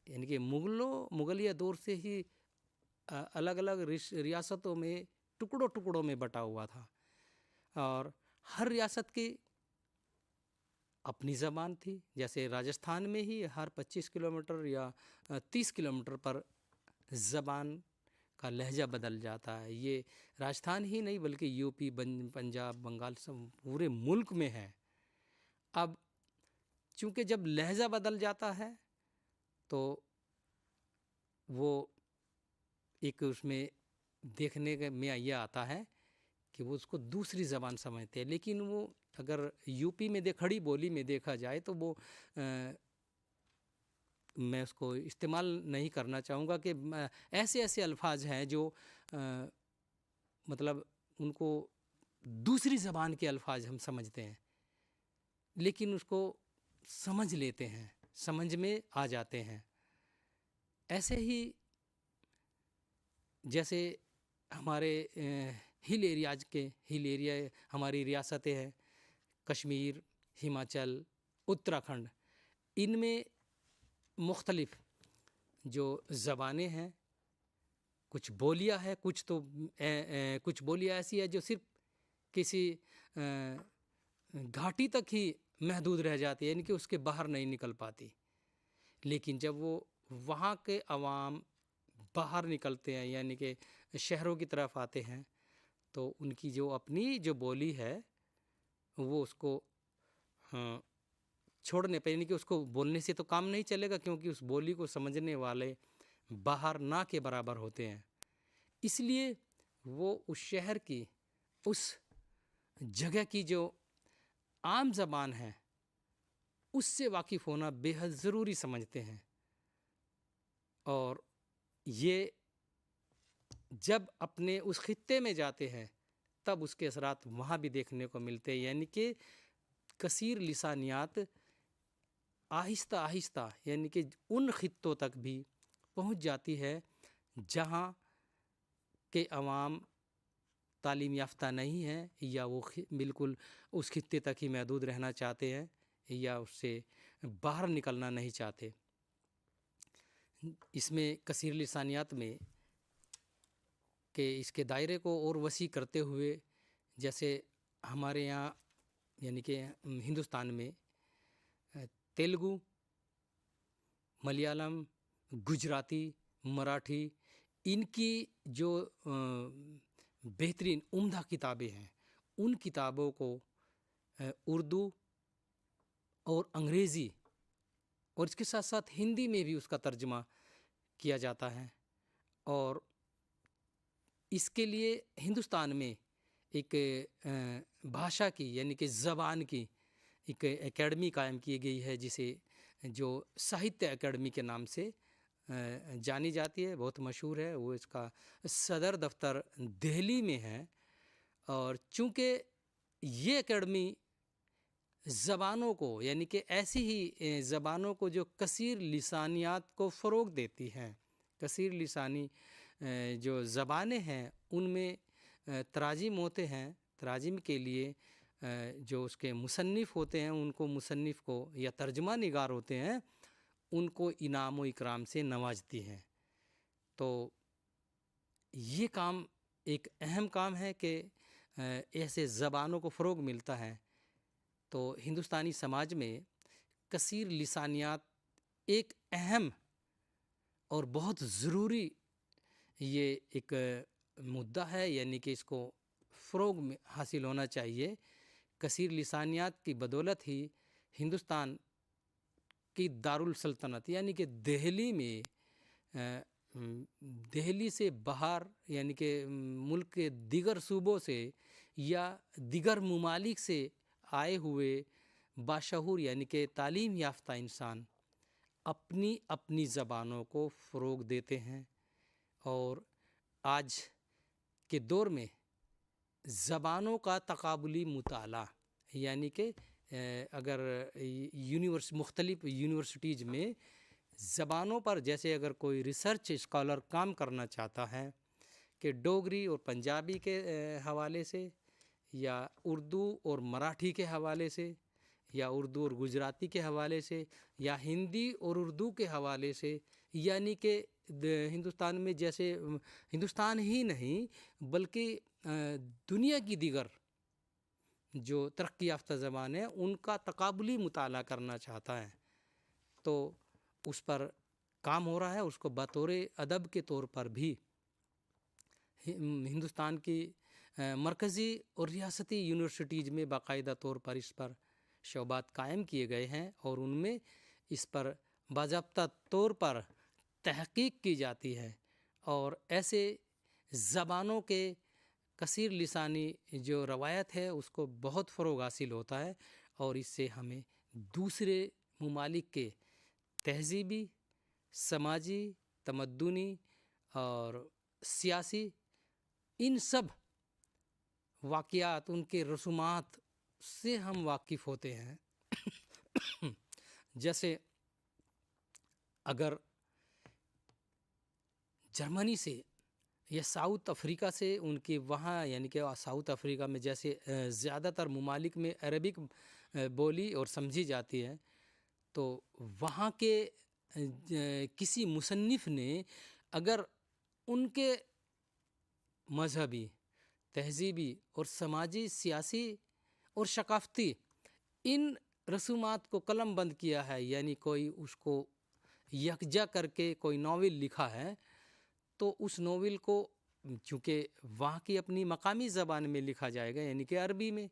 यानी कि मुगलिया दौर से ही अलग अलग रियासतों में टुकड़ों टुकड़ों में बटा हुआ था, और हर रियासत की अपनी ज़बान थी। जैसे राजस्थान में ही हर 25 किलोमीटर या 30 किलोमीटर पर ज़बान का लहजा बदल जाता है। ये राजस्थान ही नहीं बल्कि यूपी, पंजाब, बंगाल, सब पूरे मुल्क में है। अब चूँकि जब लहजा बदल जाता है तो वो एक उसमें देखने में यह आता है कि वो उसको दूसरी ज़बान समझते हैं, लेकिन वो अगर यूपी में खड़ी बोली में देखा जाए तो वो मैं उसको इस्तेमाल नहीं करना चाहूँगा कि ऐसे ऐसे अल्फाज हैं जो मतलब उनको दूसरी ज़बान के अल्फाज हम समझते हैं, लेकिन उसको समझ लेते हैं, समझ में आ जाते हैं। ऐसे ही जैसे हमारे हिल एरिया हमारी रियासतें हैं, कश्मीर, हिमाचल, उत्तराखंड, इनमें मुख्तलिफ जो ज़बानें हैं, कुछ बोलियाँ हैं, कुछ बोलियाँ ऐसी है जो सिर्फ किसी घाटी तक ही महदूद रह जाती है, यानी कि उसके बाहर नहीं निकल पाती। लेकिन जब वो वहाँ के अवाम बाहर निकलते हैं, यानी कि शहरों की तरफ आते हैं, तो उनकी जो अपनी जो बोली है वो उसको हाँ, छोड़ने पे, यानी कि उसको बोलने से तो काम नहीं चलेगा, क्योंकि उस बोली को समझने वाले बाहर ना के बराबर होते हैं। इसलिए वो उस शहर की, उस जगह की जो आम ज़बान है उससे वाकिफ़ होना बेहद ज़रूरी समझते हैं। और ये जब अपने उस खित्ते में जाते हैं तब उसके असरात वहाँ भी देखने को मिलते हैं, यानी कि कसीर लिसानियात आहिस्ता आहिस्ता यानी कि उन खित्तों तक भी पहुँच जाती है जहाँ के अवाम तालीम याफ्ता नहीं है, या वो बिल्कुल उस खित्ते तक ही महदूद रहना चाहते हैं, या उससे बाहर निकलना नहीं चाहते। इसमें कसीर लिसानियात में के इसके दायरे को और वसी करते हुए, जैसे हमारे यहाँ यानी कि हिंदुस्तान में तेलुगु, मलयालम, गुजराती, मराठी, इनकी जो बेहतरीन उम्दा किताबें हैं, उन किताबों को उर्दू और अंग्रेज़ी और इसके साथ साथ हिंदी में भी उसका तर्जमा किया जाता है। और इसके लिए हिंदुस्तान में एक भाषा की यानी कि ज़बान की एक एकेडमी कायम की गई है, जिसे जो साहित्य एकेडमी के नाम से जानी जाती है, बहुत मशहूर है। वो इसका सदर दफ्तर दिल्ली में है। और चूँकि ये एकेडमी ज़बानों को यानी कि ऐसी ही ज़बानों को जो कसीर लिसानियात को फ़रोग देती हैं, कसीर लिसानी जो ज़बानें हैं उनमें तराजिम होते हैं, तराजिम के लिए जो उसके मुसन्निफ़ होते हैं उनको मुसन्निफ़ को या तर्जमा निगार होते हैं उनको इनाम व इकराम से नवाजती हैं। तो ये काम एक अहम काम है कि ऐसे ज़बानों को फ़रोग मिलता है। तो हिंदुस्तानी समाज में कसीर लिसानियात एक अहम और बहुत ज़रूरी ये एक मुद्दा है, यानी कि इसको फ़रोग में हासिल होना चाहिए। कसीर लिसानियात की बदौलत ही हिंदुस्तान की दारुल सल्तनत यानी कि दिल्ली में दिल्ली से बाहर यानी कि मुल्क के दीगर सूबों से या दीगर ममालिक से आए हुए बाशऊर यानी कि तालीम याफ्ता इंसान अपनी अपनी ज़बानों को फ़रोग देते हैं। और आज के दौर में ज़बानों का तकाबुली मुताला यानी कि अगर मुख्तलिफ़ यूनिवर्सिटीज़ में ज़बानों पर जैसे अगर कोई रिसर्च स्कॉलर काम करना चाहता है कि डोगरी और पंजाबी के हवाले से या उर्दू और मराठी के हवाले से या उर्दू और गुजराती के हवाले से या हिंदी और उर्दू के हवाले से, यानी कि हिंदुस्तान में जैसे हिंदुस्तान ही नहीं बल्कि दुनिया की दीगर जो तरक्की याफ्ता ज़बान है उनका तकाबुली मुताला करना चाहता है, तो उस पर काम हो रहा है। उसको बतौर अदब के तौर पर भी हिंदुस्तान की मरकज़ी और रियासती यूनिवर्सिटीज़ में बाकायदा तौर पर इस पर शोबात कायम किए गए हैं और उनमें इस पर बाज़ाब्ता तौर पर तहक़ीक़ की जाती है। और ऐसे ज़बानों के कसीर लिसानी जो रवायत है उसको बहुत फ़रोग हासिल होता है और इससे हमें दूसरे ममालिक के तहज़ीबी, समाजी, तमद्दुनी और सियासी इन सब वाक़यात, उनके रसूमात से हम वाकिफ़ होते हैं। जैसे अगर जर्मनी से या साउथ अफ्रीका से उनके वहाँ यानी कि साउथ अफ्रीका में जैसे ज़्यादातर ममालिक में अरबिक बोली और समझी जाती है, तो वहाँ के किसी मुसन्निफ़ ने अगर उनके मजहबी, तहज़ीबी और समाजी, सियासी और सकाफ़ती इन रसूमात को कलम बंद किया है, यानी कोई उसको यकजा करके कोई नावल लिखा है, तो उस नावल को चूँकि वहाँ की अपनी मकामी ज़बान में लिखा जाएगा, यानी कि अरबी में।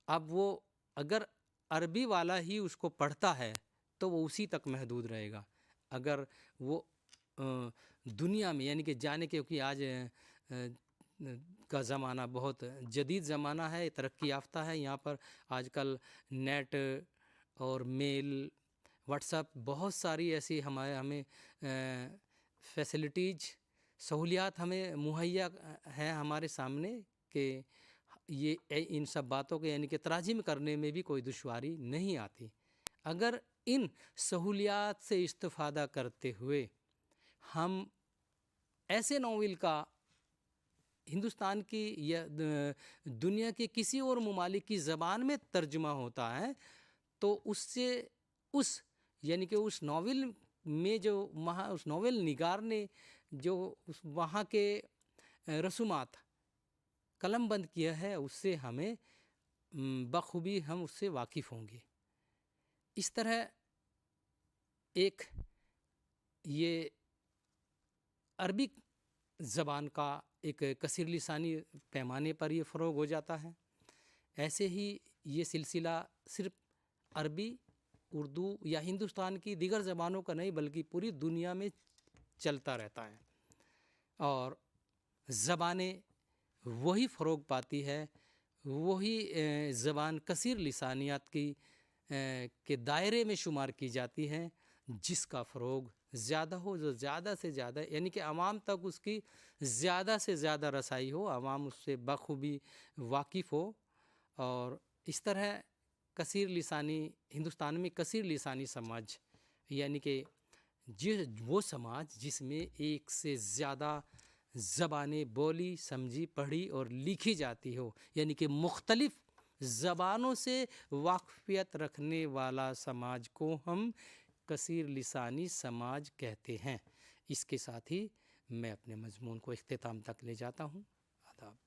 अब वो अगर अरबी वाला ही उसको पढ़ता है तो वो उसी तक महदूद रहेगा। अगर वो दुनिया में, यानी कि जाने, क्योंकि आज का ज़माना बहुत जदीद ज़माना है, तरक्की याफ्ता है। यहाँ पर आजकल नेट और मेल, व्हाट्सएप, बहुत सारी ऐसी हमें फैसिलिटीज़, सहूलियात हमें मुहैया हैं हमारे सामने कि ये इन सब बातों के, यानी कि तराजिम करने में भी कोई दुश्वारी नहीं आती। अगर इन सहूलियात से इस्तिफ़ादा करते हुए हम ऐसे नावल का हिंदुस्तान की या दुनिया के किसी और ममालिक की ज़बान में तर्जुमा होता है, तो उससे यानी कि उस नावल में जो उस नावल निगार ने जो उस वहाँ के रसूमात कलम बंद किया है, उससे हमें बखूबी हम उससे वाकिफ़ होंगे। इस तरह एक ये अरबी ज़बान का एक कसीर लिसानी पैमाने पर ये फ़रोग हो जाता है। ऐसे ही ये सिलसिला सिर्फ अरबी, उर्दू या हिंदुस्तान की दीगर ज़बानों का नहीं, बल्कि पूरी दुनिया में चलता रहता है। और ज़बानें वही फ़रोग पाती है, वही ज़बान कसीर लिसानियात की के दायरे में शुमार की जाती है जिसका फ़रोग ज़्यादा हो, जो ज़्यादा से ज़्यादा, यानी कि आवाम तक उसकी ज़्यादा से ज़्यादा रसाई हो, आवाम उससे बखूबी वाकिफ़ हो। और इस तरह कसीर लिसानी, हिंदुस्तान में कसीर लिसानी समाज, यानी कि वो समाज जिसमें एक से ज़्यादा ज़बानें बोली, समझी, पढ़ी और लिखी जाती हो, यानी कि मुख्तलिफ़ ज़बानों से वाक़फ़ियत रखने वाला समाज को हम कसीर लिसानी समाज कहते हैं। इसके साथ ही मैं अपने मज़मून को इख्तिताम तक ले जाता हूँ। आदाब।